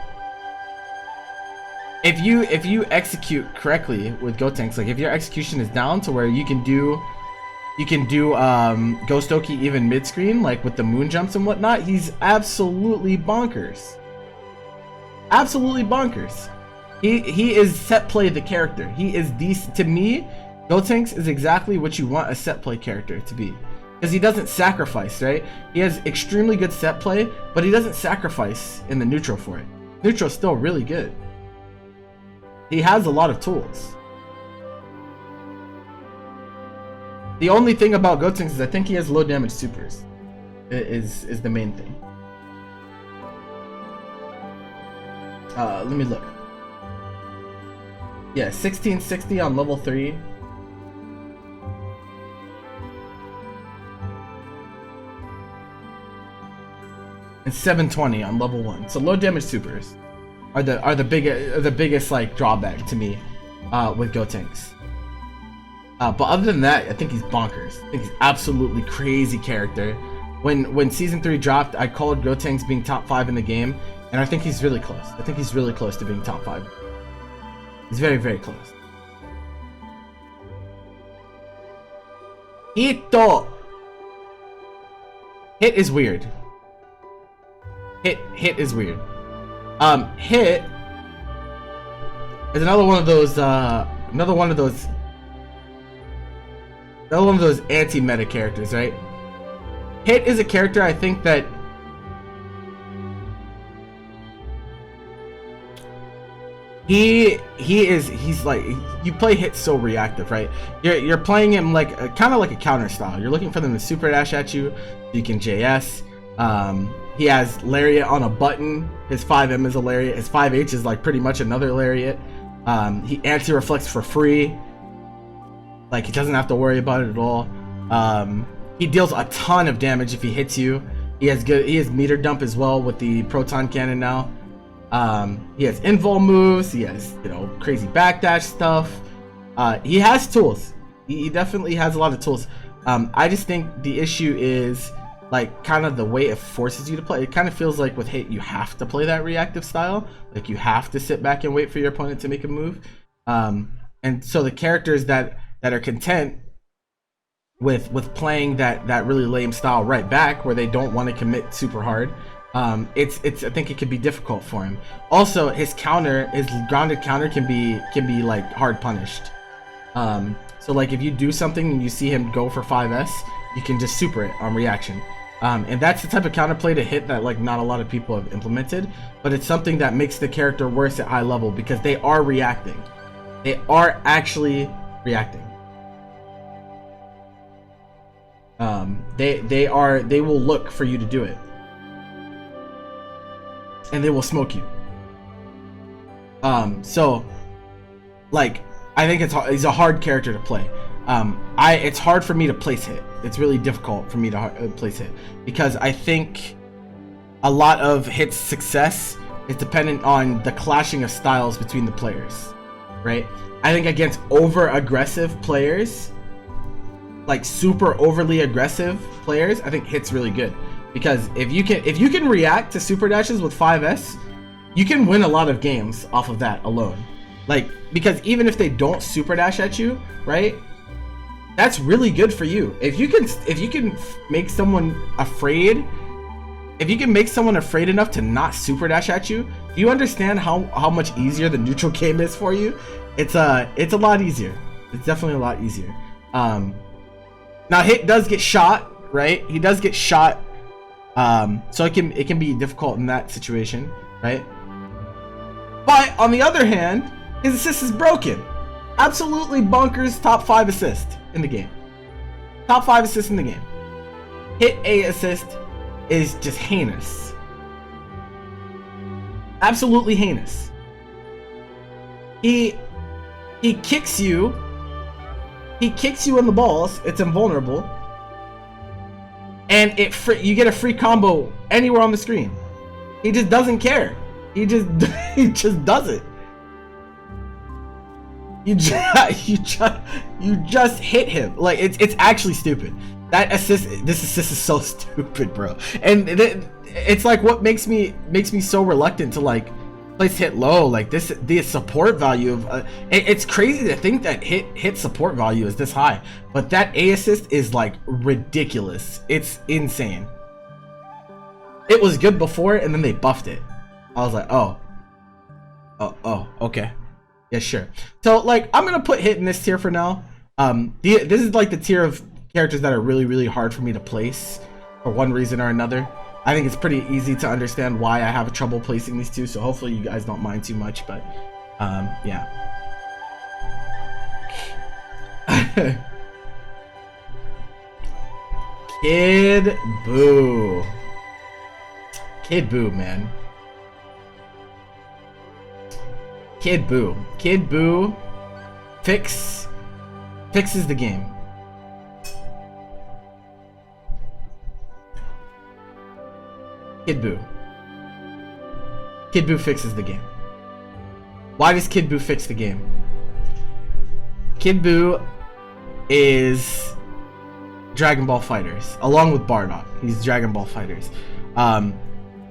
if you execute correctly with Gotenks, like if your execution is down to where you can do Ghost Oki even mid screen, like with the moon jumps and whatnot, he's absolutely bonkers. Absolutely bonkers. He is set play the character. He is to me, Gotenks is exactly what you want a set play character to be. Because he doesn't sacrifice, right? He has extremely good set play, but he doesn't sacrifice in the neutral for it. Neutral's still really good. He has a lot of tools. The only thing about Gotenks is I think he has low damage supers. Is the main thing. Let me look. Yeah, 1660 on level 3. And 720 on level 1. So low damage supers are the biggest like drawback to me with Gotenks. But other than that, I think he's bonkers. I think he's absolutely crazy character. When season 3 dropped, I called Gotenks being top 5 in the game, and I think he's really close. I think he's really close to being top 5. He's very, very close. Hit is weird. Hit is weird. Hit is another one of those anti-meta characters, right? Hit is a character I think that he's like, you play Hit so reactive, right? You're playing him like kind of like a counter style. You're looking for them to super dash at you, so you can JS. He has Lariat on a button. His 5M is a Lariat. His 5H is like pretty much another Lariat. He anti-reflects for free. Like, he doesn't have to worry about it at all. He deals a ton of damage if he hits you. He has meter dump as well with the proton cannon now. He has invul moves. He has, crazy backdash stuff. He has tools. He definitely has a lot of tools. I just think the issue is like kind of the way it forces you to play. It kind of feels like with Hit you have to play that reactive style. Like you have to sit back and wait for your opponent to make a move. And so the characters that are content with playing that really lame style right back, where they don't want to commit super hard, I think it could be difficult for him. Also, his grounded counter can be like hard punished. So like if you do something and you see him go for 5S, you can just super it on reaction. And that's the type of counterplay to Hit that like not a lot of people have implemented, but it's something that makes the character worse at high level because they are reacting. They are actually reacting. They will look for you to do it, and they will smoke you. So like I think he's a hard character to play. It's hard for me to place Hit. It's really difficult for me to place Hit because I think a lot of Hit's success is dependent on the clashing of styles between the players, right? I think against over aggressive players, like super overly aggressive players, I think Hit's really good because if you can react to super dashes with 5S, you can win a lot of games off of that alone. Like, because even if they don't super dash at you, right? That's really good for you. If you can make someone afraid, if you can make someone afraid enough to not super dash at you, do you understand how much easier the neutral game is for you? It's a lot easier. It's definitely a lot easier. Now Hit does get shot, right? He does get shot. So it can be difficult in that situation, right? But on the other hand, his assist is broken. Absolutely bonkers top 5 assist in the game. Top 5 assists in the game. Hit A assist is just heinous. Absolutely heinous. He kicks you. He kicks you in the balls. It's invulnerable. And you get a free combo anywhere on the screen. He just doesn't care. He just does it. You just hit him. Like it's actually stupid. This assist is so stupid, bro. And it's like what makes me so reluctant to like place hit low. Like the support value of it's crazy to think that hit support value is this high, but that A assist is like ridiculous. It's insane. It was good before and then they buffed it. I was like, oh, okay, yeah, sure. So like I'm gonna put hit in this tier for now. This is like the tier of characters that are really hard for me to place for one reason or another. I think it's pretty easy to understand why I have trouble placing these two, so hopefully you guys don't mind too much, but yeah. Kid Buu. Kid Buu, man. Kid Buu. Kid Buu fixes the game. Kid Buu. Kid Buu fixes the game. Why does Kid Buu fix the game? Kid Buu is Dragon Ball Fighters, along with Bardock. He's Dragon Ball Fighters.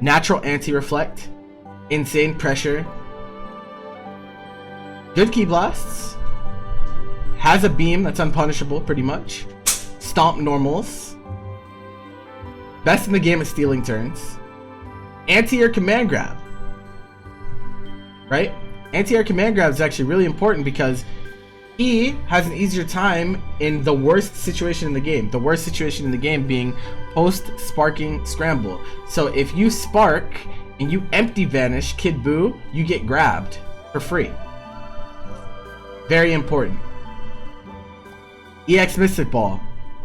Natural anti-reflect, insane pressure, good ki blasts, has a beam that's unpunishable pretty much, stomp normals, best in the game at stealing turns, anti-air command grab, right? Anti-air command grab is actually really important because he has an easier time in the worst situation in the game. The worst situation in the game being post-sparking scramble. So if you spark and you empty vanish Kid Buu, you get grabbed for free. Very important. EX Mystic Ball,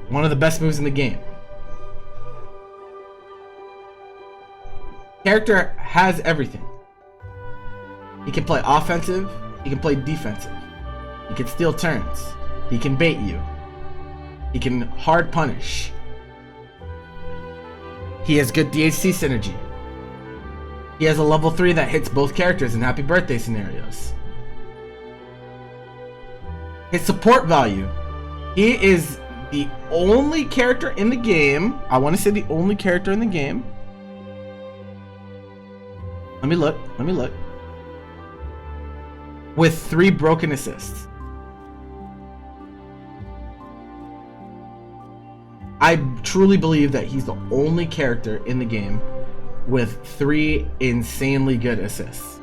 one of the best moves in the game. Character has everything. He can play offensive, he can play defensive. He can steal turns. He can bait you. He can hard punish. He has good DHC synergy. He has a level 3 that hits both characters in happy birthday scenarios. His support value. He is the only character in the game. I want to say the only character in the game. Let me look. With 3 broken assists. I truly believe that he's the only character in the game with 3 insanely good assists.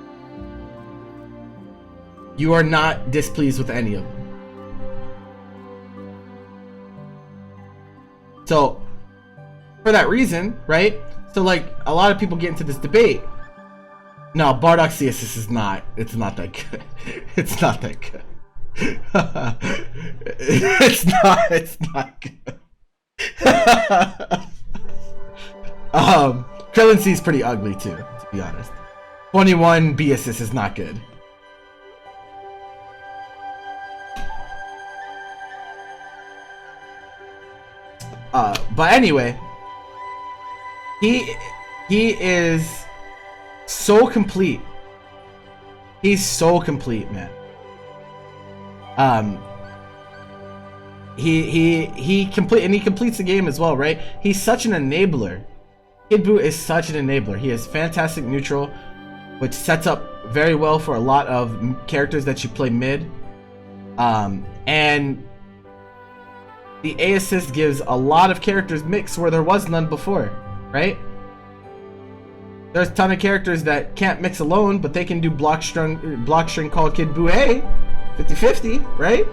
You are not displeased with any of them. So, for that reason, right? So like, a lot of people get into this debate. No, Bardock C assist is not, it's not that good. It's not that good. it's not good. Krillin C is pretty ugly too, to be honest. 21 B assist is not good. But anyway, he is so complete. He's so complete, man. He completes the game as well, right? He's such an enabler. Kid Buu is such an enabler. He has fantastic neutral, which sets up very well for a lot of characters that you play mid. And the A assist gives a lot of characters mix where there was none before, right? There's a ton of characters that can't mix alone, but they can do block string called Kid Buu A, 50-50, right?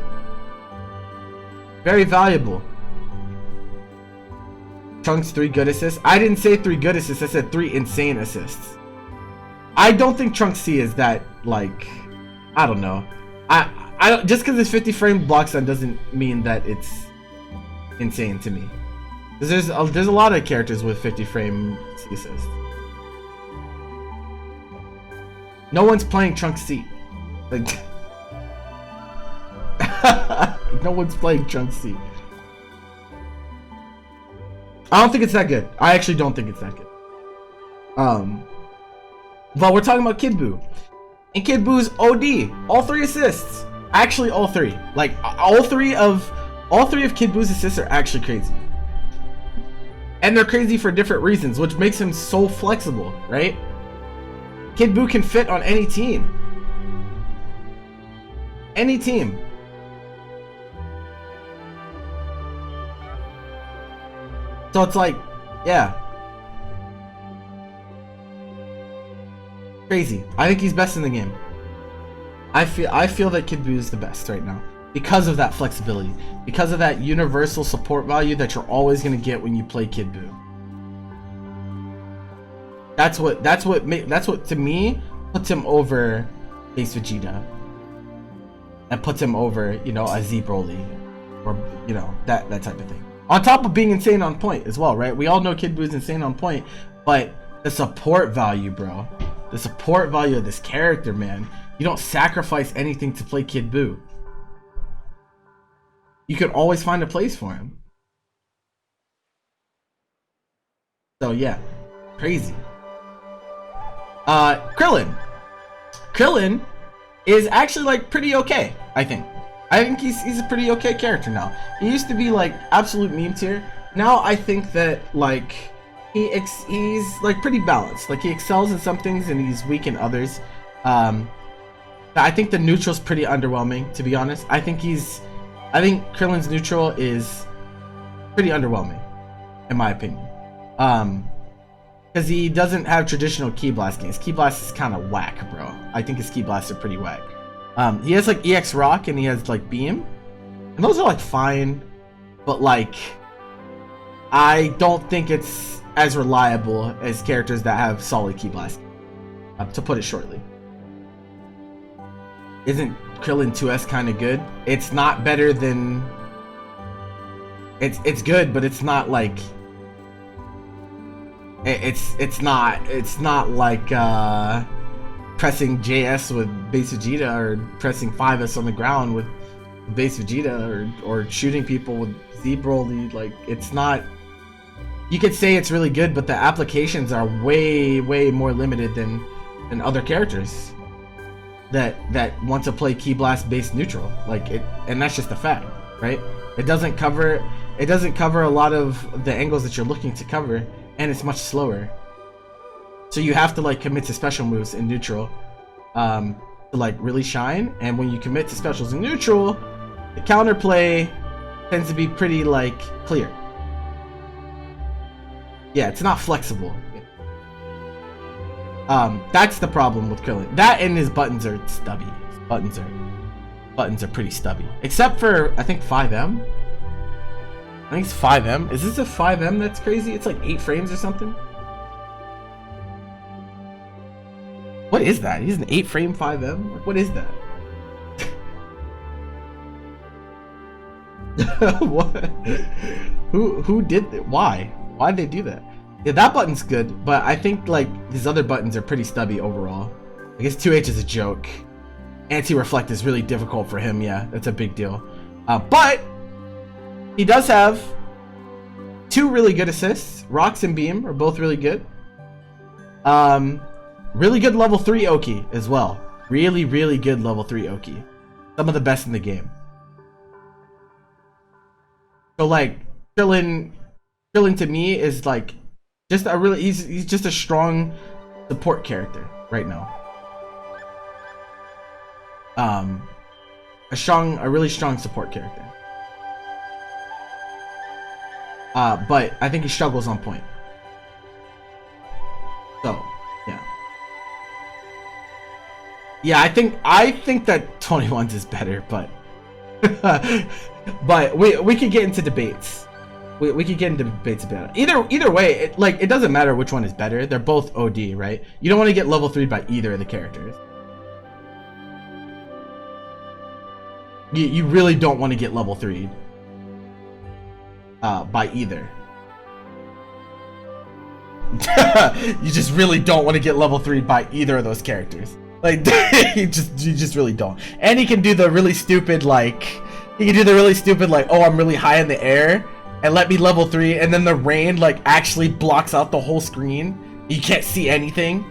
Very valuable. Trunks 3 good assists. I didn't say 3 good assists, I said 3 insane assists. I don't think Trunks C is that, like, I don't know. I don't, just because it's 50 frame block stun doesn't mean that it's insane to me. There's a lot of characters with 50 frame assists. No one's playing Trunks C. Like, no one's playing Trunks C. I don't think it's that good. I actually don't think it's that good. But we're talking about Kid Buu. And Kid Buu's OD. All 3 assists. Actually, all 3. Like, all three of Kid Buu's assists are actually crazy. And they're crazy for different reasons, which makes him so flexible, right? Kid Buu can fit on any team. Any team. So it's like, yeah. Crazy. I think he's best in the game. I feel that Kid Buu is the best right now. Because of that flexibility. Because of that universal support value that you're always gonna get when you play Kid Buu. That's what to me puts him over Base Vegeta. And puts him over, you know, a Z Broly. Or, you know, that type of thing. On top of being insane on point as well, right? We all know Kid Buu is insane on point, but the support value, bro. The support value of this character, man. You don't sacrifice anything to play Kid Buu. You can always find a place for him. So yeah, crazy. Krillin. Krillin is actually like pretty okay, I think. I think he's a pretty okay character now. He used to be like absolute meme tier. Now I think that like he's like pretty balanced. Like he excels in some things and he's weak in others. I think the neutral's pretty underwhelming, to be honest. I think Krillin's neutral is pretty underwhelming, in my opinion. Because he doesn't have traditional Ki Blast games. Ki Blast is kind of whack, bro. I think his Ki Blasts are pretty whack. He has like EX Rock and he has like Beam. And those are like fine. But like, I don't think it's as reliable as characters that have solid Ki Blast. To put it shortly. Isn't Krillin 2S kind of good? It's not better than... It's good, but it's not like... It's not like pressing JS with Base Vegeta or pressing 5S on the ground with Base Vegeta or shooting people with Z Broly. Like, it's not... You could say it's really good, but the applications are way more limited than other characters that want to play Ki Blast based neutral. Like it, and that's just a fact, right? It doesn't cover a lot of the angles that you're looking to cover, and it's much slower. So you have to like commit to special moves in neutral to like really shine. And when you commit to specials in neutral, the counterplay tends to be pretty like clear. Yeah, it's not flexible. That's the problem with Krillin. That and his buttons are stubby. His buttons are pretty stubby. Except for I think 5M. I think it's 5M. Is this a 5M that's crazy? It's like 8 frames or something. What is that? He's an 8 frame 5M? What is that? What? Who did that? Why? Why did they do that? Yeah, that button's good, but I think like his other buttons are pretty stubby overall. I guess 2H is a joke. Anti-reflect is really difficult for him. Yeah, that's a big deal. But he does have 2 really good assists. Rocks and Beam are both really good. Really good level 3 Oki as well. Really good level 3 Oki. Some of the best in the game. So like Krillin to me is like just a really he's just a strong support character right now. A really strong support character. But I think he struggles on point. So, yeah. Yeah, I think that 21's is better, but but we could get into debates. We could get into debates about it. Either way, it doesn't matter which one is better. They're both OD, right? You don't want to get level 3 by either of the characters. You really don't want to get level 3. by either. You just really don't want to get level 3 by either of those characters. Like, you just really don't. And he can do the really stupid, like, oh, I'm really high in the air, and let me level 3, and then the rain, like, actually blocks out the whole screen. You can't see anything.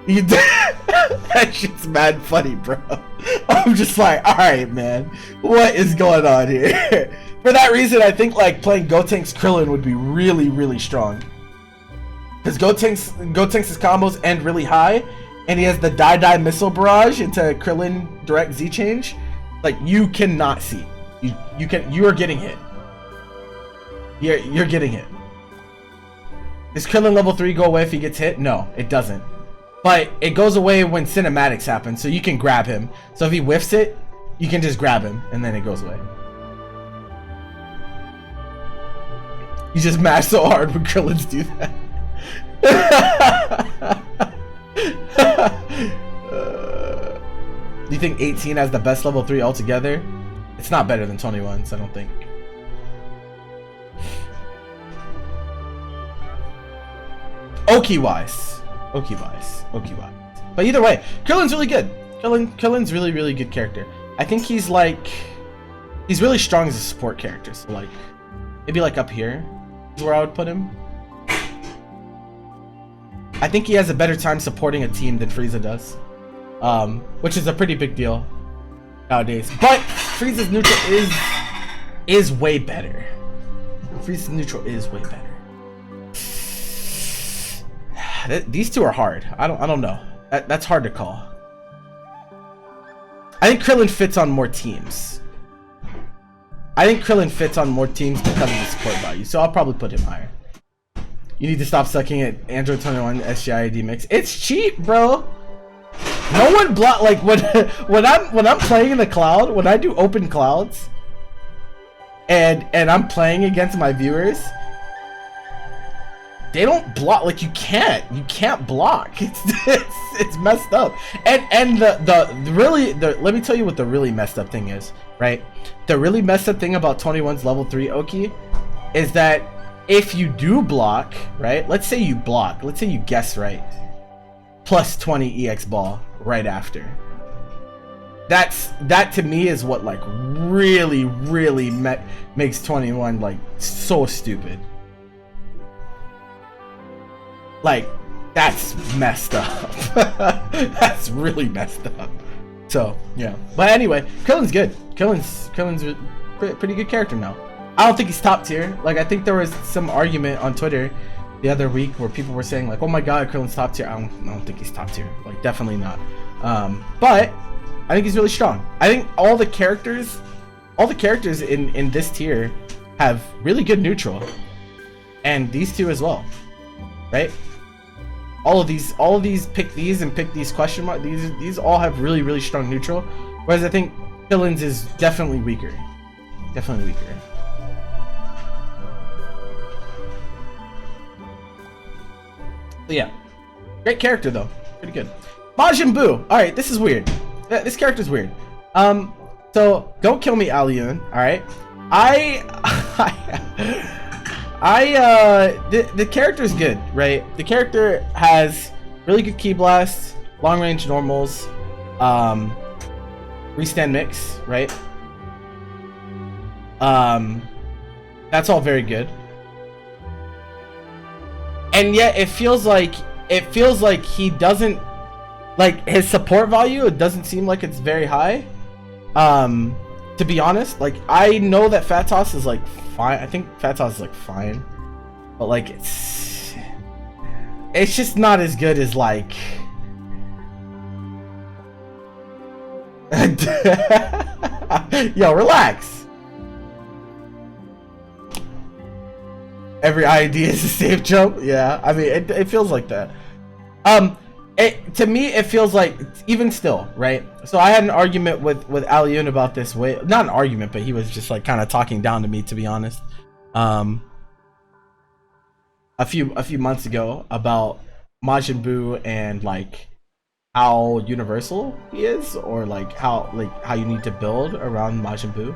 That shit's mad funny, bro. I'm just like, alright, man. What is going on here? For that reason, I think, like, playing Gotenks Krillin would be really, really strong. Because Gotenks' combos end really high, and he has the die missile barrage into Krillin direct Z change. Like, you cannot see. You are getting hit. You're getting hit. Does Krillin level 3 go away if he gets hit? No, it doesn't. But it goes away when cinematics happen, so you can grab him. So if he whiffs it, you can just grab him, and then it goes away. You just mash so hard when Krillins do that. Do you think 18 has the best level 3 altogether? It's not better than 21's, I don't think. Oki-wise. But either way, Krillin's really good. Krillin's really, really good character. I think he's like, he's really strong as a support character. So like, maybe like up here is where I would put him. I think he has a better time supporting a team than Freiza does, which is a pretty big deal nowadays. But Freiza's neutral is way better. Freiza's neutral is way better. These two are hard. I don't know. That's hard to call. I think Krillin fits on more teams. Because of the support value, so I'll probably put him higher. You need to stop sucking at Android 21 SGID mix. It's cheap, bro. No one block, like when I'm playing in the cloud, when I do open clouds and I'm playing against my viewers, they don't block. Like you can't block. It's messed up. And let me tell you what the really messed up thing is, right? The really messed up thing about 21's level 3 Oki is that if you do block, right? Let's say you block. Let's say you guess right. Plus 20 EX ball right after. That to me is what like really makes 21 like so stupid. Like that's messed up. That's really messed up. So yeah. But anyway, Krillin's good. Krillin's a pretty good character now. I don't think he's top tier. Like I think there was some argument on Twitter the other week where people were saying like, "Oh my God, Krillin's top tier." I don't think he's top tier. Like definitely not. But I think he's really strong. I think all the characters in this tier have really good neutral, and these two as well, right? All of these pick these and pick these question mark. These all have really strong neutral, whereas I think Krillin's is definitely weaker. Definitely weaker. So yeah, great character though, pretty good. Majin Buu. All right, this is weird. This character's weird. So don't kill me, Alioun. All right, the character's good, right? The character has really good ki blasts, long range normals, restand mix, right? That's all very good. And yet it feels like he doesn't, like his support value, it doesn't seem like it's very high. To be honest, like I know that Fat Toss is like fine. I think Fat Toss is like fine, but like it's just not as good as like yo, relax. Every idea is a safe jump. Yeah, I mean it feels like that. To me it feels like, even still, right? So I had an argument with Alioun about this not an argument, but he was just like kind of talking down to me, to be honest, a few months ago about Majin Buu and like how universal he is, or like how you need to build around Majin Buu.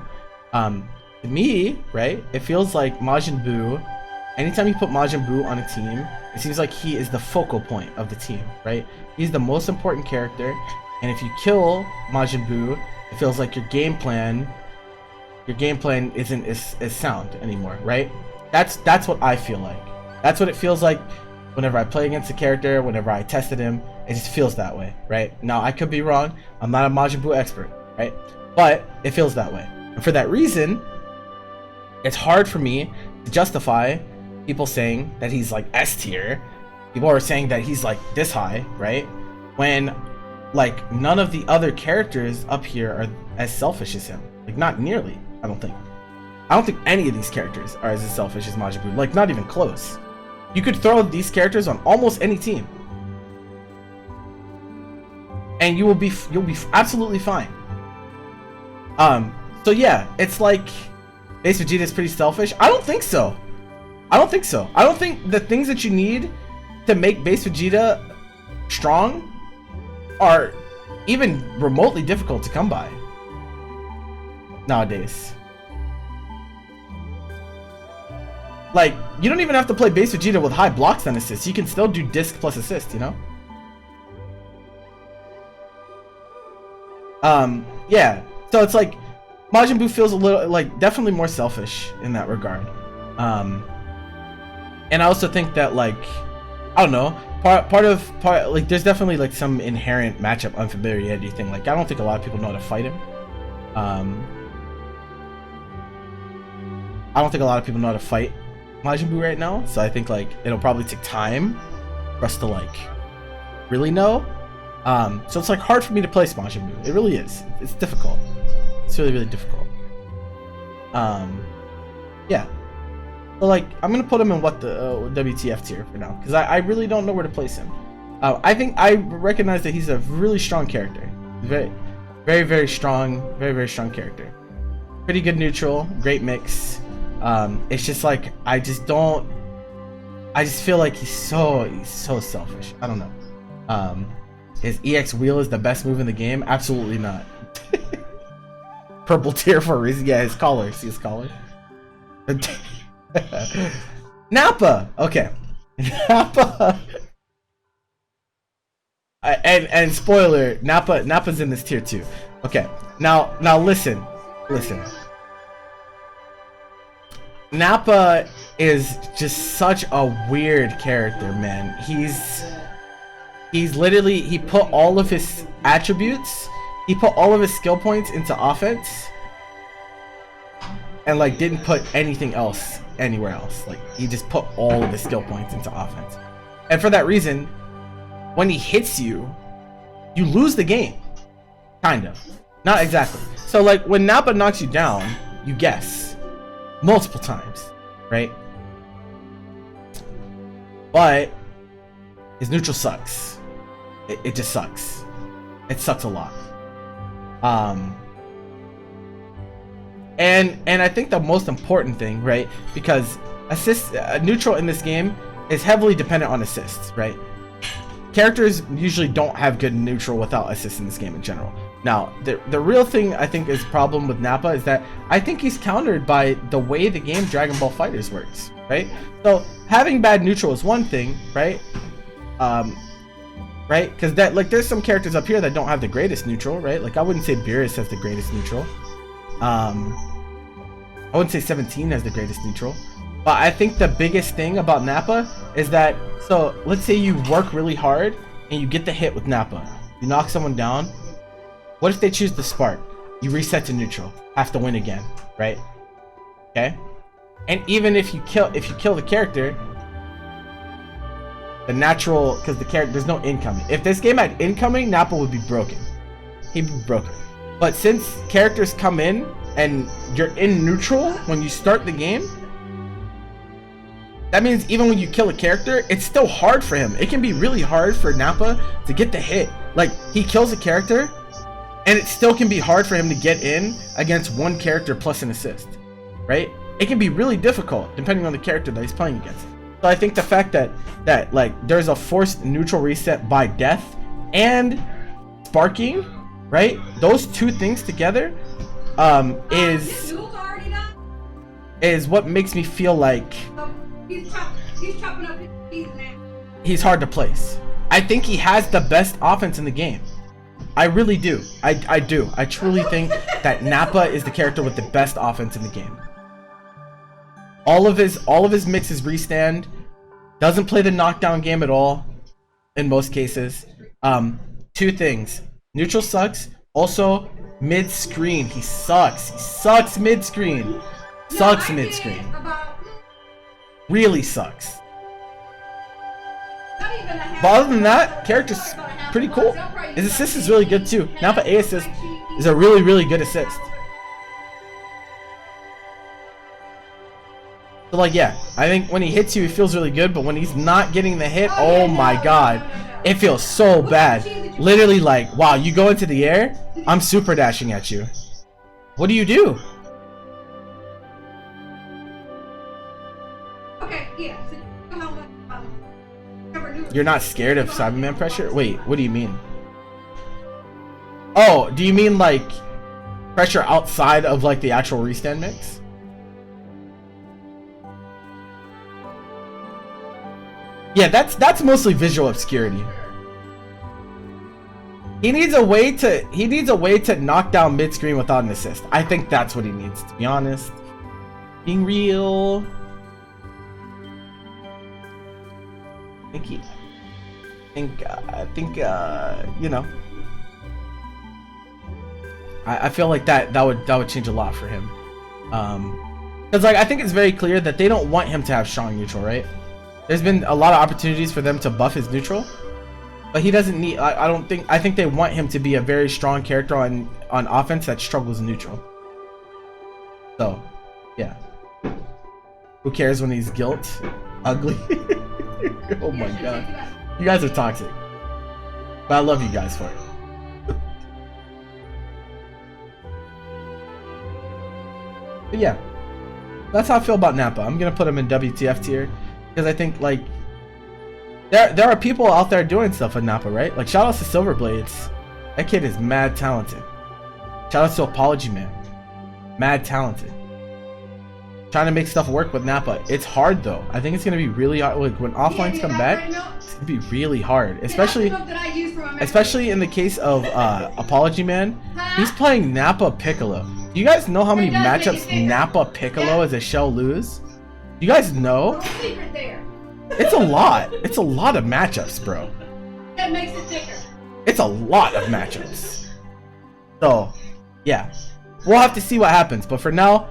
To me, right, it feels like Majin Buu, anytime you put Majin Buu on a team, it seems like he is the focal point of the team, right? He's the most important character, and if you kill Majin Buu, it feels like your game plan isn't as sound anymore, right? That's what I feel like. That's what it feels like whenever I play against a character, whenever I tested him. It just feels that way, right? Now, I could be wrong. I'm not a Majin Buu expert, right? But it feels that way. And for that reason, it's hard for me to justify people saying that he's like S tier. People are saying that he's like this high, right? When like none of the other characters up here are as selfish as him. Like not nearly, I don't think. I don't think any of these characters are as selfish as Majin Buu. Like not even close. You could throw these characters on almost any team, and you'll be absolutely fine. So yeah, it's like base Vegeta is pretty selfish. I don't think so. I don't think so. I don't think the things that you need to make base Vegeta strong are even remotely difficult to come by nowadays. Like, you don't even have to play base Vegeta with high blocks and assists. You can still do disc plus assist, you know? Yeah. So it's like Majin Buu feels a little like definitely more selfish in that regard. And I also think that like I don't know, part like there's definitely like some inherent matchup unfamiliarity thing. Like I don't think a lot of people know how to fight him. I don't think a lot of people know how to fight Majin Buu right now, so I think like it'll probably take time for us to like really know. So it's like hard for me to place Majin Buu. It really is. It's difficult. It's really difficult. Yeah. So like I'm gonna put him in what the WTF tier for now because I really don't know where to place him. I think I recognize that he's a really strong character. Very strong, very strong character. Pretty good neutral, great mix. It's just like I just feel like he's so selfish. I don't know. His EX wheel is the best move in the game? Absolutely not. Purple tier for a reason. Yeah, his collar. See his collar? Nappa. Okay. Nappa. And spoiler, Nappa's in this tier too. Okay. Now listen. Nappa is just such a weird character, man. He's literally, he put all of his attributes, he put all of his skill points into offense and like didn't put anything else anywhere else. Like he just put all of his skill points into offense. And for that reason, when he hits you, you lose the game. Kind of. Not exactly. So like when Nappa knocks you down, you guess multiple times, right? But his neutral sucks. It just sucks. It sucks a lot. And I think the most important thing, right? Because neutral in this game is heavily dependent on assists, right? Characters usually don't have good neutral without assists in this game in general. Now, the real thing I think is problem with Nappa is that I think he's countered by the way the game Dragon Ball FighterZ works, right? So having bad neutral is one thing, right? Right? Because that like there's some characters up here that don't have the greatest neutral, right? Like I wouldn't say Beerus has the greatest neutral. I wouldn't say 17 has the greatest neutral. But I think the biggest thing about Nappa is that, so let's say you work really hard and you get the hit with Nappa. You knock someone down. What if they choose the spark? You reset to neutral. Have to win again, right? Okay? And even if you kill the character, the natural, because the character, there's no incoming. If this game had incoming, Nappa would be broken. He'd be broken. But since characters come in and you're in neutral when you start the game, that means even when you kill a character, it's still hard for him. It can be really hard for Nappa to get the hit. Like, he kills a character, and it still can be hard for him to get in against one character plus an assist, right? It can be really difficult depending on the character that he's playing against. So I think the fact that like there's a forced neutral reset by death and sparking, right? Those two things together is is what makes me feel like He's chopping up his pieces now. he's hard to place. I think he has the best offense in the game. I really do. I do. I truly think that Nappa is the character with the best offense in the game. All of his mixes restand. Doesn't play the knockdown game at all in most cases. Two things. Neutral sucks. Also, mid-screen. He sucks. He sucks mid-screen. Sucks mid-screen. Really sucks. But other than that, character's pretty cool. His assist is really good too. Nappa A assist is a really, really good assist. So like, yeah, I think when he hits you, he feels really good. But when he's not getting the hit, oh my god, it feels so bad. Literally like, wow, you go into the air, I'm super dashing at you. What do you do? Okay, yeah. So you know how much, You're not scared of Cyberman pressure? Wait, what do you mean? Oh, do you mean like pressure outside of like the actual restand mix? Yeah, that's mostly visual obscurity. He needs a way to knock down mid-screen without an assist. I think that's what he needs, to be honest. Being real. I think you know, I feel like that would change a lot for him. Because like I think it's very clear that they don't want him to have strong neutral, right? There's been a lot of opportunities for them to buff his neutral, but he doesn't need. I think they want him to be a very strong character on offense that struggles in neutral. So, yeah. Who cares when he's guilt? Ugly. Oh my god. You guys are toxic. But I love you guys for it. But yeah. That's how I feel about Nappa. I'm gonna put him in WTF tier. Because I think like there are people out there doing stuff with Nappa, right? Like shout outs to Silverblades. That kid is mad talented. Shout outs to Apology Man. Mad talented. Trying to make stuff work with Nappa. It's hard though. I think it's gonna be really hard. Like when offlines come back, it's gonna be really hard. Especially in the case of Apology Man. He's playing Nappa Piccolo. Do you guys know how many matchups Nappa Piccolo as a shell lose? You guys know? It's a lot. It's a lot of matchups, bro. That makes it thicker. It's a lot of matchups. So, yeah. We'll have to see what happens. But for now,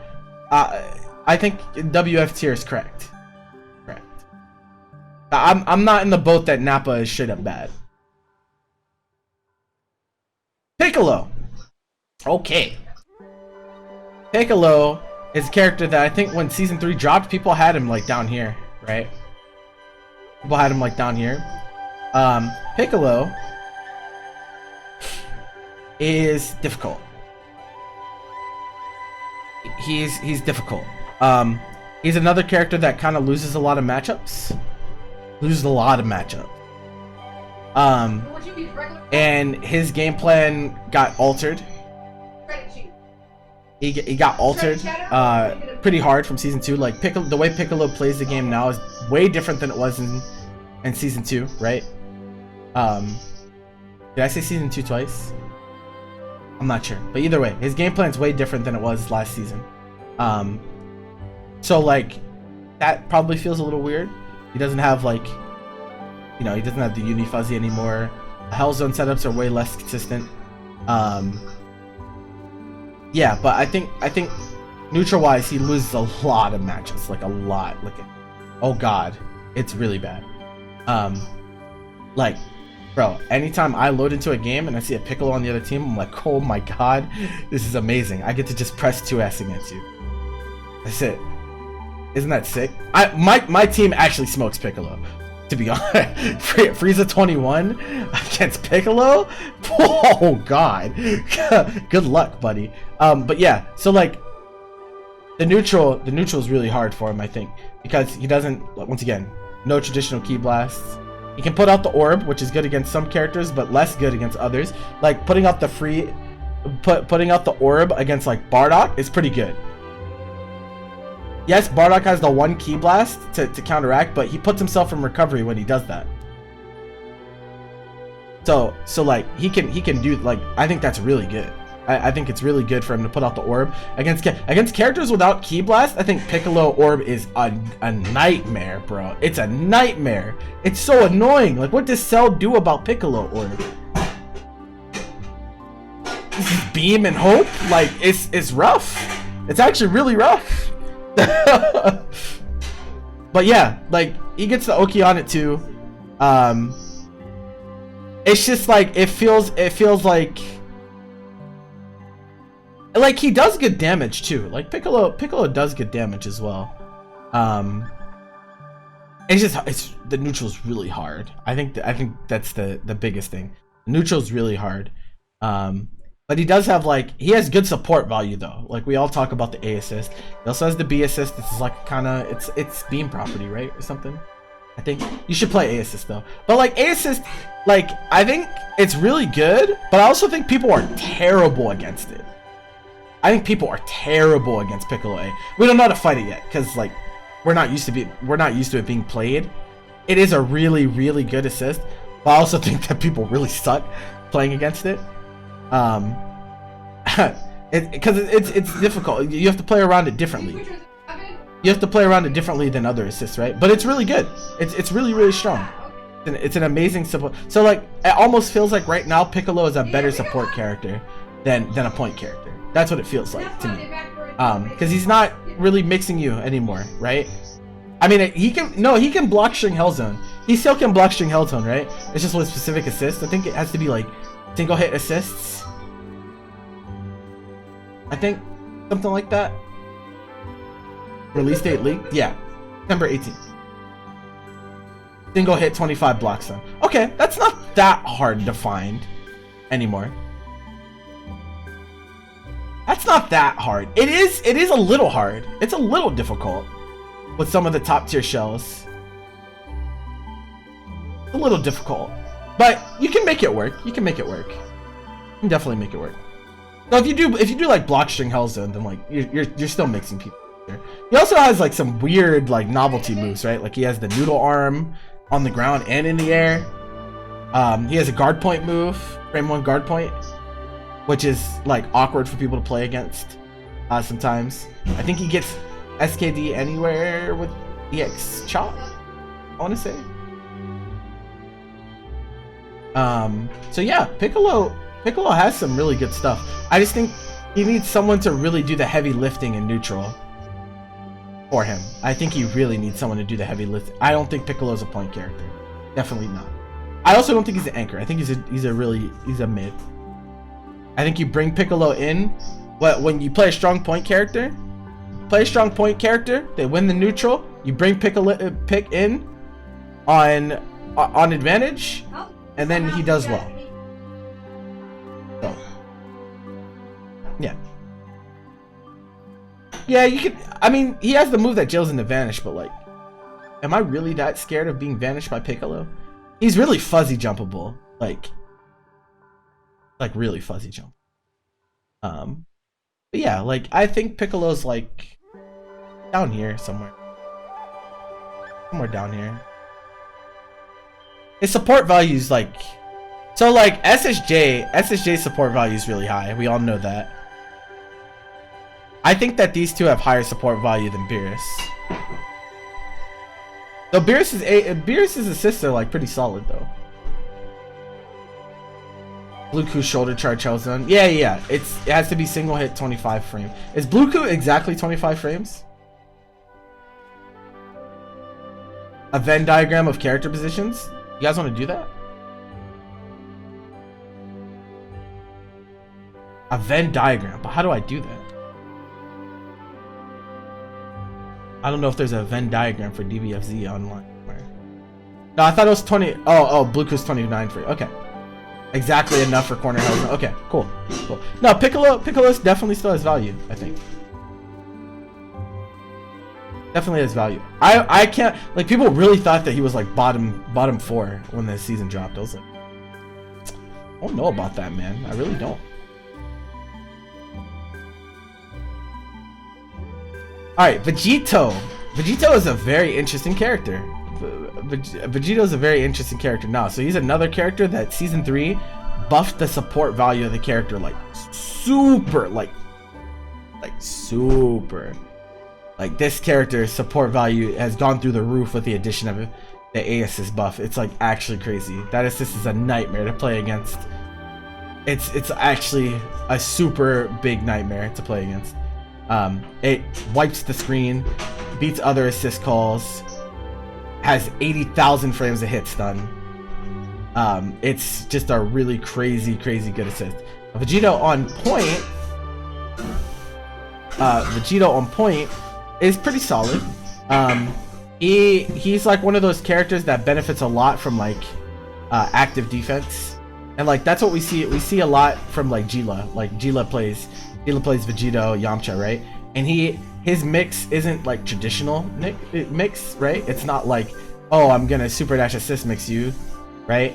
I think WF tier is correct. Correct. I'm not in the boat that Nappa is straight up bad. Piccolo. Okay. Piccolo is a character that I think when season 3 dropped, people had him like down here, right? People had him like down here. Piccolo is difficult. He's difficult. He's another character that kind of loses a lot of matchups. And his game plan got altered. He got altered pretty hard from season 2. Like the way Piccolo plays the game now is way different than it was in season 2, right? Did I say season 2 twice? I'm not sure, but either way, his game plan is way different than it was last season. So like that probably feels a little weird. He doesn't have like, you know, he doesn't have the Uni Fuzzy anymore. Hellzone setups are way less consistent. Yeah, but I think neutral wise he loses a lot of matches, like a lot. Like, oh god, it's really bad. Like, bro, anytime I load into a game and I see a Piccolo on the other team, I'm like, oh my god, this is amazing. I get to just press 2S against you. That's it. Isn't that sick? My team actually smokes Piccolo, to be honest. Freiza 21 against Piccolo? Oh god. Good luck, buddy. But yeah, so like the neutral is really hard for him, I think, because he doesn't, once again, no traditional key blasts. He can put out the orb, which is good against some characters but less good against others. Like putting out the orb against like Bardock is pretty good. Yes, Bardock has the one ki blast to counteract, but he puts himself in recovery when he does that. So like he can do, like, I think that's really good. I think it's really good for him to put out the orb against characters without ki blast. I think Piccolo orb is a nightmare, bro. It's a nightmare. It's so annoying. Like, what does Cell do about Piccolo orb? Beam and hope, like it's rough. It's actually really rough. But yeah, like he gets the Oki on it too. It's just like it feels like he does good damage too. Like Piccolo does good damage as well. It's the neutral's really hard. I think that's the biggest thing. The neutral's really hard. But he does have, like, he has good support value though. Like, we all talk about the A assist. He also has the B assist. This is like kind of, it's beam property, right, or something. I think you should play A assist though. But like A assist, like, I think it's really good, but I also think people are terrible against it. I think people are terrible against Piccolo A. We don't know how to fight it yet because, like, we're not used to it being played. It is a really, really good assist, but I also think that people really suck playing against it. Because it's difficult. You have to play around it differently. You have to play around it differently than other assists, right? But it's really good. It's really, really strong. It's an amazing support. So like, it almost feels like right now Piccolo is a better support character than a point character. That's what it feels like to me. Because he's not really mixing you anymore, right? I mean, he can block String Hell Zone. He still can block String Hell Zone, right? It's just with specific assists. I think it has to be like single hit assists. I think something like that. Release date leaked? Yeah, September 18th. Single hit 25 blocks then. Okay, that's not that hard to find anymore. That's not that hard. It is a little hard. It's a little difficult with some of the top tier shells. It's a little difficult, but you can make it work. You can make it work. You can definitely make it work. So if you do like block String Hell Zone, then like you're still mixing people. He also has like some weird like novelty moves, right? Like he has the noodle arm on the ground and in the air. He has a guard point move, frame 1 guard point, which is like awkward for people to play against sometimes. I think he gets SKD anywhere with EX chop, I want to say. So yeah, Piccolo has some really good stuff. I just think he needs someone to really do the heavy lifting in neutral for him. I think he really needs someone to do the heavy lift. I don't think Piccolo's a point character. Definitely not. I also don't think he's an anchor. I think he's a mid. I think you bring Piccolo in, but when you play a strong point character, they win the neutral, you bring Pick in on advantage, and then he does well. So, yeah, you could. I mean, he has the move that jails into vanish, but like, am I really that scared of being vanished by Piccolo? He's really fuzzy jumpable, like really fuzzy jump. But yeah, like I think Piccolo's like down here somewhere down here. His support value is like, so like SSJ support value is really high. We all know that. I think that these two have higher support value than Beerus. Though Beerus's assists are like pretty solid though. Bluku shoulder charge Hell Zone. Yeah. It has to be single hit 25 frame. Is Bluku exactly 25 frames? A Venn diagram of character positions? You guys want to do that? A Venn diagram, but how do I do that? I don't know if there's a Venn diagram for DBFZ online. No, I thought it was 20. Oh, Bluku's 29 frame. Okay. Exactly enough for corner Hell Zone. Okay, cool. No, Piccolo definitely still has value, I think. Definitely has value. I can't, like, people really thought that he was like bottom 4 when the season dropped. I was like, I don't know about that, man. I really don't. Alright, Vegito. Vegito is a very interesting character. Vegito is a very interesting character now. So he's another character that season 3 buffed the support value of the character like super, like super. Like this character's support value has gone through the roof with the addition of the A assist buff. It's like actually crazy. That assist is a nightmare to play against. It's actually a super big nightmare to play against. It wipes the screen, beats other assist calls, has 80,000 frames of hit stun. It's just a really crazy good assist. Vegito on point is pretty solid. He's like one of those characters that benefits a lot from like active defense, and like that's what we see a lot from like Gila. Like Gila plays Vegito, Yamcha, right? And his mix isn't like traditional mix, right? It's not like, oh, I'm gonna super dash assist mix you, right?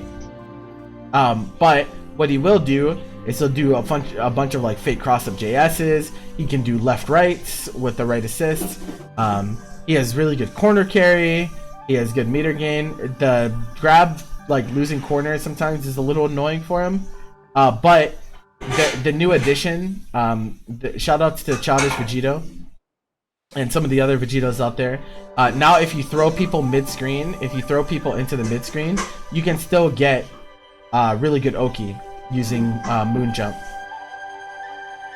But what he will do is he'll do a bunch of like fake cross up JS's. He can do left rights with the right assist. He has really good corner carry. He has good meter gain. The grab, like losing corners sometimes is a little annoying for him. But the new addition, shout outs to Childish Vegito and some of the other Vegetos out there. Now if you throw people mid-screen, if you throw people into the mid-screen, you can still get really good Oki using Moon Jump.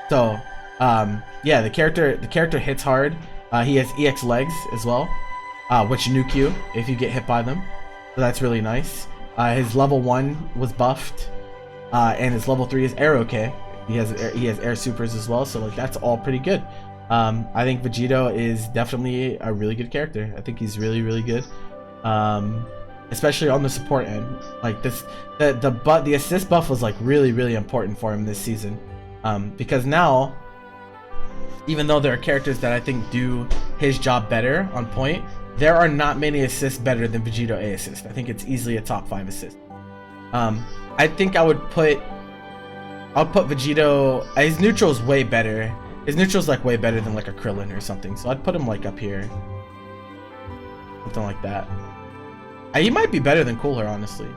So yeah, the character hits hard. He has EX legs as well, which nuke you if you get hit by them. So that's really nice. His level 1 was buffed, and his level 3 is Air OK. He has air supers as well, so like that's all pretty good. I think Vegito is definitely a really good character. I think he's really good, especially on the support end. Like the assist buff was like really important for him this season, because now, even though there are characters that I think do his job better on point, there are not many assists better than Vegito A assist. I think it's easily a top 5 assist. I think I'll put Vegito, his neutral is way better. His neutral's like way better than like a Krillin or something. So I'd put him like up here. Something like that. He might be better than Cooler, honestly.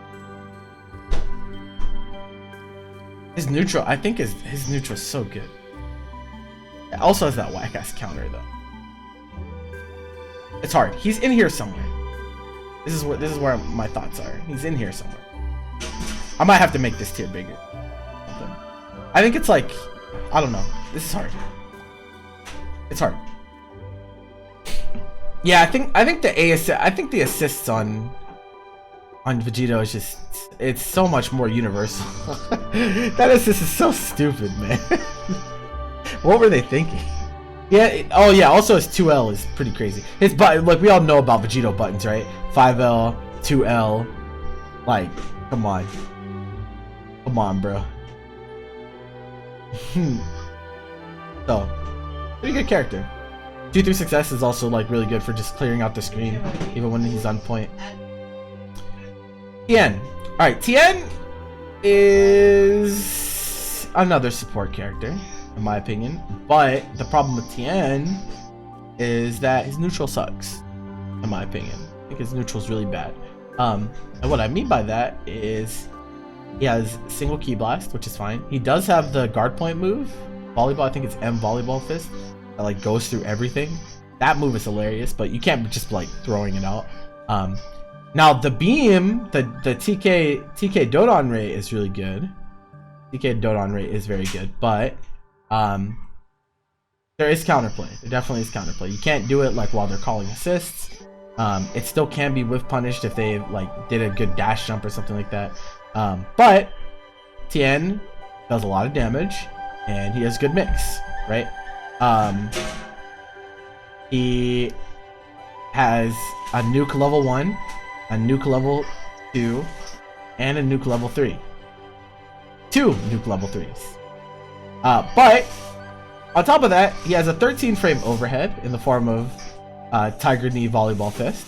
His neutral, I think his neutral is so good. It also has that whack ass counter though. It's hard. He's in here somewhere. This is where my thoughts are. He's in here somewhere. I might have to make this tier bigger. Okay. I think it's like, I don't know. This is hard. It's hard. Yeah, I think the assists on Vegito is just, it's so much more universal. That assist is so stupid, man. What were they thinking? Yeah, oh yeah, also his 2L is pretty crazy. His button, look, we all know about Vegito buttons, right? 5L, 2L. Like, come on. Come on, bro. So, pretty good character. 2-3 success is also like really good for just clearing out the screen, even when he's on point. Tien. Alright, Tien is another support character, in my opinion. But the problem with Tien is that his neutral sucks, in my opinion. I think his neutral is really bad. And what I mean by that is he has single key blast, which is fine. He does have the guard point move, volleyball. I think it's M volleyball fist, that like goes through everything. That move is hilarious, but you can't just like throwing it out. Now the beam, the TK Dodon Ray is really good. TK Dodon Ray is very good, but there is counterplay. There definitely is counterplay. You can't do it like while they're calling assists. It still can be whiff punished if they like did a good dash jump or something like that. But Tien does a lot of damage and he has good mix, right? He has a nuke level 1, a nuke level 2, and a nuke level 3. 2 nuke level 3s. But on top of that, he has a 13 frame overhead in the form of Tiger Knee Volleyball Fist.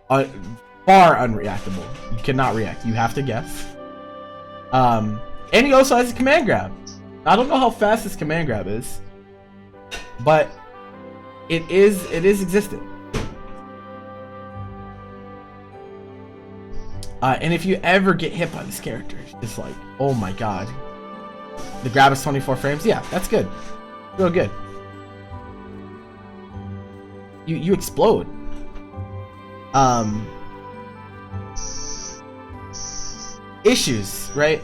Far unreactable. You cannot react. You have to guess. And he also has a command grab. I don't know how fast his command grab is, but it is existent. And if you ever get hit by this character, it's like, oh my god. The grab is 24 frames. Yeah, that's good. Real good. You explode. Issues, right?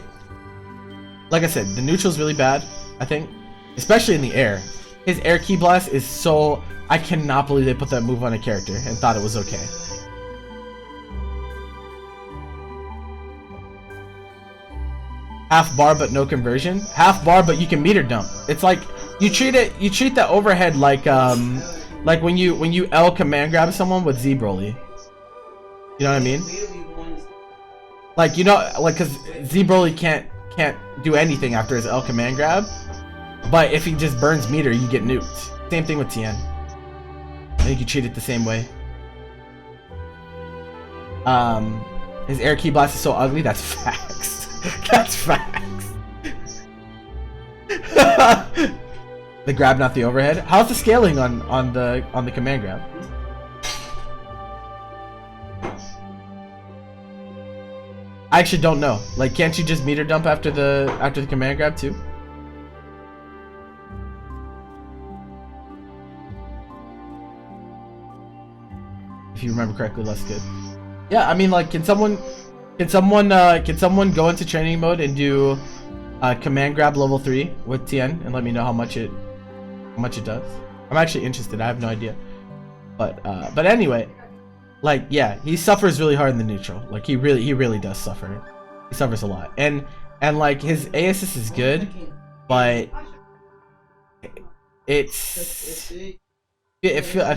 Like I said, the neutral's really bad, I think. Especially in the air. His air ki blast is so... I cannot believe they put that move on a character and thought it was okay. Half bar but no conversion. Half bar but you can meter dump. It's like you treat that overhead like when you L command grab someone with Z Broly. You know what I mean? Like, you know, like, cause Z Broly can't do anything after his L command grab, but if he just burns meter, you get nuked. Same thing with Tien. I think you treat it the same way. His air ki blast is so ugly. That's facts. That's facts. The grab, not the overhead. How's the scaling on the command grab? I actually don't know. Like, can't you just meter dump after the command grab too? If you remember correctly, that's good. Yeah, I mean, like, can someone go into training mode and do command grab level 3 with Tien and let me know how much it does? I'm actually interested. I have no idea. But anyway, like, yeah, he suffers really hard in the neutral. Like, he really does suffer. He suffers a lot. And like, his A assist is good, but I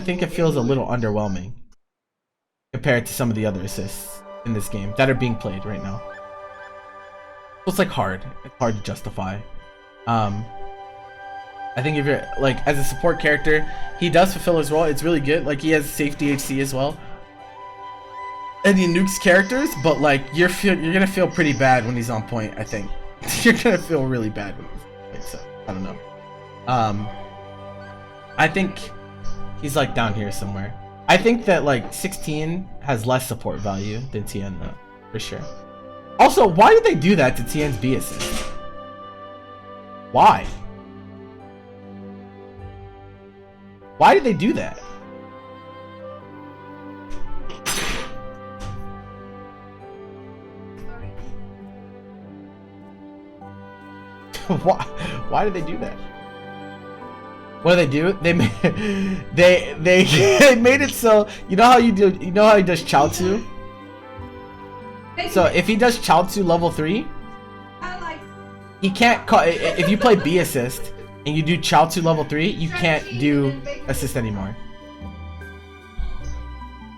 think it feels a little underwhelming compared to some of the other assists in this game that are being played right now. So it's like hard. It's hard to justify. I think if you're like, as a support character, he does fulfill his role. It's really good. Like, he has safety HC as well. And he nukes characters, but like, you're gonna feel pretty bad when he's on point, I think. You're gonna feel really bad when he's on point, so I don't know. I think he's like down here somewhere. I think that like 16 has less support value than Tien though, for sure. Also, why did they do that to Tien's B assist? Why? Why did they do that? Why did they do that? What do they do? They made they made it so, you know how he does Chaozu? So if he does Chaozu level 3, he can't call, if you play B assist and you do Chaozu level 3, you can't do assist anymore.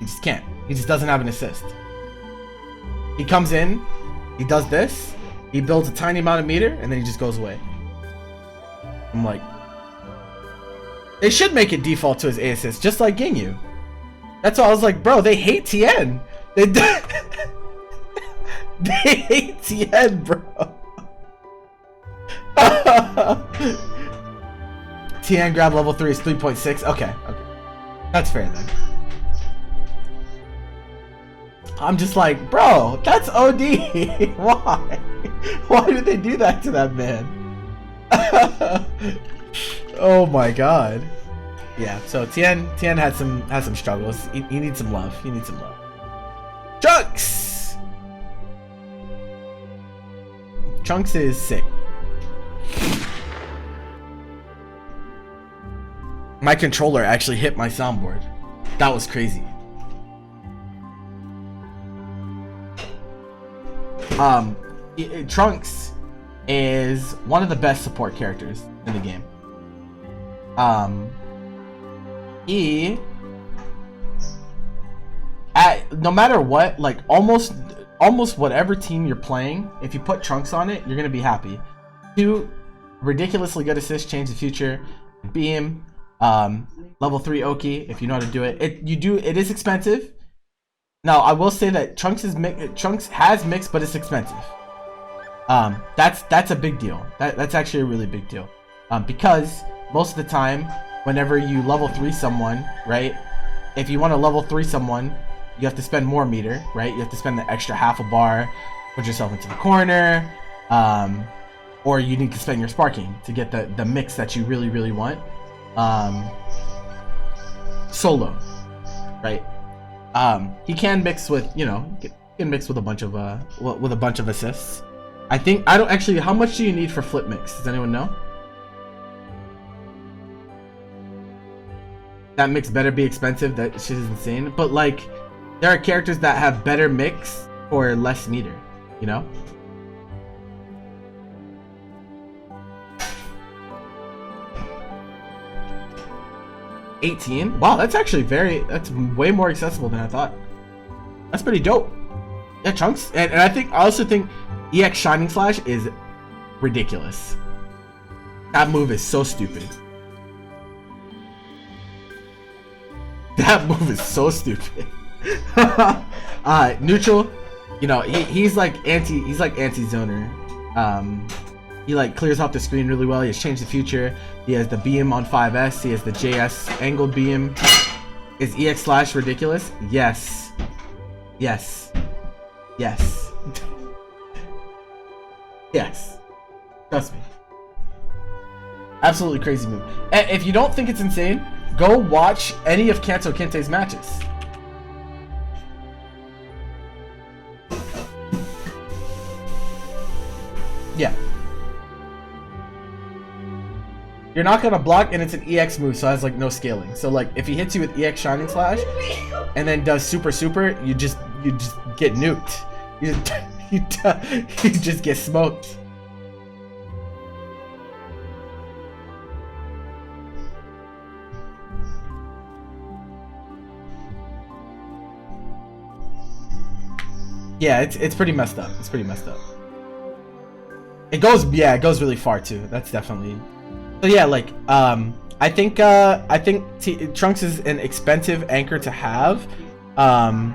He just can't. He just doesn't have an assist. He comes in, he does this, he builds a tiny amount of meter, and then he just goes away. I'm like, they should make it default to his A assist, just like Ginyu. That's why I was like, bro, they hate Tien. They hate Tien, bro. Tien grab level 3 is 3.6. Okay. That's fair then. I'm just like, bro, that's OD. Why? Why did they do that to that man? Oh my god. Yeah, so Tien had some struggles. He needs some love. He needs some love. Trunks is sick. My controller actually hit my soundboard. That was crazy. Trunks is one of the best support characters in the game. No matter what, like almost whatever team you're playing, if you put Trunks on it, you're gonna be happy. 2 ridiculously good assists change the future. Beam, level 3 Oki, if you know how to do it. It is expensive. Now I will say that Trunks has mix, but it's expensive. That's a big deal. That's actually a really big deal. Because most of the time whenever you level 3 someone, right? If you want to level 3 someone, you have to spend more meter, right? You have to spend the extra half a bar, put yourself into the corner, or you need to spend your sparking to get the mix that you really want. Solo, right? He can mix with, you know, he can mix with a bunch of assists. I don't actually. How much do you need for flip mix? Does anyone know? That mix better be expensive. That shit is insane. But like, there are characters that have better mix for less meter. You know. $18. Wow, that's actually that's way more accessible than I thought. That's pretty dope. Yeah, Trunks, and I also think EX Shining Slash is ridiculous. That move is so stupid. That move is so stupid. Neutral, you know, he's like anti-zoner. He like clears off the screen really well. He has changed the future. He has the beam on 5S. He has the JS angled beam. Is EX Slash ridiculous? Yes. Yes. Yes. Yes. Trust me. Absolutely crazy move. And if you don't think it's insane, go watch any of Kanto Kente's matches. Yeah. You're not gonna block, and it's an EX move, so it has like no scaling. So like, if he hits you with EX Shining Slash, and then does super, you just get nuked. You just get smoked. Yeah, it's pretty messed up. It's pretty messed up. It goes really far too. That's definitely. So yeah, like I think Trunks is an expensive anchor to have, and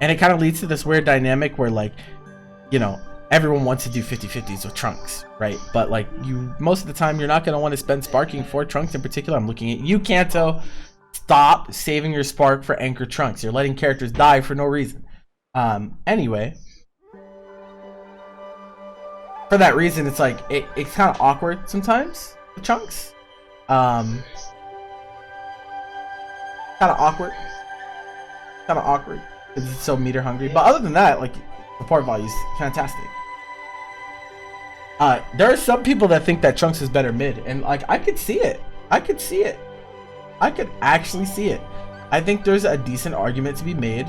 it kind of leads to this weird dynamic where, like, you know, everyone wants to do 50-50s with Trunks, right? But like, most of the time you're not going to want to spend sparking for Trunks in particular. I'm looking at you, Kanto. Stop saving your spark for anchor Trunks. You're letting characters die for no reason. Anyway, for that reason, it's like it's kind of awkward sometimes. Chunks, kind of awkward because it's so meter hungry. But other than that, like, support value is fantastic. There are some people that think that Trunks is better mid, and like, I could see it. I could actually see it. I think there's a decent argument to be made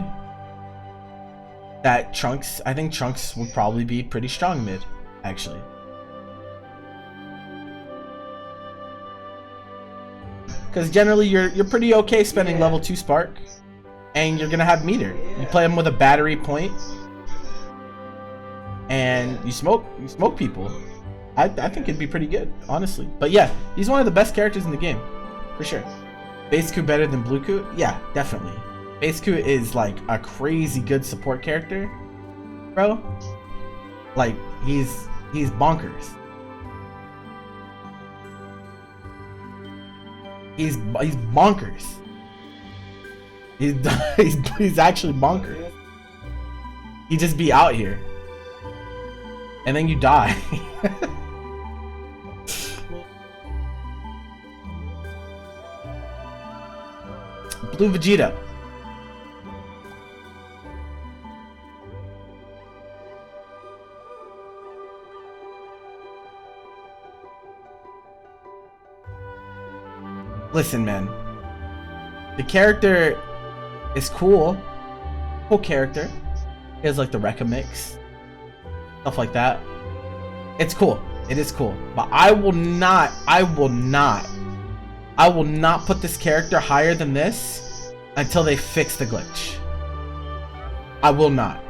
that I think Trunks would probably be pretty strong mid, actually. Because generally you're pretty okay spending level 2 spark, and you're gonna have meter. You play him with a battery point, and you smoke people. I think it'd be pretty good, honestly. But yeah, he's one of the best characters in the game, for sure. Base Ku better than Blue Ku? Yeah, definitely. Base Ku is like a crazy good support character, bro. Like, he's bonkers. He's bonkers. He's actually bonkers. He just be out here, and then you die. Blue Vegeta. Listen, man. The character is cool. Cool character. He has like the Rekka mix. Stuff like that. It's cool. It is cool. But I will not put this character higher than this until they fix the glitch. I will not.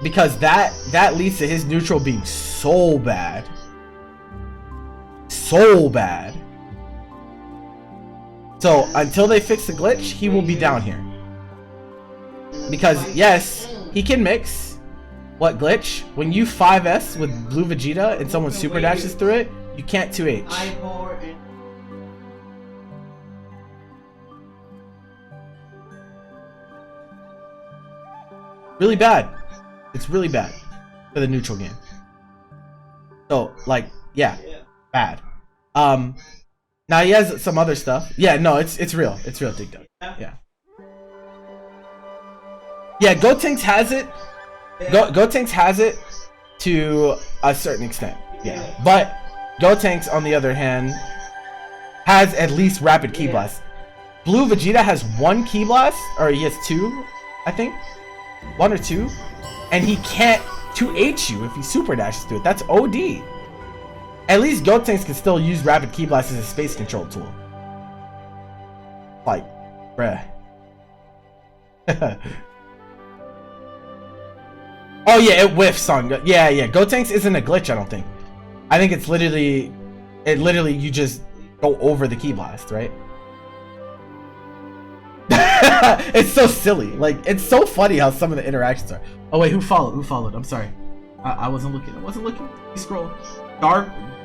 Because that leads to his neutral being so bad. So bad. So until they fix the glitch, he will be down here. Because yes, he can mix. What glitch? When you 5S with Blue Vegeta and someone super dashes through it, you can't 2H. Really bad. It's really bad for the neutral game. So, like, yeah, bad. Now he has some other stuff. Yeah, no, it's real. It's real, Dig Dug. Yeah. Yeah, Gotenks has it. Gotenks has it to a certain extent. Yeah. But Gotenks, on the other hand, has at least rapid Ki Blast. Blue Vegeta has 1 Ki Blast, or he has 2, I think. 1 or 2. And he can't 2H you if he super dashes through it. That's OD. At least Gotenks can still use rapid Ki Blast as a space control tool. Like, bruh. Oh yeah, it whiffs on. Yeah, Gotenks isn't a glitch, I don't think. I think it's literally, you just go over the Ki Blast, right? It's so silly. Like, it's so funny how some of the interactions are. Oh wait, who followed? Who followed? I'm sorry. I wasn't looking. You scroll.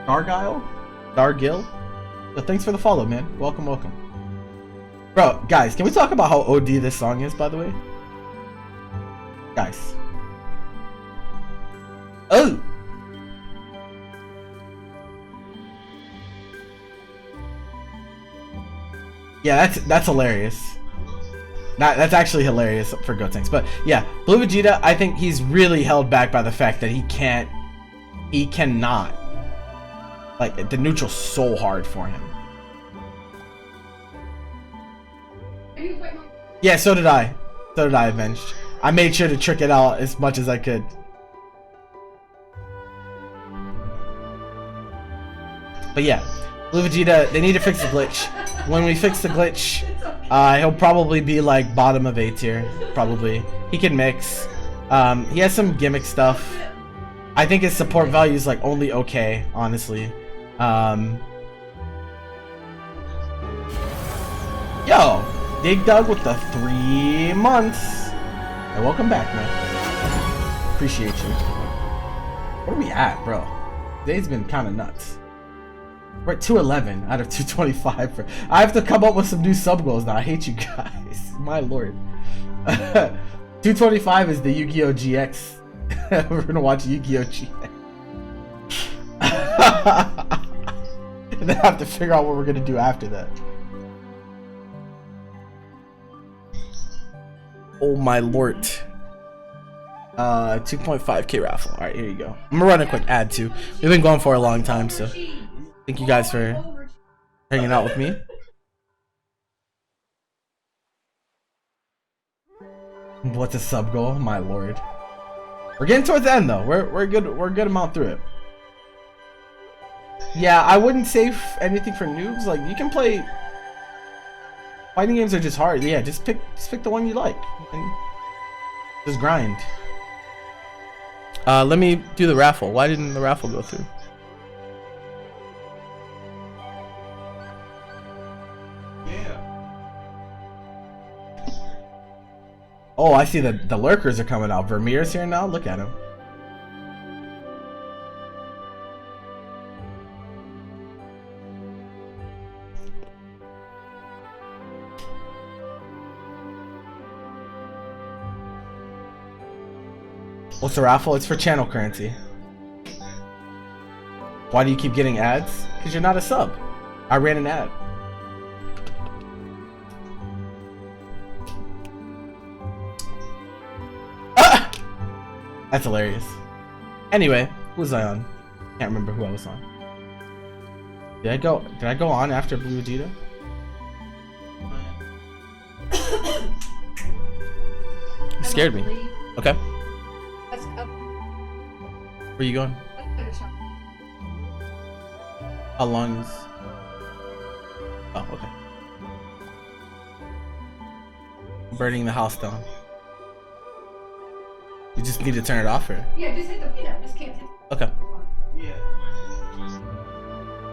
Dargile? So thanks for the follow, man. Welcome. Bro, guys, can we talk about how OD this song is, by the way? Guys. Oh! Yeah, that's hilarious. That's actually hilarious for Gotenks. But yeah, Blue Vegeta, I think he's really held back by the fact that he cannot. Like, the neutral's so hard for him. Yeah, so did I. Avenged. I made sure to trick it out as much as I could. But yeah, Blue Vegeta, they need to fix the glitch. When we fix the glitch, he'll probably be like bottom of A tier. Probably. He can mix. He has some gimmick stuff. I think his support value is like only okay, honestly. Yo, Dig Dug with the 3 months. Hey, welcome back, man. Appreciate you. Where are we at, bro? Today's been kind of nuts. We're at 211 out of 225. I have to come up with some new sub goals now. I hate you guys. My lord. 225 is the Yu-Gi-Oh! GX. We're gonna watch Yu-Gi-Oh! GX. And then have to figure out what we're gonna do after that. Oh my lord. 2.5k raffle. Alright, here you go. I'm gonna run a quick ad too. We've been going for a long time, so thank you guys for hanging out with me. What's a sub goal? My lord. We're getting towards the end though. We're a good amount through it. Yeah, I wouldn't say anything for noobs. Like, you can play. Fighting games are just hard. Yeah, just pick the one you like and just grind. Let me do the raffle. Why didn't the raffle go through? Oh, I see the lurkers are coming out. Vermeer's here now. Look at him. What's the raffle? It's for channel currency. Why do you keep getting ads? Because you're not a sub. I ran an ad. Ah! That's hilarious. Anyway, who was I on? Can't remember who I was on. Did I go on after Blue Vegeta? You scared me. Okay. Where are you going? How long is... Oh, okay. Burning the house down. You just need to turn it off, or? Yeah, just hit the peanut. Just can't hit. Okay. Yeah.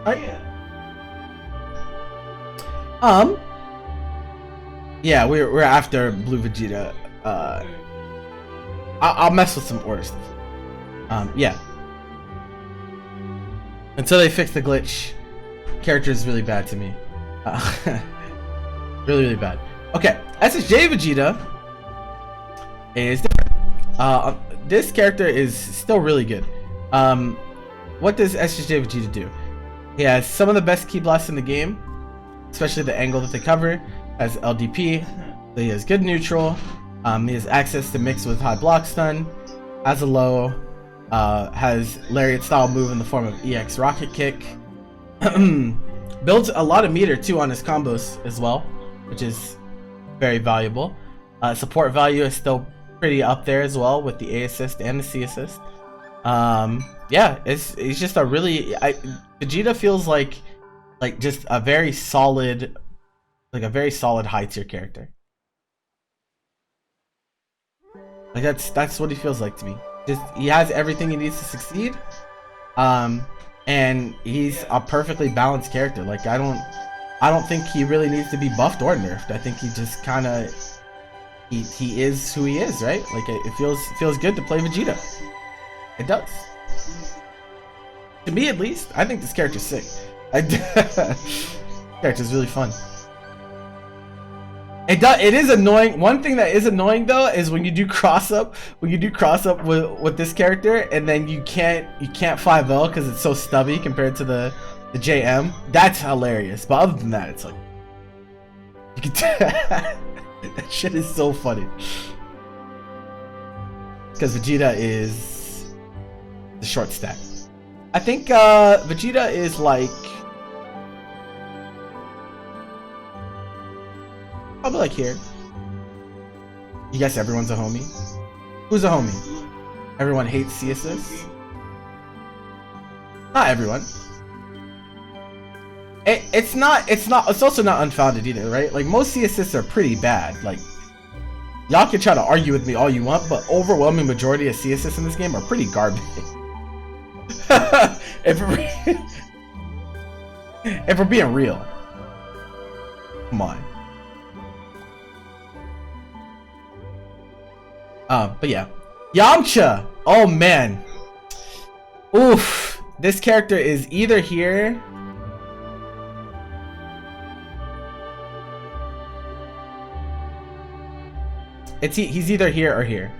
Alright. Yeah, we're after Blue Vegeta. I'll mess with some order stuff. Yeah. Until they fix the glitch, character is really bad to me. Really, really bad. Okay, SSJ Vegeta is different. This character is still really good. What does SSJ Vegeta do? He has some of the best ki blasts in the game, especially the angle that they cover. Has LDP, so he has good neutral. He has access to mix with high block stun. Has a low. Has lariat style move in the form of EX rocket kick. Builds a lot of meter too on his combos as well, which is very valuable. Support value is still pretty up there as well with the A assist and the C assist. Yeah, it's just a really Vegeta feels like just a very solid, high tier character. Like that's what he feels like to me. Just he has everything he needs to succeed. And he's a perfectly balanced character. Like I don't think he really needs to be buffed or nerfed. I think he just kind of he is who he is, right? Like it feels good to play Vegeta. It does. To me, at least, I think this character's sick. Character's really fun. It is annoying. One thing that is annoying though is when you do cross up with this character and then you can't 5L because it's so stubby compared to the JM. That's hilarious. But other than that, it's like you can that shit is so funny. Because Vegeta is the short stack. I think Vegeta is like probably like here. You guess everyone's a homie? Who's a homie? Everyone hates C assists? Not everyone. It's also not unfounded either, right? Like most C assists are pretty bad. Like y'all can try to argue with me all you want, but overwhelming majority of C assists in this game are pretty garbage. if we're being real. Come on. But yeah. Yamcha! Oh man. Oof. This character is either here. He's either here or here.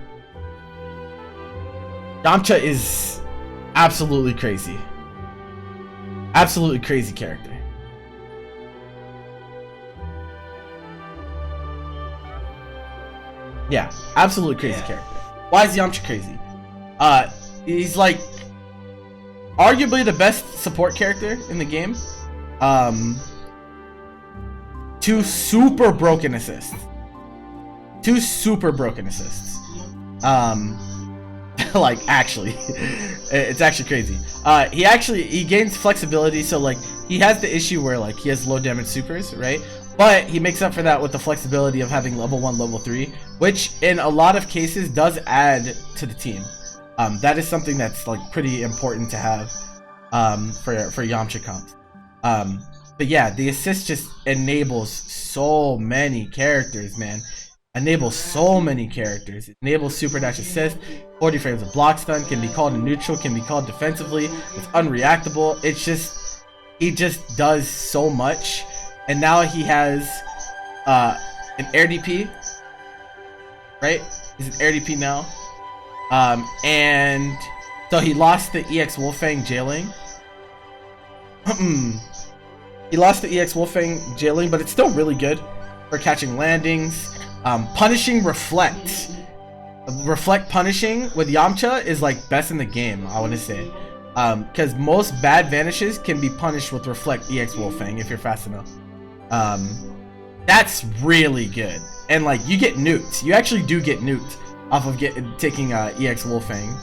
Yamcha is absolutely crazy. Absolutely crazy character. Yeah, absolutely crazy character. Why is Yamcha crazy? He's like arguably the best support character in the game. 2 super broken assists. 2 super broken assists. Like actually, it's actually crazy. He gains flexibility, so like he has the issue where like he has low damage supers, right? But he makes up for that with the flexibility of having level 1, level 3, which in a lot of cases does add to the team. That is something that's like pretty important to have for Yamcha comps. But yeah, the assist just enables so many characters, man. Enables so many characters. It enables super dash assist, 40 frames of block stun, can be called in neutral, can be called defensively, it's unreactable. It's just, he just does so much. And now he has an air DP, right? He's an air DP now. And so he lost the EX Wolfang jailing. He lost the EX Wolfang jailing, but it's still really good for catching landings. Punishing Reflect. Reflect punishing with Yamcha is like best in the game, I want to say. Because most bad vanishes can be punished with Reflect EX Wolfang if you're fast enough. That's really good. And like you get nuked. You actually do get nuked off of taking EX Wolfang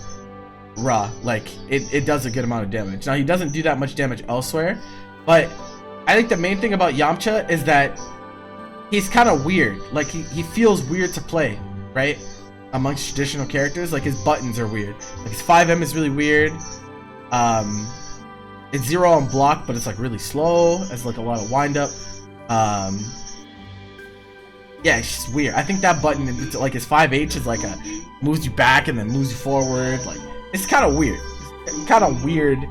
raw. Like it does a good amount of damage. Now he doesn't do that much damage elsewhere, but I think the main thing about Yamcha is that he's kind of weird. Like he feels weird to play, right? Amongst traditional characters, like his buttons are weird. Like his 5M is really weird. It's 0 on block, but it's like really slow. It's like a lot of wind up. Yeah, Yeah, it's just weird. I think that button, it's like his 5H is like a moves you back and then moves you forward. Like it's kind of weird. It's kind of weird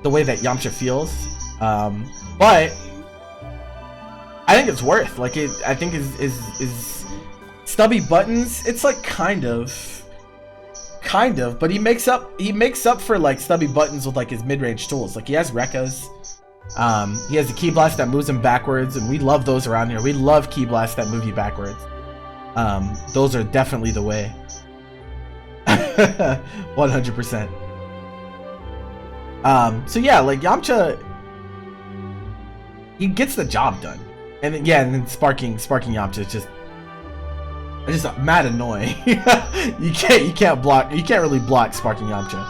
the way that Yamcha feels. But I think it's worth. Like I think is stubby buttons. It's like kind of. But he makes up for like stubby buttons with like his mid-range tools. Like he has Rekkas. He has a Ki Blast that moves him backwards, and we love those around here. We love Ki Blasts that move you backwards. Those are definitely the way. 100%. So yeah, like Yamcha, he gets the job done, and then, yeah, and then sparking Yamcha is just mad annoying. you can't really block sparking Yamcha.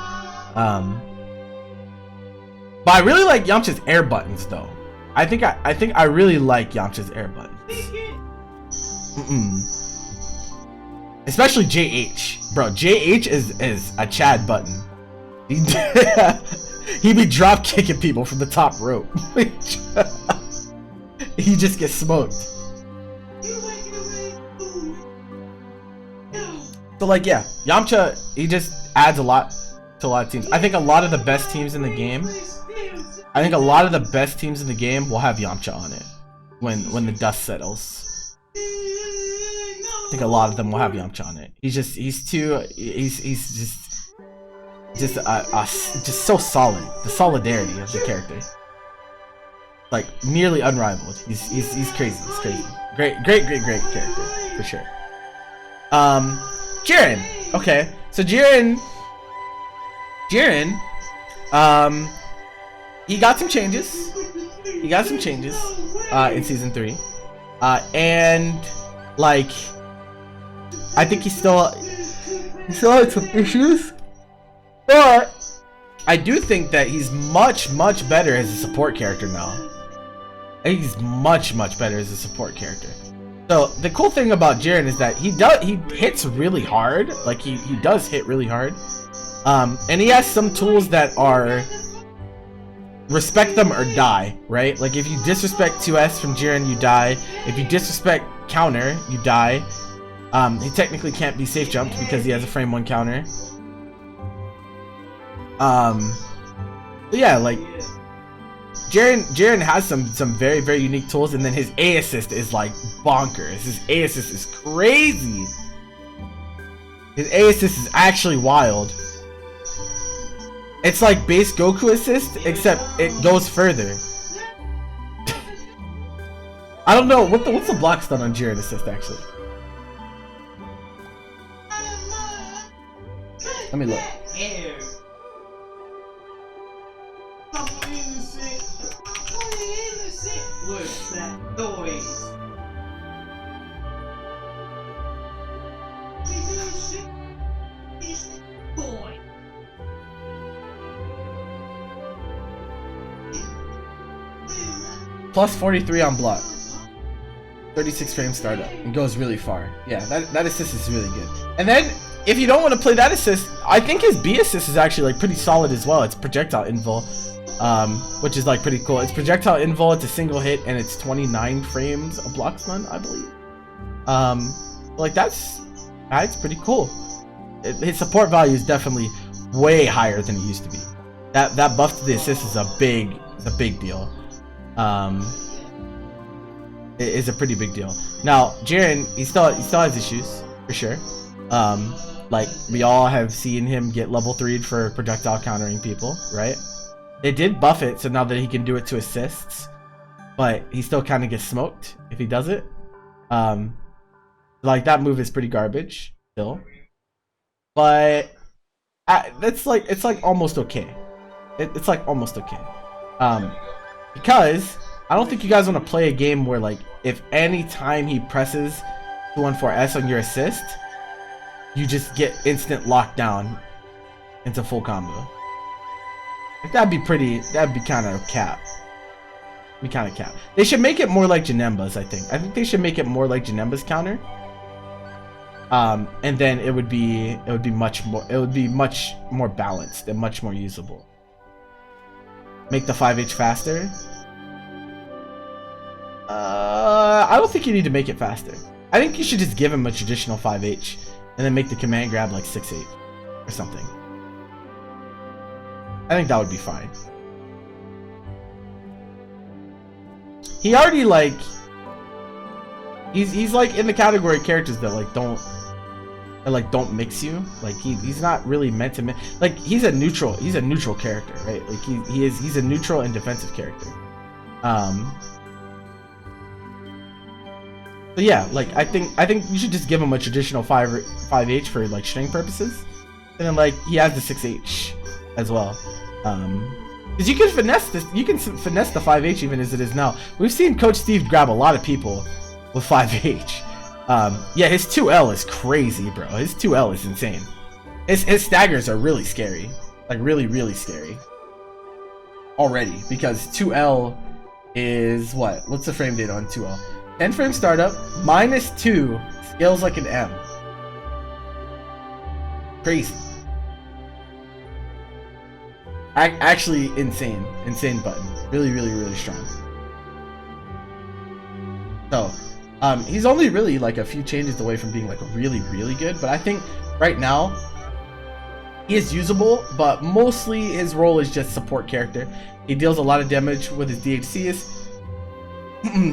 But I really like Yamcha's air buttons though. I think I really like Yamcha's air buttons. Especially JH. Bro, JH is a Chad button. He be drop kicking people from the top rope. He just gets smoked. So like yeah, Yamcha, he just adds a lot to a lot of teams. I think a lot of the best teams in the game will have Yamcha on it when the dust settles. I think a lot of them will have Yamcha on it. He's just so solid. The solidarity of the character, like nearly unrivaled. He's crazy. He's crazy. Great character for sure. Jiren. Okay, so Jiren, he got some changes. In season 3, and like, I think he still had some issues, but I do think that he's much better as a support character now. I think he's much better as a support character. So the cool thing about Jiren is that he hits really hard. Like he does hit really hard. And he has some tools that are respect them or die, right? Like if you disrespect 2S from Jiren, you die. If you disrespect counter, you die. He technically can't be safe jumped because he has a frame 1 counter. But yeah, like Jiren has some very unique tools, and then his A assist is like bonkers. His A assist is crazy. His A assist is actually wild. It's like base Goku assist, except it goes further. I don't know what's the block stun on Jiren assist actually. Let me look. What's that noise? Boy. Plus 43 on block. 36 frame startup. It goes really far. Yeah, that assist is really good. And then, if you don't want to play that assist, I think his B assist is actually like pretty solid as well. It's projectile invul, which is like pretty cool. It's projectile invul, it's a single hit, and it's 29 frames a block stun, I believe. Like that's pretty cool. His support value is definitely way higher than it used to be. That buff to the assist is a big deal. It is a pretty big deal. Now Jiren, he still has issues for sure. Like we all have seen him get level 3'd for projectile countering people, right? They did buff it so now that he can do it to assists, but he still kind of gets smoked if he does it. Like that move is pretty garbage still, but it's like almost okay. It's like almost okay. Because I don't think you guys want to play a game where like if any time he presses 214S on your assist, you just get instant lockdown into full combo. Like, that'd be kind of cap. They should make it more like Janemba's, I think. I think they should make it more like Janemba's counter. And then it would be much more balanced and much more usable. Make the 5H faster. I don't think you need to make it faster. I think you should just give him a traditional 5H and then make the command grab like 6-8 or something. I think that would be fine. He already like he's like in the category of characters that like don't mix you. Like he's not really meant to like he's a neutral character, right? Like he's a neutral and defensive character. So yeah, like I think you should just give him a traditional 5H for like string purposes, and then like he has the 6H as well. Because you can finesse this, you can finesse the 5H even as it is now. We've seen Coach Steve grab a lot of people with 5H. Yeah, his 2L is crazy, bro. His 2L is insane. His staggers are really scary, like really scary already, because 2L is what's the frame data on 2L? 10 frame startup, -2, scales like an M. Crazy. Actually insane button. Really strong. So, he's only really like a few changes away from being like really good, but I think right now he is usable, but mostly his role is just support character. He deals a lot of damage with his DHCs.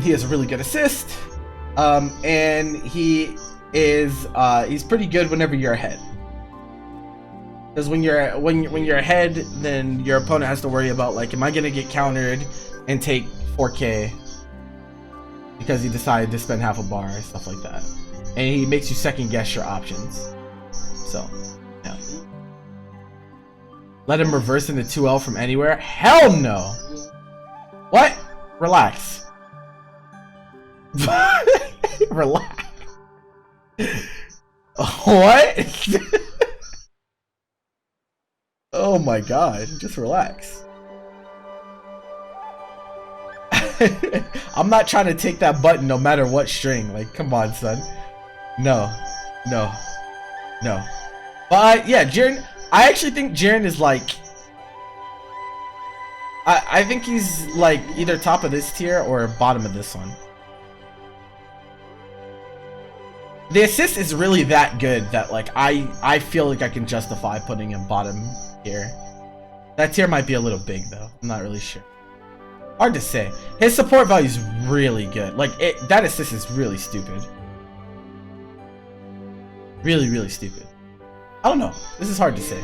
He has a really good assist, and he's pretty good whenever you're ahead. Because when you're ahead, then your opponent has to worry about like, am I gonna get countered and take 4K because he decided to spend half a bar and stuff like that, and he makes you second guess your options. So yeah, let him reverse into 2L from anywhere? Hell no. What? Relax. Relax. What? Oh my god, just relax. I'm not trying to take that button no matter what string. Like, come on, son. No. But yeah, Jiren, I actually think Jiren is like, I think he's like either top of this tier or bottom of this one. The assist is really that good that like I feel like I can justify putting him bottom here. That tier might be a little big though. I'm not really sure. Hard to say. His support value is really good. Like that assist is really stupid. Really stupid. I don't know. This is hard to say.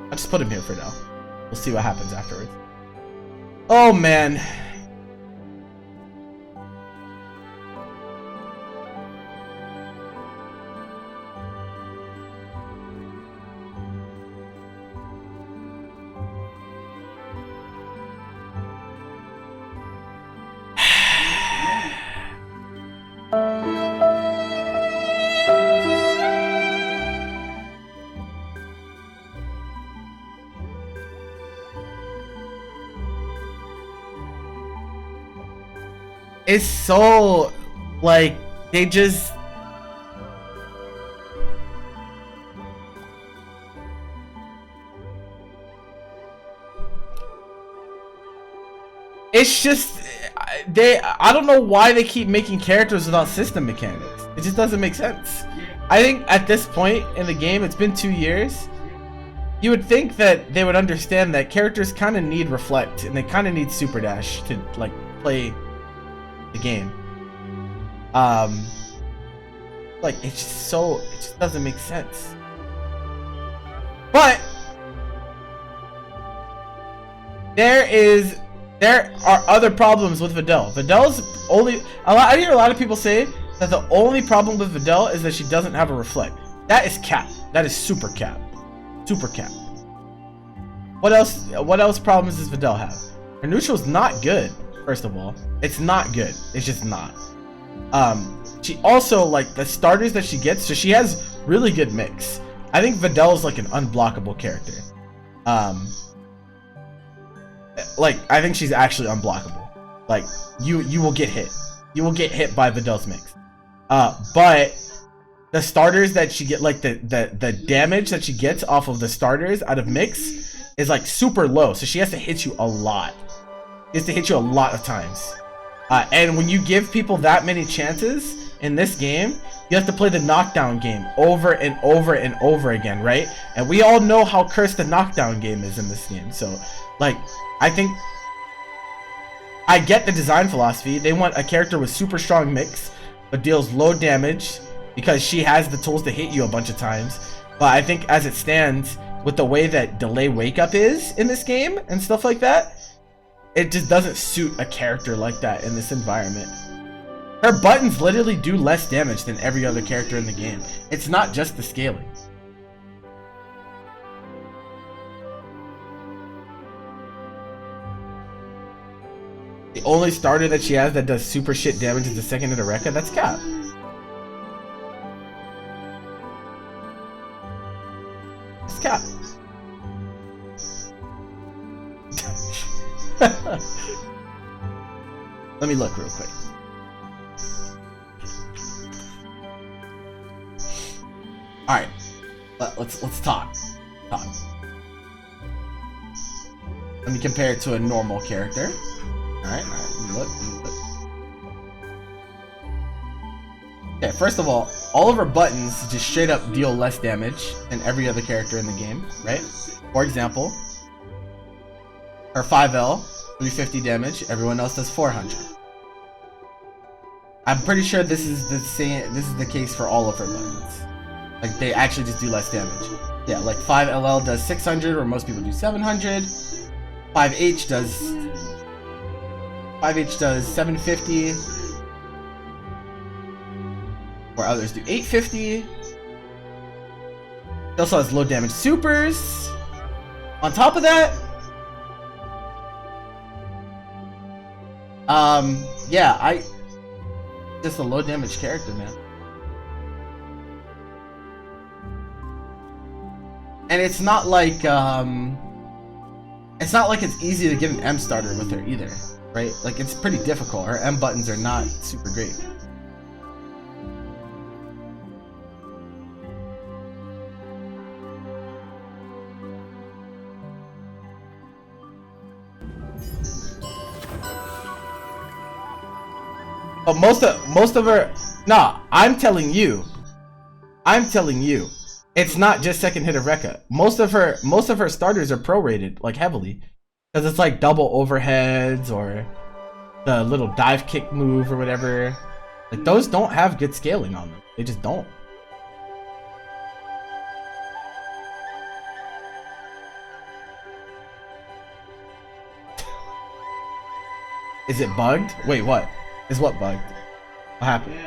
I'll just put him here for now. We'll see what happens afterwards. Oh man. It's so like they just I don't know why they keep making characters without system mechanics. It just doesn't make sense. I think at this point in the game, it's been 2 years, you would think that they would understand that characters kind of need reflect and they kind of need super dash to like play the game. Like it just doesn't make sense. But there are other problems with Videl. Videl's only I hear a lot of people say that the only problem with Videl is that she doesn't have a reflect. That is cap. That is super cap. Super cap. What else problems does Videl have? Her neutral's not good. First of all, it's not good. It's just not. She also, like, the starters that she gets, so she has really good mix. I think Videl's like an unblockable character. Like, I think she's actually unblockable. Like, you will get hit. You will get hit by Videl's mix. But the starters that she get, like the damage that she gets off of the starters out of mix is like super low. So she has to hit you a lot. She has to hit you a lot of times. And when you give people that many chances in this game, you have to play the knockdown game over and over and over again, right? And we all know how cursed the knockdown game is in this game. So, like, I think I get the design philosophy. They want a character with super strong mix, but deals low damage because she has the tools to hit you a bunch of times. But I think as it stands, with the way that delay wake up is in this game and stuff like that, it just doesn't suit a character like that in this environment. Her buttons literally do less damage than every other character in the game. It's not just the scaling. The only starter that she has that does super shit damage is the second hit of Rekka. That's cap. That's cap. Let me look real quick. All right, let's talk. Let me compare it to a normal character. All right, look. Okay, first of all of her buttons just straight up deal less damage than every other character in the game, right? For example, her 5L, 350 damage. Everyone else does 400. I'm pretty sure this is the same. This is the case for all of her buttons. Like, they actually just do less damage. Yeah, like 5LL does 600, or most people do 700. 5H does 750, or others do 850. He also has low damage supers. On top of that, yeah, just a low damage character, man. And it's not like it's easy to get an M starter with her either, right? Like, it's pretty difficult. Her M buttons are not super great. But most of her, nah, I'm telling you, it's not just second hit of Rekka. Most of her starters are prorated, like, heavily, because it's like double overheads or the little dive kick move or whatever. Like, those don't have good scaling on them. They just don't. Is it bugged? Wait, what? Is what bugged? What happened?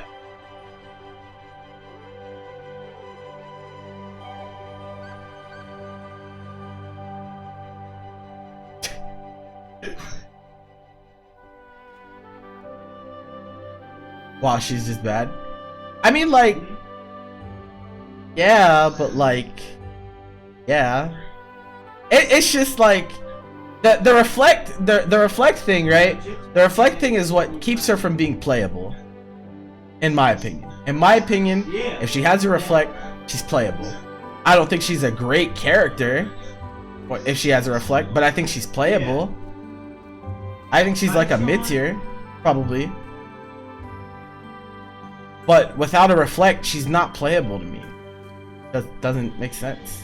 Wow, she's just bad. I mean, like, yeah, but like, yeah, it's just like the reflect thing, right? The reflect thing is what keeps her from being playable, in my opinion. In my opinion, if she has a reflect, she's playable. I don't think she's a great character if she has a reflect, but I think she's playable. I think she's like a mid-tier, probably. But without a reflect, she's not playable to me. That doesn't make sense.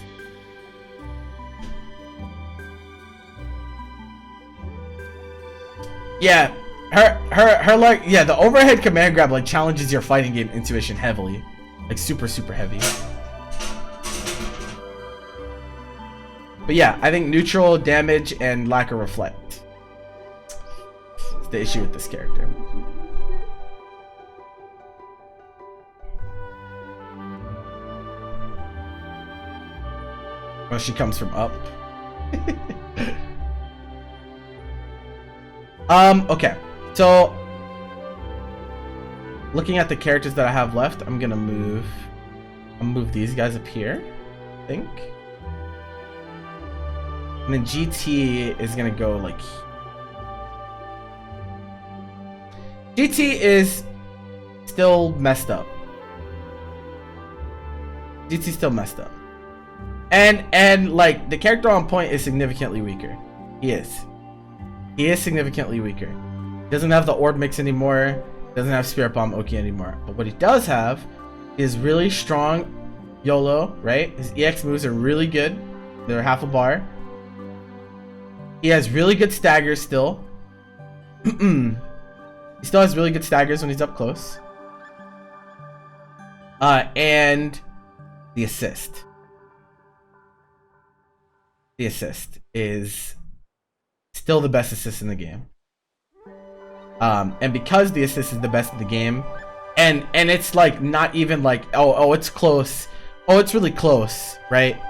Yeah, her like, yeah, the overhead command grab like challenges your fighting game intuition heavily, like super heavy. But yeah, I think neutral, damage, and lack of reflect is the issue with this character. Well, she comes from up. Okay, so looking at the characters that I have left, I'm gonna move these guys up here, I think. And then GT is gonna go like, GT is still messed up. GT's still messed up. And like, the character on point is significantly weaker. He is significantly weaker. He doesn't have the orb mix anymore. Doesn't have Spirit Bomb Oki anymore. But what he does have is really strong YOLO, right? His EX moves are really good. They're half a bar. He has really good staggers still. He still has really good staggers when he's up close. And the assist. The assist is still the best assist in the game. And because the assist is the best in the game, and it's like not even like oh it's close, oh it's really close, right?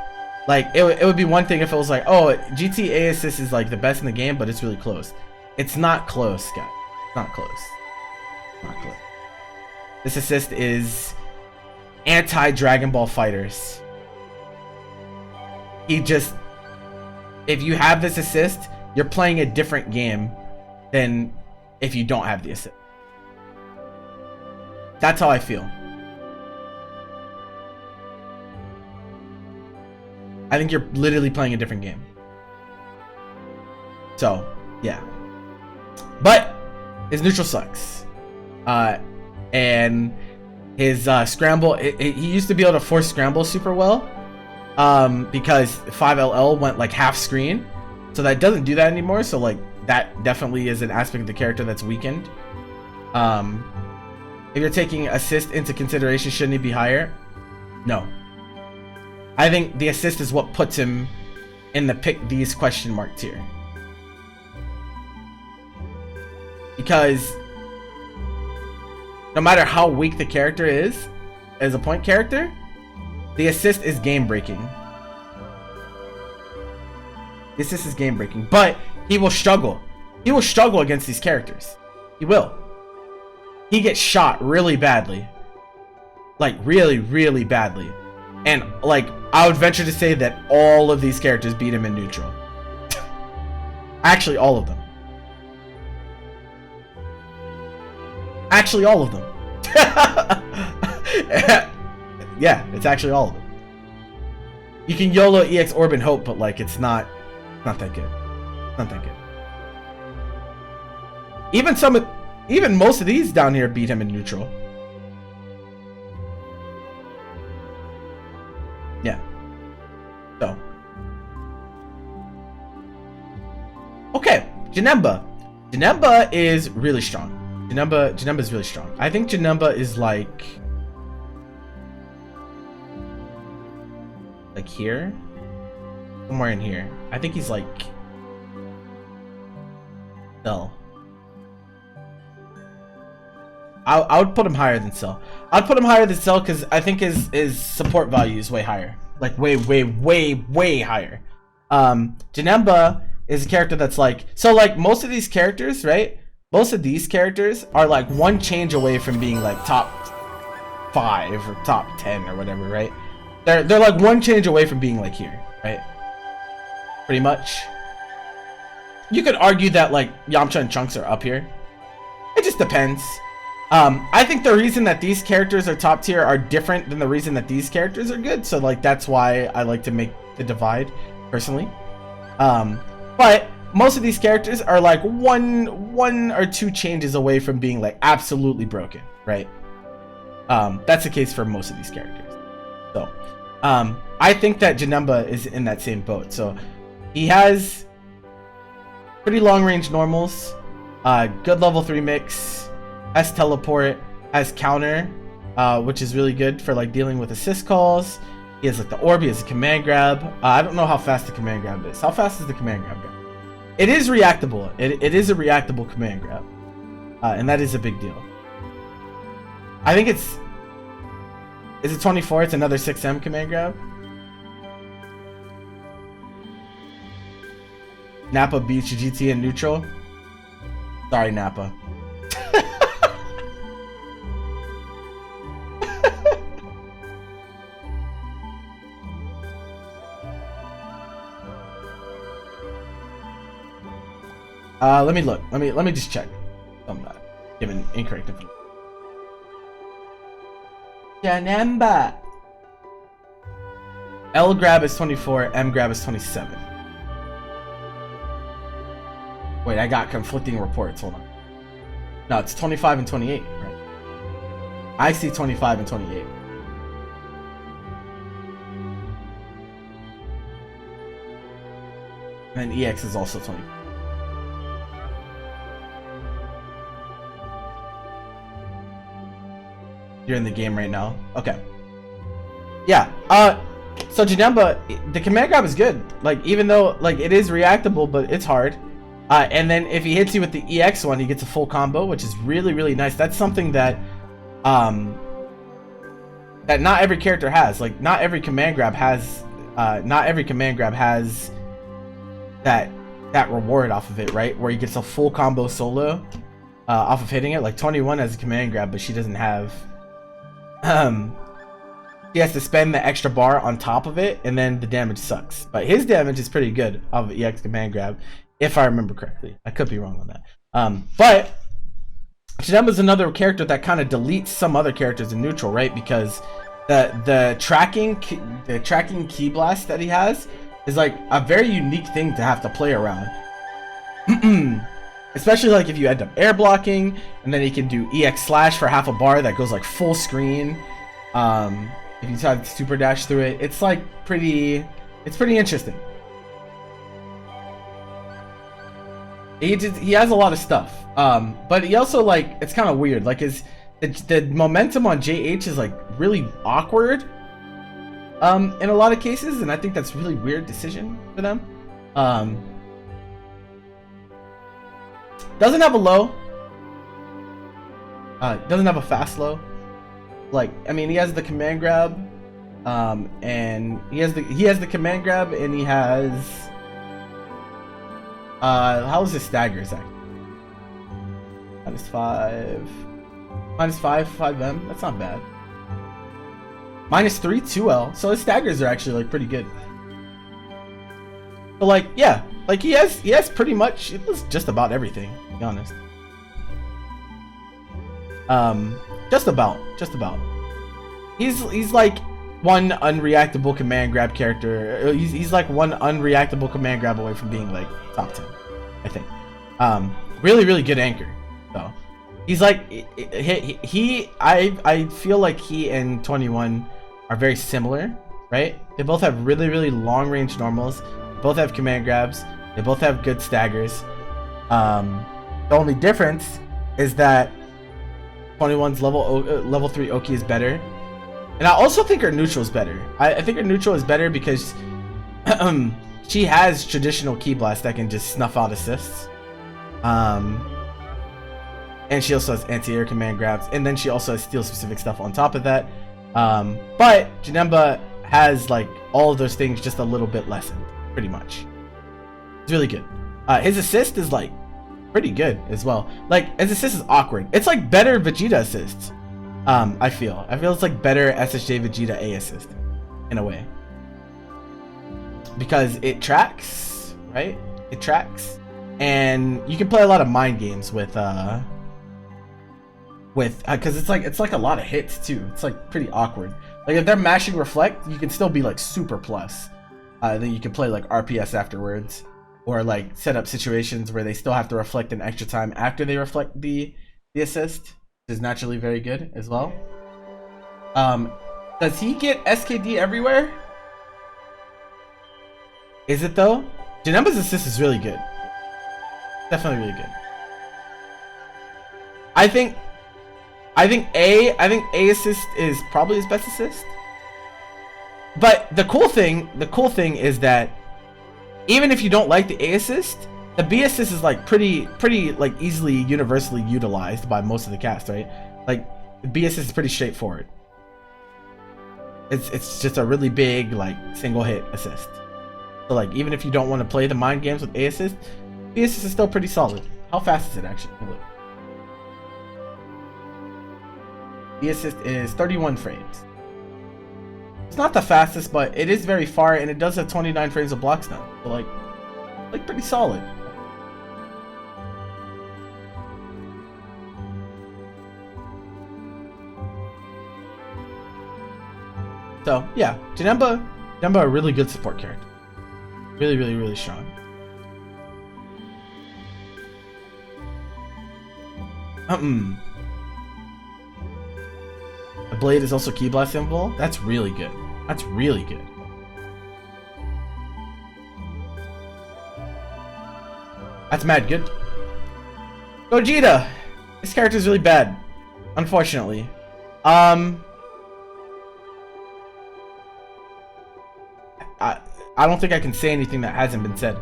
Like it would be one thing if it was like, oh, GTA assist is like the best in the game, but it's really close. It's not close, guys. It's not close. Not close. This assist is anti-Dragon Ball Fighters. If you have this assist, you're playing a different game than if you don't have the assist. That's how I feel. I think you're literally playing a different game. So, yeah. But his neutral sucks. And his scramble, he used to be able to force scramble super well. Because 5LL went like half screen. So that doesn't do that anymore. So like that definitely is an aspect of the character that's weakened. If you're taking assist into consideration, shouldn't he be higher? No. I think the assist is what puts him in the pick these question mark tier. Because no matter how weak the character is as a point character, the assist is game breaking. The assist is game breaking, but he will struggle. He will struggle against these characters. He will. He gets shot really badly. Like really, really badly. And like I would venture to say that all of these characters beat him in neutral. Actually, all of them. Actually, all of them. Yeah, it's actually all of them. You can YOLO EX Orb and Hope, but like it's not that good. Not that good. Even most of these down here beat him in neutral. Yeah. So. Okay, Janemba. Janemba is really strong. Janemba is really strong. I think Janemba is like here, somewhere in here. I think he's like Cell. I would put him higher than Cell. I'd put him higher than Cell because I think his support value is way higher. Like way higher. Janemba is a character that's like, so like most of these characters, right? Most of these characters are like one change away from being like top 5 or top 10 or whatever, right? They're like one change away from being like here, right? Pretty much. You could argue that like Yamcha and Trunks are up here. It just depends. I think the reason that these characters are top tier are different than the reason that these characters are good. So like that's why I like to make the divide personally. But most of these characters are like one or two changes away from being like absolutely broken, right? That's the case for most of these characters. So I think that Janemba is in that same boat. So he has pretty long range normals, good level 3 mix, has teleport, has counter, which is really good for like dealing with assist calls. He has like the orb, he has a command grab. I don't know how fast the command grab is. How fast is the command grab? It is reactable. It is a reactable command grab, and that is a big deal. I think is it 24? It's another 6M command grab. Nappa beats GT in neutral. Sorry, Nappa. Let me look. Let me just check. I'm not giving incorrect information. Janemba. L grab is 24. M grab is 27. Wait, I got conflicting reports. Hold on. No, it's 25 and 28. I see 25 and 28. And EX is also 20. You're in the game right now. Okay. Yeah. So Janemba, the command grab is good. Like, even though like it is reactable, but it's hard. And then if he hits you with the EX one, he gets a full combo, which is really, really nice. That's something that that not every character has. Like, not every command grab has that reward off of it, right? Where he gets a full combo solo off of hitting it. Like 21 has a command grab, but she doesn't have he has to spend the extra bar on top of it, and then the damage sucks. But his damage is pretty good off of EX command grab, if I remember correctly. I could be wrong on that. But Janemba's another character that kind of deletes some other characters in neutral, right? Because the tracking key blast that he has is like a very unique thing to have to play around. Especially like if you end up air blocking, and then he can do EX slash for half a bar that goes like full screen. If you try to super dash through it, it's like pretty interesting. He has a lot of stuff, but he also, like, it's kind of weird. Like, the momentum on JH is like really awkward in a lot of cases, and I think that's a really weird decision for them. Doesn't have a low, doesn't have a fast low. Like, I mean, he has the command grab, and he has the command grab, and he has how is his staggers actually? -5, -5M. That's not bad. -3, 2L. So his staggers are actually like pretty good. But like, yeah, like he has pretty much just about everything, to be honest. Just about. He's like one unreactable command grab character. He's like one unreactable command grab away from being like top 10, I think. Really, really good anchor. So he's like I feel like he and 21 are very similar, right? They both have really, really long range normals. They both have command grabs. They both have good staggers. The only difference is that 21's level 3 Oki is better, and I also think her neutral is better. I think her neutral is better because she has traditional ki blast that can just snuff out assists, and she also has anti-air command grabs, and then she also has steel specific stuff on top of that. But Janemba has like all of those things just a little bit lessened, pretty much. It's really good. His assist is like pretty good as well. Like, his assist is awkward. It's like better Vegeta assists. I feel it's like better SSJ Vegeta A assist in a way, because it tracks, right? It tracks, and you can play a lot of mind games with because it's like a lot of hits too. It's like pretty awkward. Like, if they're mashing reflect, you can still be like super plus. Then you can play like RPS afterwards, or like set up situations where they still have to reflect an extra time after they reflect the assist, which is naturally very good as well. Does he get SKD everywhere? Is it though? Janemba's assist is really good. Definitely really good. I think A assist is probably his best assist. But the cool thing is that even if you don't like the A assist, the B assist is like pretty like easily universally utilized by most of the cast, right? Like, the B assist is pretty straightforward. It's just a really big like single hit assist. So like, even if you don't want to play the mind games with A assist, B assist is still pretty solid. How fast is it actually? Look. B assist is 31 frames. It's not the fastest, but it is very far, and it does have 29 frames of block stun. So like pretty solid. So yeah, Janemba a really good support character. Really, really, really strong. blade is also Ki Blast symbol. That's really good. That's really good. That's mad good. Gogeta! This character is really bad. Unfortunately. I don't think I can say anything that hasn't been said.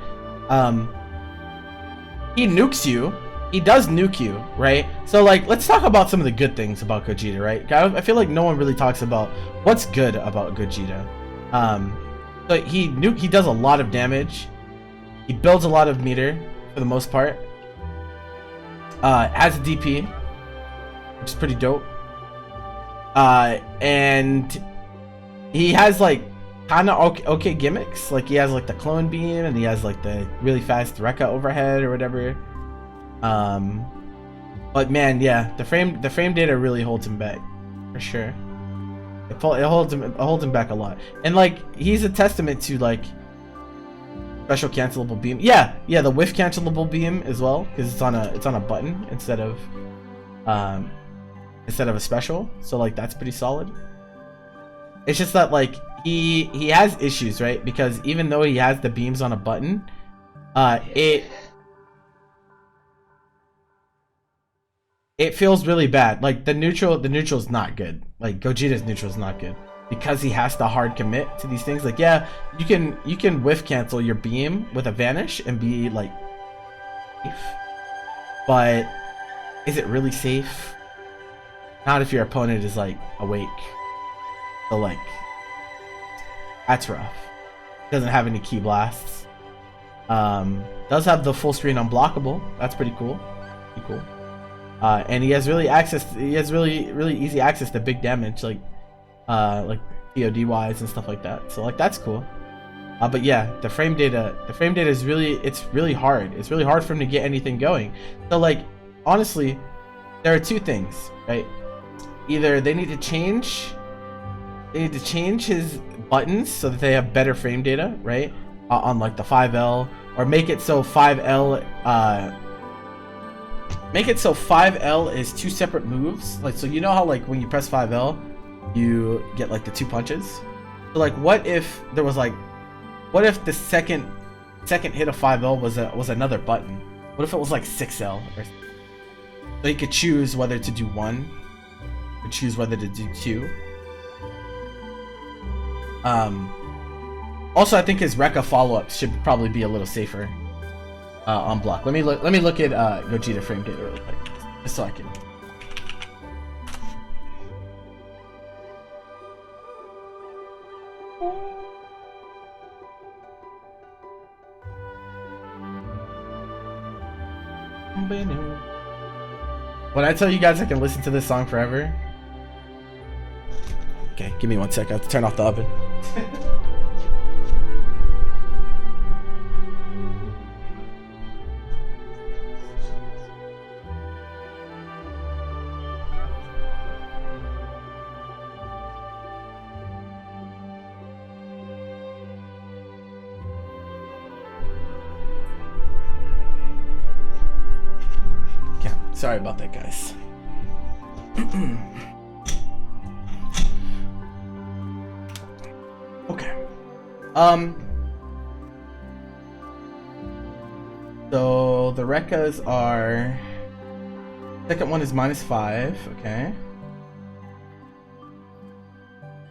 He nukes you. He does nuke you, right? So like, let's talk about some of the good things about Gogeta, right? I feel like no one really talks about what's good about Gogeta. So he does a lot of damage. He builds a lot of meter for the most part. Has a DP, which is pretty dope. And he has like kind of okay gimmicks. Like he has like the clone beam, and he has like the really fast Rekka overhead or whatever. But man, yeah, the frame data really holds him back for sure. It holds him back a lot, and like he's a testament to like special cancelable beam. Yeah, the whiff cancelable beam as well, because it's on a button instead of a special. So like that's pretty solid. It's just that like he has issues, right? Because even though he has the beams on a button, it feels really bad. Like the neutral's not good. Like Gogeta's neutral is not good because he has to hard commit to these things. Like yeah, you can whiff cancel your beam with a vanish and be like safe, but is it really safe? Not if your opponent is like awake. So like that's rough. Doesn't have any Ki Blasts. Does have the full screen unblockable. That's pretty cool. Pretty cool. And he has really easy access to big damage, like POD wise and stuff like that. So like that's cool. But yeah, the frame data is really hard. It's really hard for him to get anything going. So like honestly, there are two things, right? Either they need to change his buttons so that they have better frame data, right? On like the 5L, or make it so 5L is two separate moves. Like, so you know how like when you press 5L you get like the two punches? So like what if the second hit of 5L was another button? What if it was like 6L or so you could choose whether to do one or choose whether to do two. Also I think his Rekka follow-ups should probably be a little safer on block. Let me look at Gogeta frame data really quick, just so I can. When I tell you guys I can listen to this song forever. Okay, give me 1 sec. I have to turn off the oven. Yeah, sorry about that, guys. Okay. So the Rekkas are, second one is -5, okay.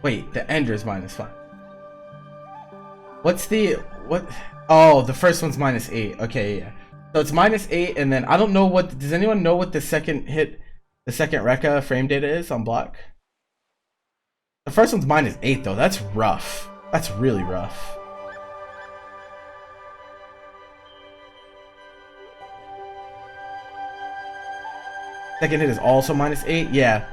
Wait, the Ender is -5. What? Oh, the first one's -8. Okay, yeah. So it's -8, and then I don't know what. Does anyone know what the second Rekka frame data is on block? The first one's -8 though. That's rough. That's really rough. Second hit is also -8. Yeah,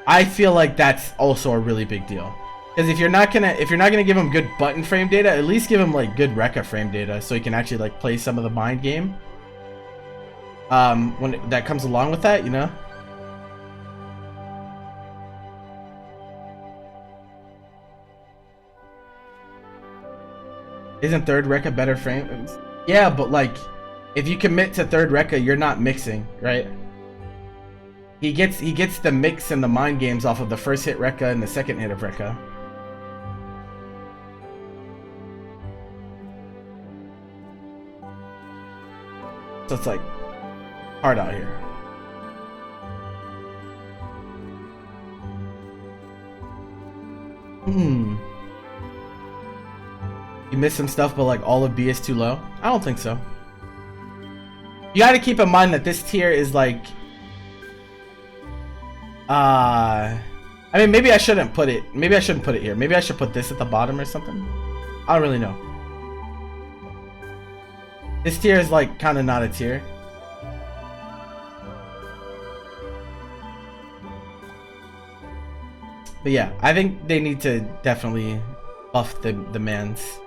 I feel like that's also a really big deal. Because if you're not gonna give him good button frame data, at least give him like good Rekka frame data, so he can actually like play some of the mind game. When that comes along with that, you know. Isn't third Rekka better frame? Yeah, but like, if you commit to third Rekka, you're not mixing, right? He gets the mix and the mind games off of the first hit Rekka and the second hit of Rekka. So it's like hard out here. You missed some stuff, but like all of B is too low? I don't think so. You gotta keep in mind that this tier is like I mean, maybe I shouldn't put it here. Maybe I should put this at the bottom or something. I don't really know. This tier is like kind of not a tier. But yeah, I think they need to definitely buff the man's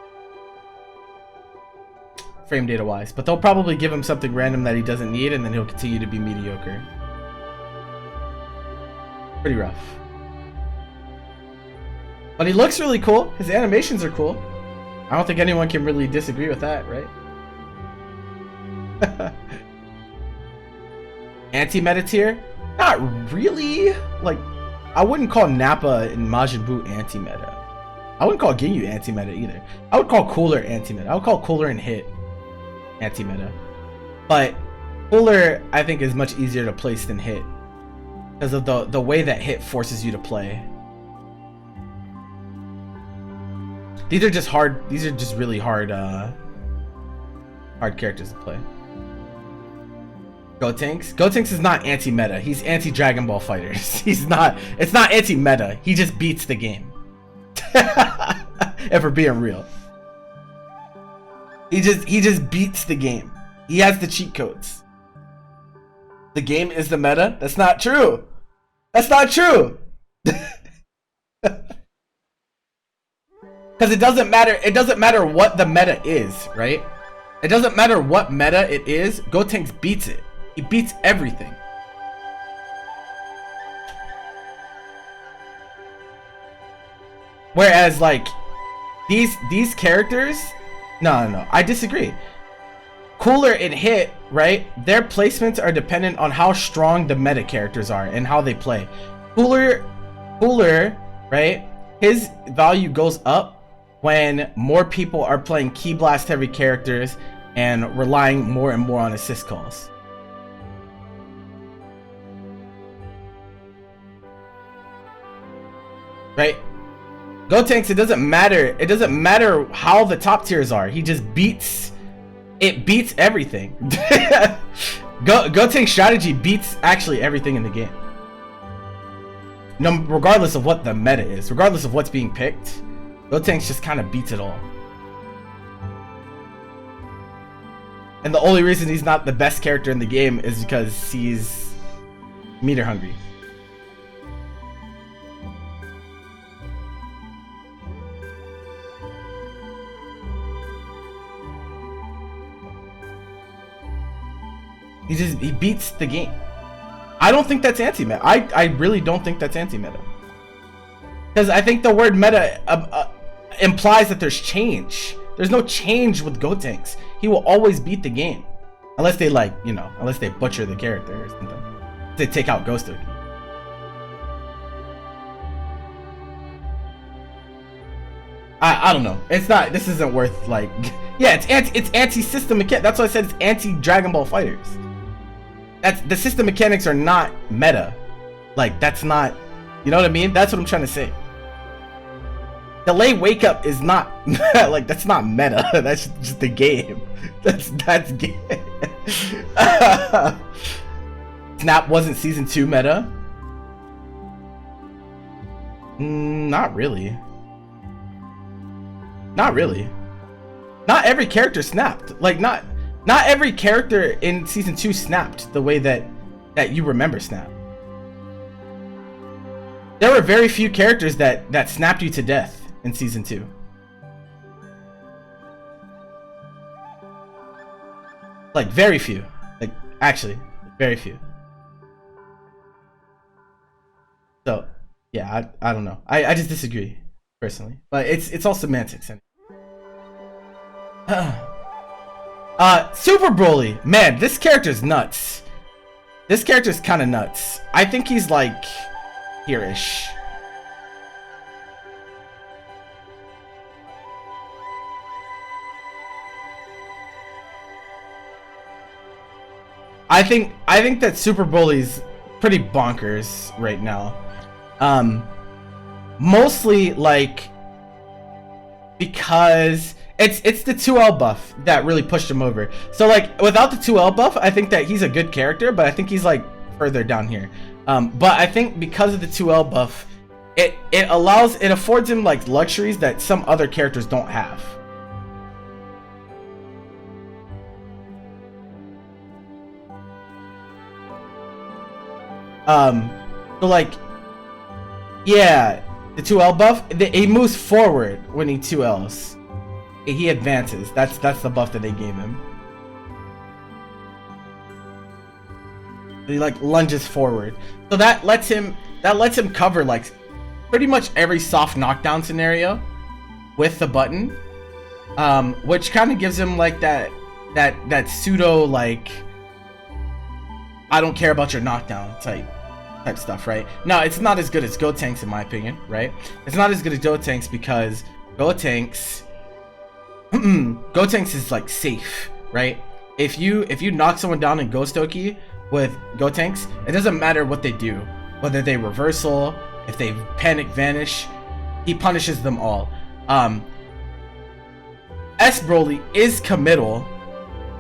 frame data wise. But they'll probably give him something random that he doesn't need, and then he'll continue to be mediocre. Pretty rough. But he looks really cool. His animations are cool. I don't think anyone can really disagree with that, right? Anti-meta tier? Not really. Like, I wouldn't call Nappa and Majin Buu anti-meta. I wouldn't call Ginyu anti-meta either. I would call Cooler anti-meta. I would call Cooler and Hit anti-meta. But Cooler, I think, is much easier to place than Hit, because of the way that Hit forces you to play. These are just hard. These are just really hard characters to play. Gotenks? Gotenks is not anti-meta. He's anti-Dragon Ball Fighters. He's not. It's not anti-meta. He just beats the game. If we're being real, he just beats the game. He has the cheat codes. The game is the meta. That's not true. That's not true. Because it doesn't matter. It doesn't matter what the meta is, right? It doesn't matter what meta it is. Gotenks beats it. He beats everything. Whereas, like, these characters, no, I disagree. Cooler and Hit, right? Their placements are dependent on how strong the meta characters are and how they play. Cooler, right? His value goes up when more people are playing Ki Blast heavy characters and relying more and more on assist calls. Right? Gotenks, it doesn't matter. It doesn't matter how the top tiers are. He just beats. It beats everything. Gotenks strategy beats actually everything in the game. No, regardless of what the meta is, regardless of what's being picked, Gotenks just kind of beats it all. And the only reason he's not the best character in the game is because he's meter hungry. He beats the game. I don't think that's anti-meta. I really don't think that's anti-meta. Because I think the word meta implies that there's change. There's no change with Gotenks. He will always beat the game. Unless they, like, you know, unless they butcher the character or something. They take out Ghoster. I don't know. It's not, this isn't worth, like, yeah, it's anti-system mechanics. That's why I said it's anti-Dragon Ball Fighters. That's, the system mechanics are not meta. Like, that's not, you know what I mean? That's what I'm trying to say. Delay wake up is not like, that's not meta. That's just the game. That's game. Snap wasn't season 2 meta. Not really. Not really. Not every character snapped. Like, not every character in season 2 snapped the way that you remember snap. There were very few characters that snapped you to death in season 2. Like, very few. Like, actually, very few. So, yeah, I don't know. I just disagree, personally. But it's all semantics. Super Broly. Man, this character's nuts. This character's kind of nuts. I think he's like here-ish. I think that Super Broly's pretty bonkers right now. Mostly like because it's the 2L buff that really pushed him over. So like without the 2L buff, I think that he's a good character, but I think he's like further down here. But I think because of the 2L buff, it affords him like luxuries that some other characters don't have. So like, yeah, the 2L buff, he moves forward when he 2Ls. He advances. That's the buff that they gave him. He like lunges forward. So that lets him cover like pretty much every soft knockdown scenario with the button. Which kind of gives him like that pseudo like I don't care about your knockdown type stuff, right? Now, it's not as good as Gotenks in my opinion, right? It's not as good as Gotenks because Gotenks is like safe, right? If you knock someone down in Ghost Oki with Gotenks, it doesn't matter what they do, whether they reversal, if they panic vanish, he punishes them all. S Broly is committal,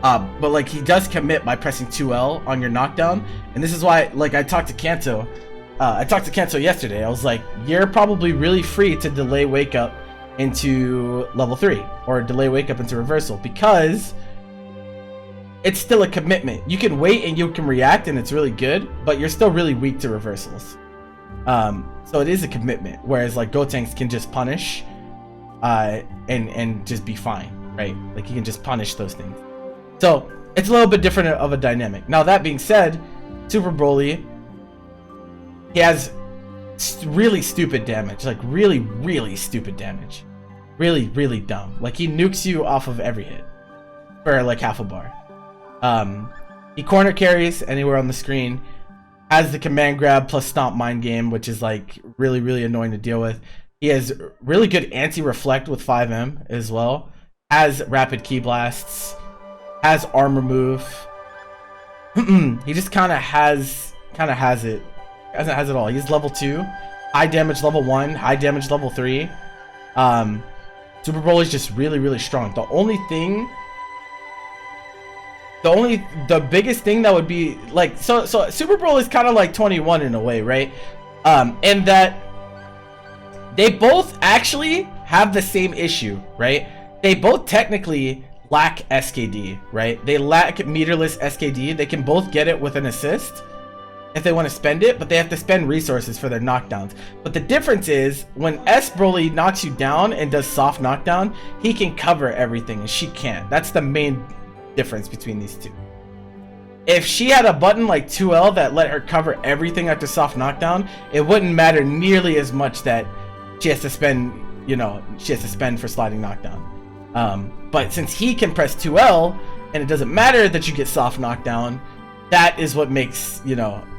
but like he does commit by pressing 2L on your knockdown, and this is why like I talked to Kanto yesterday. I was like, you're probably really free to delay wake up into level 3 or delay wake up into reversal because it's still a commitment. You can wait and you can react and it's really good, but you're still really weak to reversals. So it is a commitment, whereas like Gotenks can just punish and just be fine, right? Like he can just punish those things. So it's a little bit different of a dynamic. Now that being said, Super Broly, he has really stupid damage, like really stupid damage, really dumb. Like he nukes you off of every hit for like half a bar. He corner carries anywhere on the screen, has the command grab plus stomp mind game, which is like really annoying to deal with. He has really good anti-reflect with 5M as well, has rapid ki blasts, has armor move. He just kind of has it. Has it all. He's level 2, high damage level 1, high damage level 3. Super Broly is just really strong. The biggest thing that would be like so Super Broly is kind of like 21 in a way, right? And that they both actually have the same issue, right? They both technically lack SKD, right? They lack meterless SKD. They can both get it with an assist if they want to spend it, but they have to spend resources for their knockdowns. But the difference is when S Broly knocks you down and does soft knockdown, he can cover everything and she can't. That's the main difference between these two. If she had a button like 2L that let her cover everything after soft knockdown, it wouldn't matter nearly as much that she has to spend, for sliding knockdown. But since he can press 2L and it doesn't matter that you get soft knockdown, that is what makes,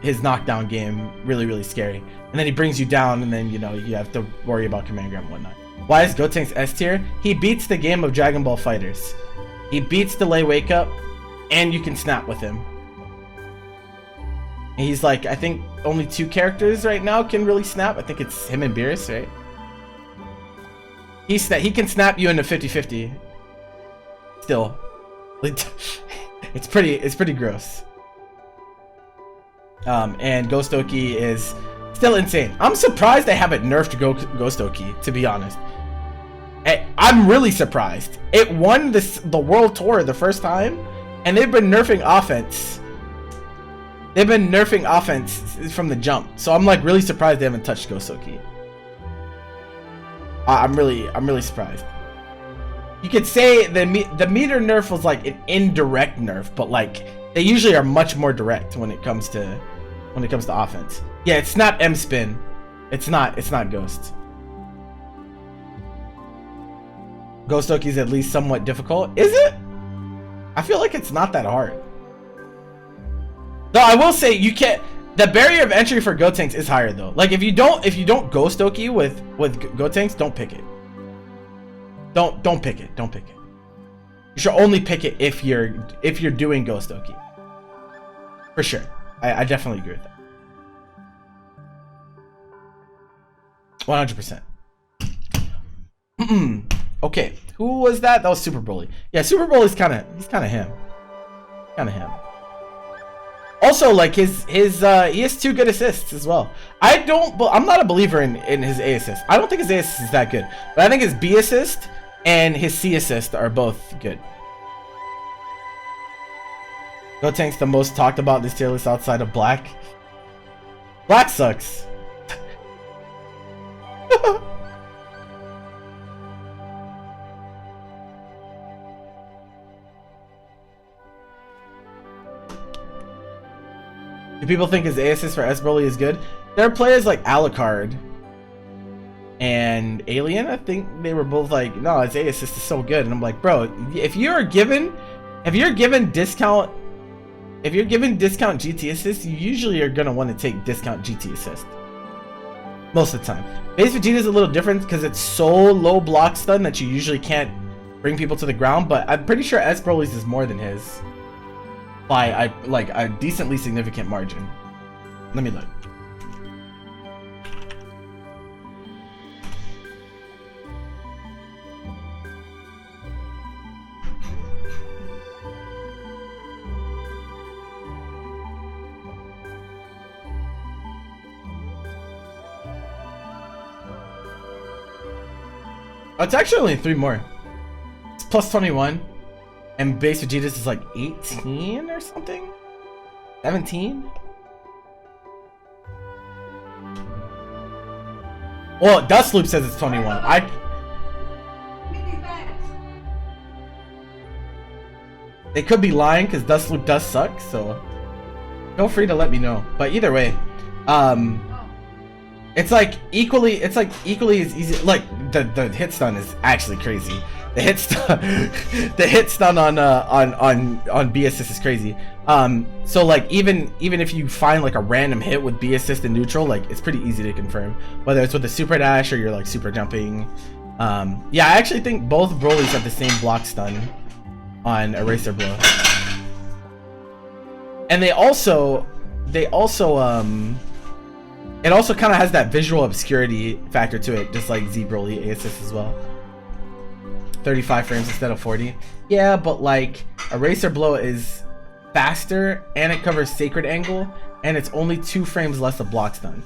his knockdown game really scary. And then he brings you down and then, you have to worry about command grab and whatnot. Why is Gotenks S tier? He beats the game of Dragon Ball Fighters. He beats delay wake up and you can snap with him. And he's like, I think only 2 characters right now can really snap. I think it's him and Beerus, right? He can snap you into 50-50. Still. It's pretty gross. And Ghost Oki is still insane. I'm surprised they haven't nerfed Ghost Oki, to be honest. I'm really surprised. It won the World Tour the first time, and they've been nerfing offense. They've been nerfing offense from the jump. So I'm like really surprised they haven't touched Ghost Oki. I'm really surprised. You could say the meter nerf was like an indirect nerf, but like they usually are much more direct when it comes to offense. Yeah, it's not M spin. It's not Ghost. Ghost Oki is at least somewhat difficult. Is it? I feel like it's not that hard. Though I will say you can't. The barrier of entry for Gotenks is higher though. Like if you don't Ghost Oki with Gotenks, don't pick it. Don't pick it. Don't pick it. You should only pick it if you're doing Ghost Oki. For sure. I definitely agree with that. 100%. Okay, who was that? That was Super Broly. Yeah, Super Broly's kind of him. Kind of him. Also, like he has 2 good assists as well. I'm not a believer in his A assist. I don't think his A assist is that good, but I think his B assist and his C assist are both good. Gotenks the most talked about this tier list outside of Black. Black sucks. Do people think his A assist for S Broly is good? There are players like Alucard and Alien. I think they were both like, no, his A assist is so good. And I'm like, bro, if you're given discount GT assist, you usually are gonna want to take discount GT assist. Most of the time. Base Vegeta is a little different because it's so low block stun that you usually can't bring people to the ground, but I'm pretty sure S Broly's is more than his. By like a decently significant margin. Let me look. Oh, it's actually only 3 more. It's plus 21. And base Vegeta's is like 18 or something? 17? Well, Dustloop says it's 21. They could be lying because Dustloop does suck, so feel free to let me know. But either way, it's like equally as easy. Like the hit stun is actually crazy. The hit stun on B assist is crazy. So like even if you find like a random hit with B assist and neutral, like it's pretty easy to confirm whether it's with the super dash or you're like super jumping. Yeah, I actually think both Brolys have the same block stun on Eraser Blow, and it also kind of has that visual obscurity factor to it, just like Z Broly A assist as well. 35 frames instead of 40. Yeah, but like Eraser Blow is faster and it covers Sacred Angle and it's only 2 frames less of block stun.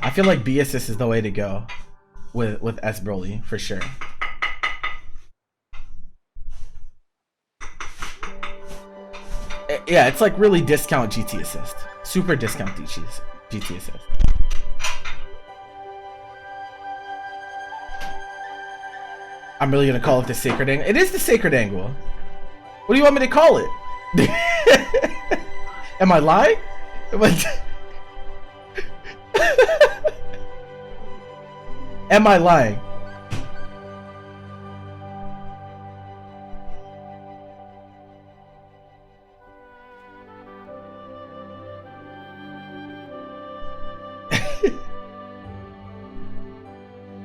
I feel like B assist is the way to go with S Broly for sure. Yeah, it's like really discount GT assist. Super discount GT assist. I'm really gonna call it the Sacred Angle. It is the Sacred Angle. What do you want me to call it? Am I lying? Am I lying?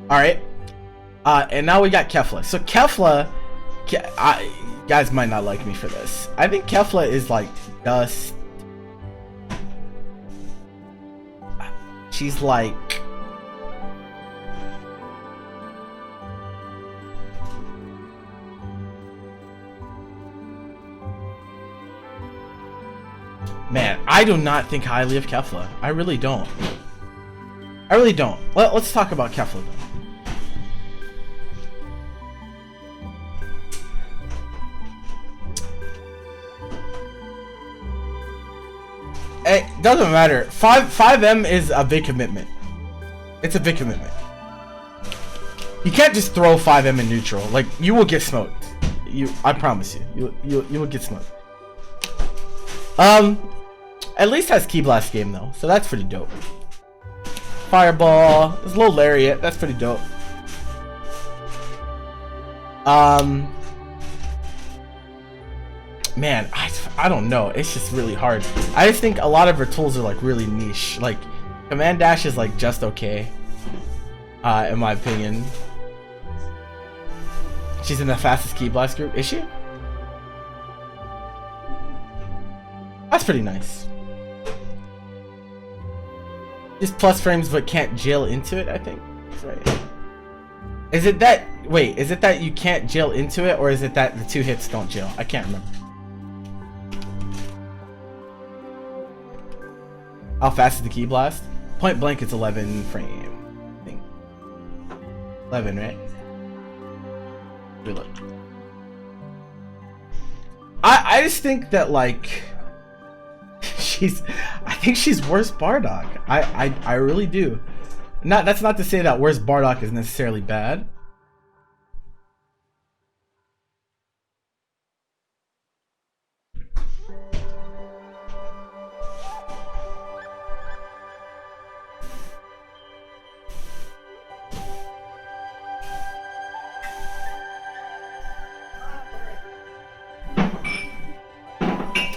All right. And now we got Kefla. So Kefla, guys might not like me for this. I think Kefla is like just... She's like... Man, I do not think highly of Kefla. I really don't. I really don't. Let's talk about Kefla though. It doesn't matter. 5M is a big commitment. It's a big commitment. You can't just throw 5M in neutral. Like, you will get smoked. I promise you. You will get smoked. At least has Ki Blast game though, so that's pretty dope. Fireball. There's a little Lariat. That's pretty dope. man, I don't know. It's just really hard. I just think a lot of her tools are like really niche. Like Command Dash is like just okay, in my opinion. She's in the fastest Ki Blast group, is she? That's pretty nice. Just plus frames, but can't jail into it. I think. That's right. Is it that? Wait, is it that you can't jail into it, or is it that the 2 hits don't jail? I can't remember. How fast is the Ki Blast? Point blank, it's 11 frame. I think 11, right? Good look. I just think that like I think she's worse Bardock. I really do. That's not to say that worse Bardock is necessarily bad.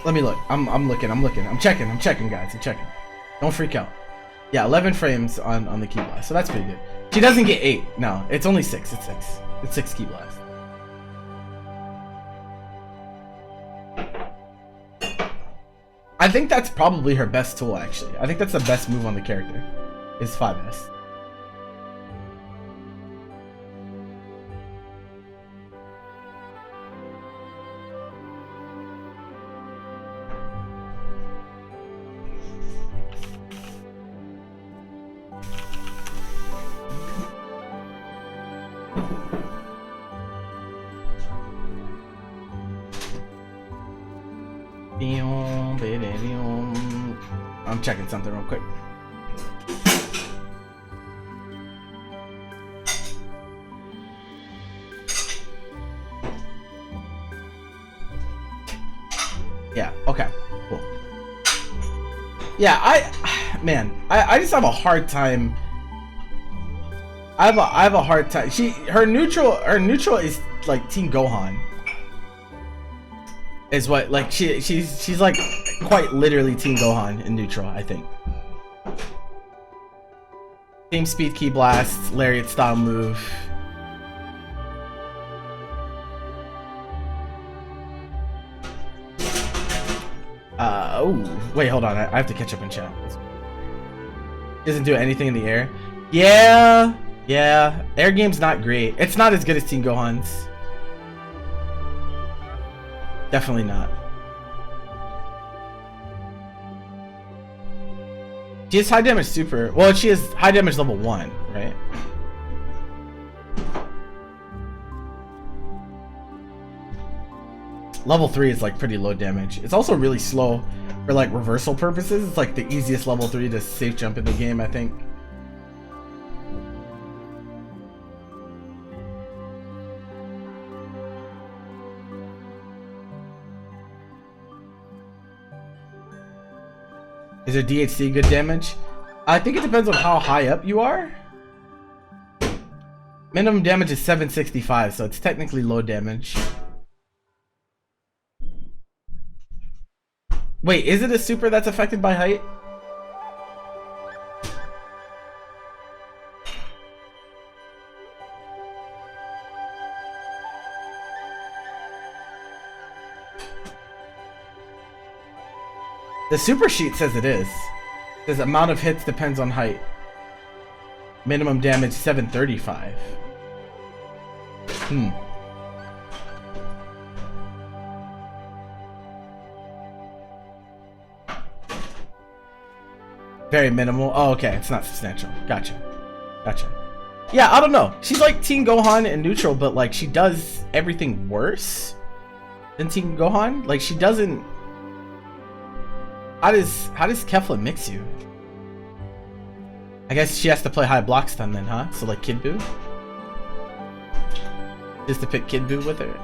Let me look. I'm looking. I'm checking, guys. I'm checking. Don't freak out. Yeah, 11 frames on the Ki Blast, so that's pretty good. She doesn't get 8. No, it's only 6. It's 6. It's 6 Ki Blast. I think that's probably her best tool, actually. I think that's the best move on the character. Is 5S. I'm checking something real quick. Yeah, okay, cool. Yeah, I just have a hard time. I have a hard time. Her neutral is like Team Gohan. Is what like she's like quite literally Team Gohan in neutral, I think. Same speed Ki Blast, Lariat style move. Oh, wait, hold on. I have to catch up in chat. Doesn't do anything in the air. Yeah, air game's not great. It's not as good as Team Gohan's. Definitely not. She has high damage super. Well, she has high damage level 1, right? Level 3 is like pretty low damage. It's also really slow for like reversal purposes. It's like the easiest level 3 to safe jump in the game, I think. Is her DHC good damage? I think it depends on how high up you are. Minimum damage is 765, so it's technically low damage. Wait, is it a super that's affected by height? The super sheet says it is. It says amount of hits depends on height. Minimum damage 735. Very minimal. Oh, okay. It's not substantial. Gotcha. Yeah, I don't know. She's like Team Gohan in neutral, but like she does everything worse than Team Gohan. Like she doesn't. How does Kefla mix you? I guess she has to play high block stun then, huh? So like Kid Buu? Just to pick Kid Buu with her?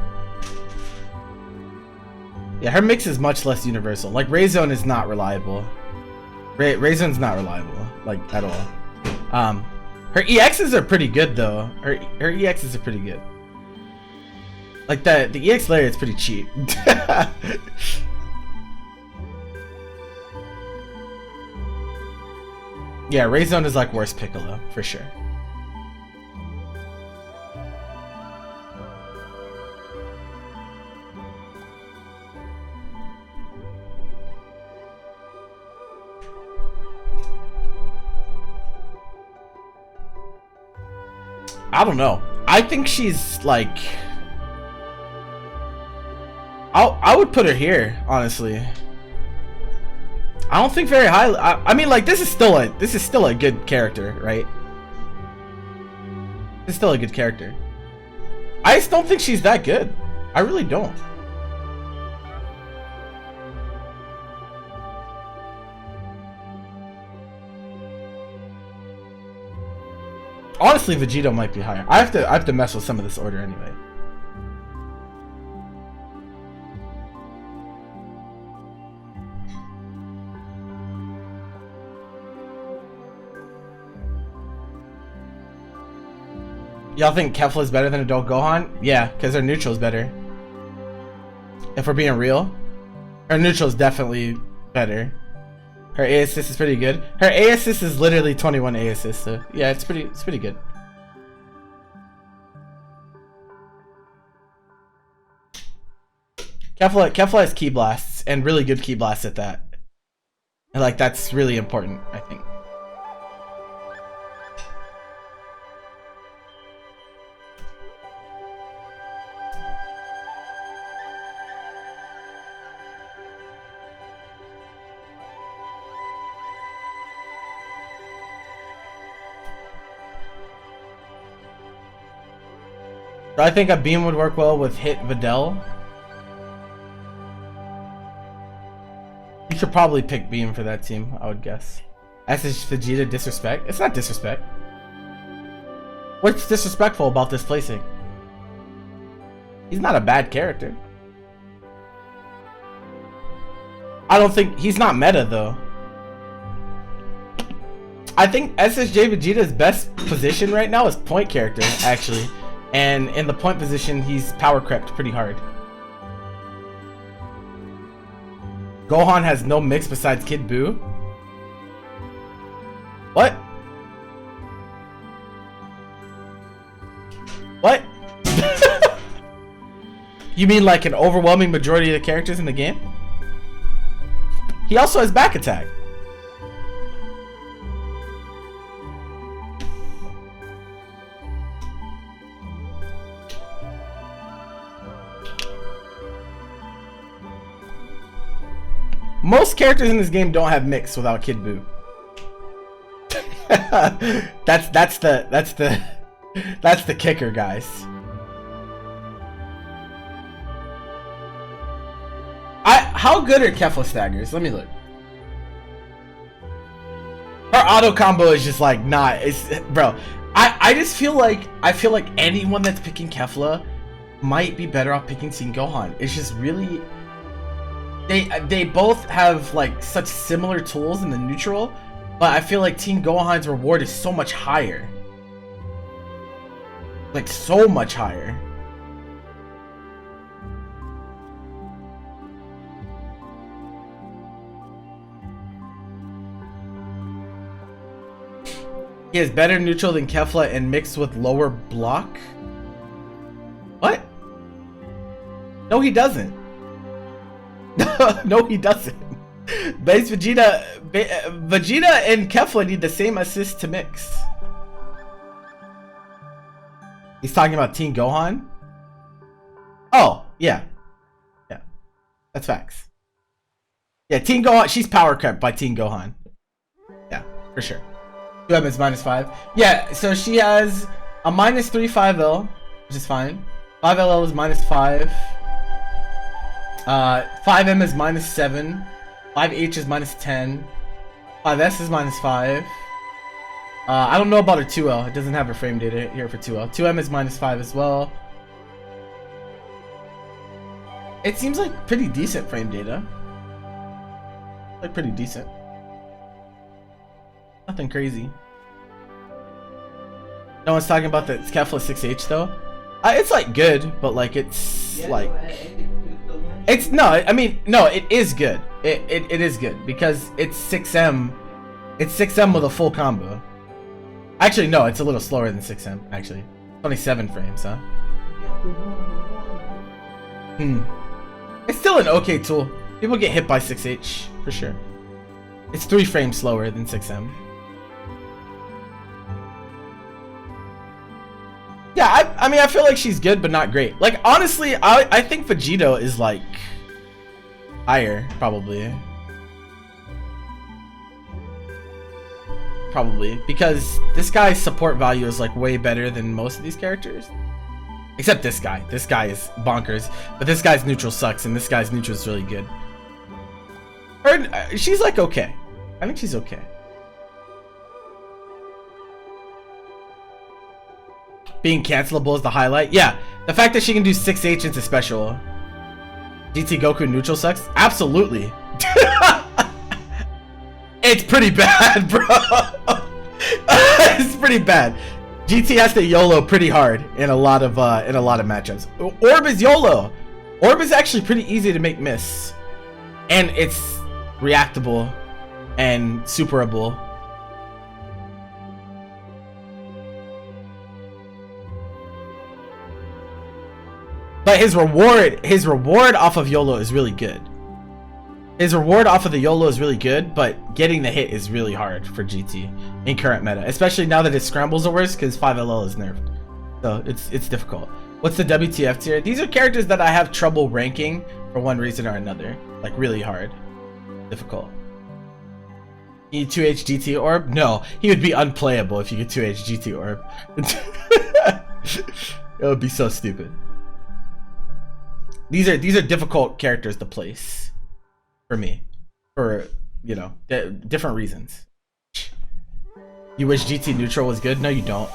Yeah, her mix is much less universal. Like Rayzone is not reliable. Rayzone's not reliable, like at all. Her EXs are pretty good though. Her EXs are pretty good. Like the EX layer is pretty cheap. Yeah, Ray Zone is like worse Piccolo for sure. I don't know. I think she's like, I would put her here, honestly. I don't think very highly. I mean, like, this is still a good character, right? It's still a good character. I just don't think she's that good. I really don't. Honestly, Vegito might be higher. I have to mess with some of this order anyway. Y'all think Kefla is better than adult Gohan? Yeah, because her neutral is better. If we're being real, her neutral is definitely better. Her A assist is pretty good. Her A assist is literally 21 A assist, so yeah, it's pretty good. Kefla has key blasts, and really good key blasts at that. And like, that's really important, I think. I think a beam would work well with hit Videl. You should probably pick beam for that team, I would guess. As is Vegeta disrespect? It's not disrespect. What's disrespectful about this placing? He's not a bad character. I don't think he's not meta though. I think SSJ Vegeta's best position right now is point character, actually. And in the point position, he's power crept pretty hard. Gohan has no mix besides Kid Buu. What? What? You mean like an overwhelming majority of the characters in the game? He also has back attack. Most characters in this game don't have mix without Kid Buu. that's the kicker, guys. How good are Kefla staggers? Let me look. Her auto combo is just like not. It's bro. I just feel like anyone that's picking Kefla might be better off picking Tien Gohan. It's just really. They both have like such similar tools in the neutral, but I feel like Tien Gohan's reward is so much higher. Like so much higher. He has better neutral than Kefla and mixed with lower block? What? No, he doesn't. No, he doesn't. Base Vegeta and Kefla need the same assist to mix. He's talking about Tien Gohan? Oh, yeah. Yeah. That's facts. Yeah, Tien Gohan, she's power crept by Tien Gohan. Yeah, for sure. 2M is -5. Yeah, so she has a -3 5L, which is fine. 5LL is -5. 5M is -7, 5H is -10, 5S is -5. I don't know about her 2L. It doesn't have her frame data here for 2L. 2M is -5 as well. It seems like pretty decent frame data. Like pretty decent. Nothing crazy. No one's talking about the Kefla 6H though. It's like good, but like it's like it's no. I mean no, it is good. It is good because it's 6M. It's 6M with a full combo. Actually, no, it's a little slower than 6M. Actually, 27 frames, huh? It's still an okay tool. People get hit by 6H for sure. It's 3 frames slower than 6M. Yeah, I mean, I feel like she's good, but not great. Like, honestly, I think Vegito is, like, higher, probably. Probably. Because this guy's support value is, like, way better than most of these characters. Except this guy. This guy is bonkers. But this guy's neutral sucks, and this guy's neutral is really good. She's, like, okay. I think she's okay. Being cancelable is the highlight. Yeah, the fact that she can do 6H into special. GT Goku neutral sucks? Absolutely. It's pretty bad, bro. It's pretty bad. GT has to YOLO pretty hard in a lot of matchups. Orb is YOLO. Orb is actually pretty easy to make miss. And it's reactable and superable. But his reward off of YOLO is really good. His reward off of the YOLO is really good, but getting the hit is really hard for GT in current meta, especially now that his scrambles are worse because 5LL is nerfed. So it's difficult. What's the WTF tier? These are characters that I have trouble ranking for one reason or another. Like really hard. Difficult. You 2H GT orb? No, he would be unplayable if you get 2H GT orb. It would be so stupid. These are difficult characters to place for me, for you know different reasons. You wish GT neutral was good? No, you don't.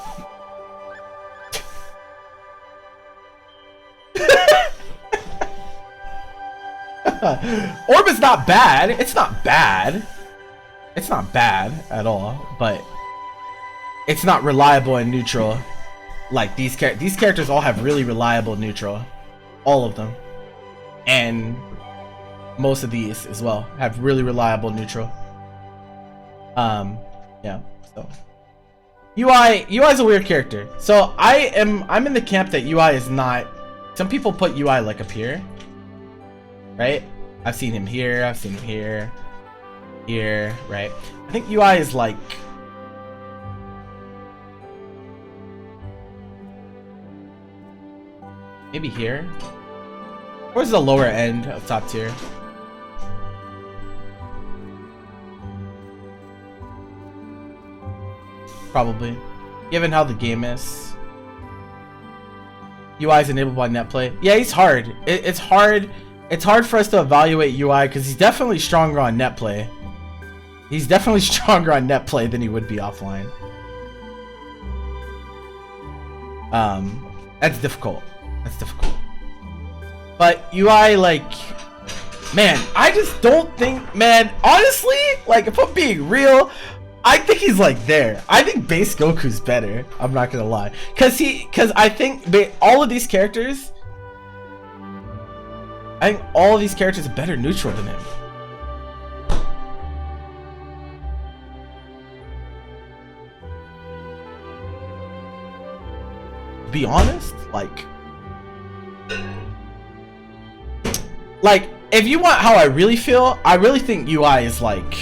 Orb is not bad. It's not bad. It's not bad at all, but it's not reliable and neutral. Like these characters all have really reliable neutral. All of them. And most of these as well have really reliable neutral. Yeah, so UI is a weird character. So I'm in the camp that UI is not. Some people put UI like up here, right? I've seen him here, I've seen him here, right? I think UI is like maybe here. Where's the lower end of top tier? Probably, given how the game is. UI is enabled by net play. Yeah, he's hard. It's hard. It's hard for us to evaluate UI because he's definitely stronger on net play. He's definitely stronger on net play than he would be offline. That's difficult. That's difficult. But UI, like, man, I just don't think, man, honestly, like, if I'm being real, I think he's like there. I think base Goku's better. I'm not gonna lie, cause I think all of these characters, I think all of these characters are better neutral than him. To be honest, like, if you want how I really feel, I really think UI is like,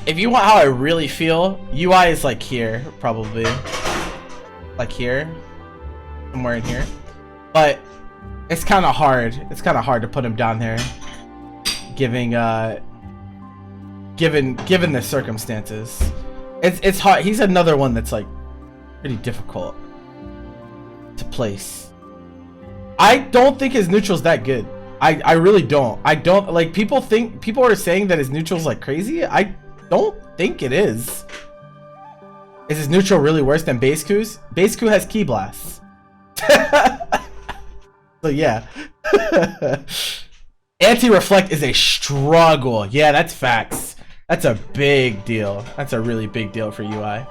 if you want how I really feel, UI is like here, probably, like here, somewhere in here, but it's kind of hard. It's kind of hard to put him down there, given the circumstances. It's hard. He's another one that's like pretty difficult to place. I don't think his neutral's that good. I really don't. I don't, like, people are saying that his neutral's like crazy. I don't think it is. Is his neutral really worse than base Q's? Base Q has key blasts. So yeah. Anti-reflect is a struggle. Yeah, that's facts. That's a big deal. That's a really big deal for UI.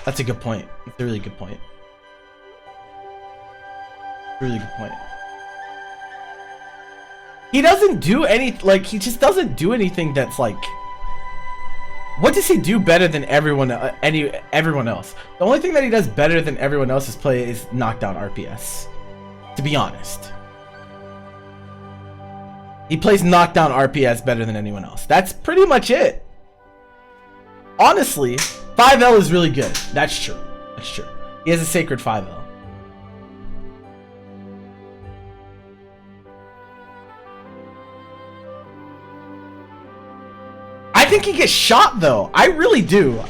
That's a good point. That's a really good point. Really good point. He doesn't do any, like, he just doesn't do anything that's like, what does he do better than everyone else? The only thing that he does better than everyone else's play is knockdown RPS, to be honest. He plays knockdown RPS better than anyone else. That's pretty much it. Honestly, 5L is really good. That's true. That's true. He has a sacred 5L. I think he gets shot though. I really do.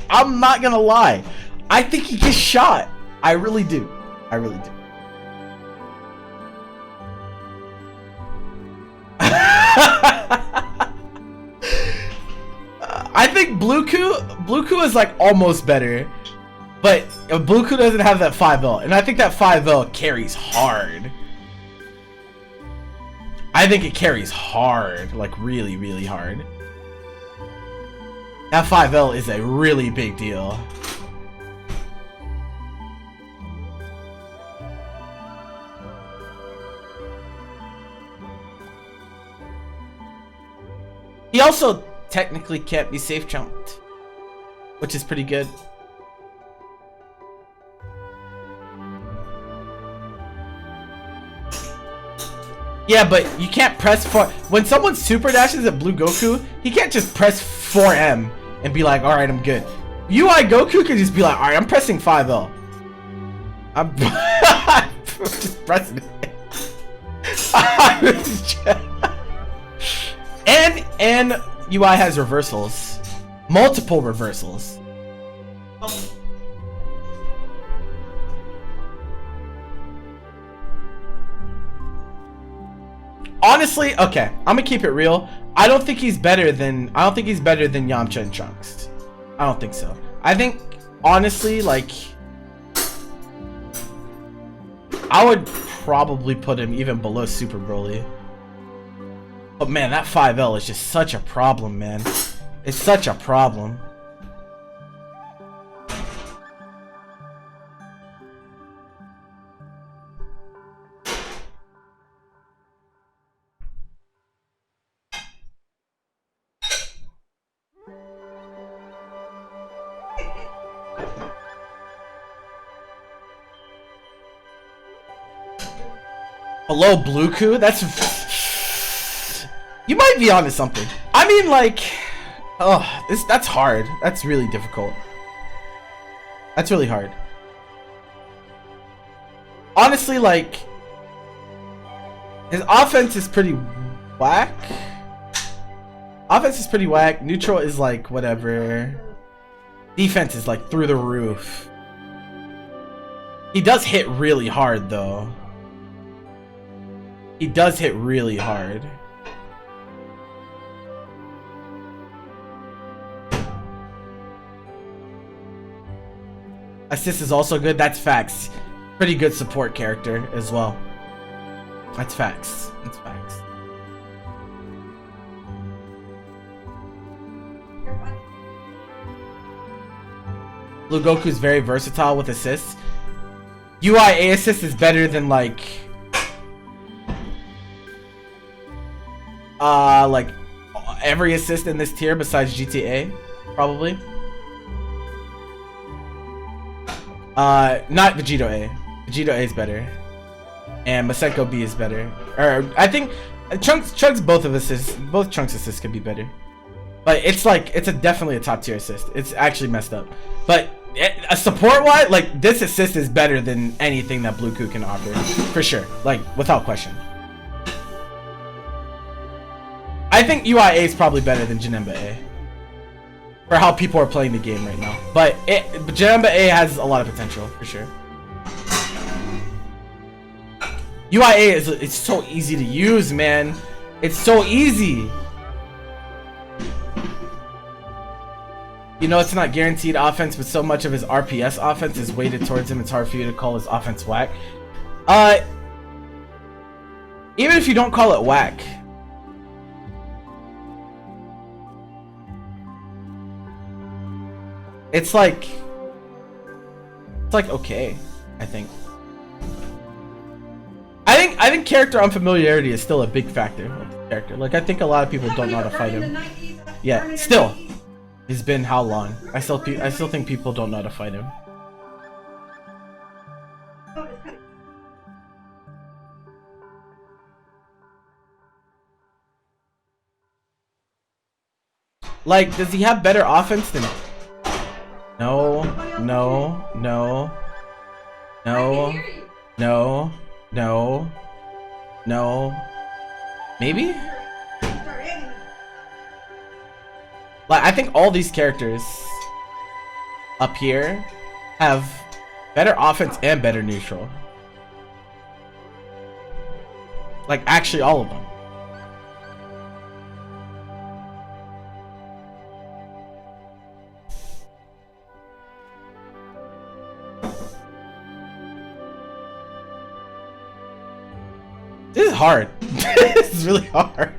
I'm not gonna lie. I think he gets shot. I really do. I really do. I think Blue Ku is like almost better, but Blue Ku doesn't have that 5L, and I think that 5L carries hard. I think it carries hard, like really, really hard. That 5L is a really big deal. He also technically can't be safe jumped, which is pretty good. Yeah, but you can't press for when someone super dashes at Blue Goku, he can't just press 4M and be like, alright, I'm good. UI Goku can just be like, alright, I'm pressing 5L. I'm just pressing it. And UI has reversals. Multiple reversals. Honestly, okay, I'm gonna keep it real. I don't think he's better than Yamcha and Trunks. I don't think so. I think honestly, like, I would probably put him even below Super Broly. But man, that 5L is just such a problem, man. It's such a problem. Below Blue Ku? That's... You might be onto something. I mean, like... Oh, that's hard. That's really difficult. That's really hard. Honestly, like... His offense is pretty whack. Offense is pretty whack. Neutral is like, whatever. Defense is like through the roof. He does hit really hard, though. He does hit really hard. Assist is also good. That's facts. Pretty good support character as well. That's facts. That's facts. Blue Goku's very versatile with assists. UI A assist is better than like every assist in this tier besides GTA, probably. Not Vegito A. Vegito A is better, and Masenko B is better. Or I think Trunks both Trunks assists could be better, but it's like definitely a top tier assist. It's actually messed up, but a support wise, like this assist is better than anything that Blue Ku can offer for sure, like without question. I think UI A is probably better than Janemba A for how people are playing the game right now. But Janemba A has a lot of potential for sure. UI A it's so easy to use, man. It's so easy. You know, it's not guaranteed offense, but so much of his RPS offense is weighted towards him. It's hard for you to call his offense whack. Even if you don't call it whack, it's like It's like okay, I think. I think character unfamiliarity is still a big factor of the character. Like I think a lot of people don't know how to fight him. Yeah, still. It's been how long? I still think people don't know how to fight him. Like, does he have better offense than? No, no, no, no, no, no, no. Maybe? Like, I think all these characters up here have better offense and better neutral. Like, actually all of them. This is hard. This is really hard.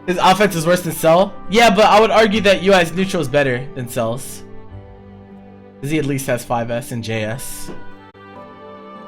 His offense is worse than Cell? Yeah, but I would argue that UI's neutral is better than Cell's. Because he at least has 5S and JS.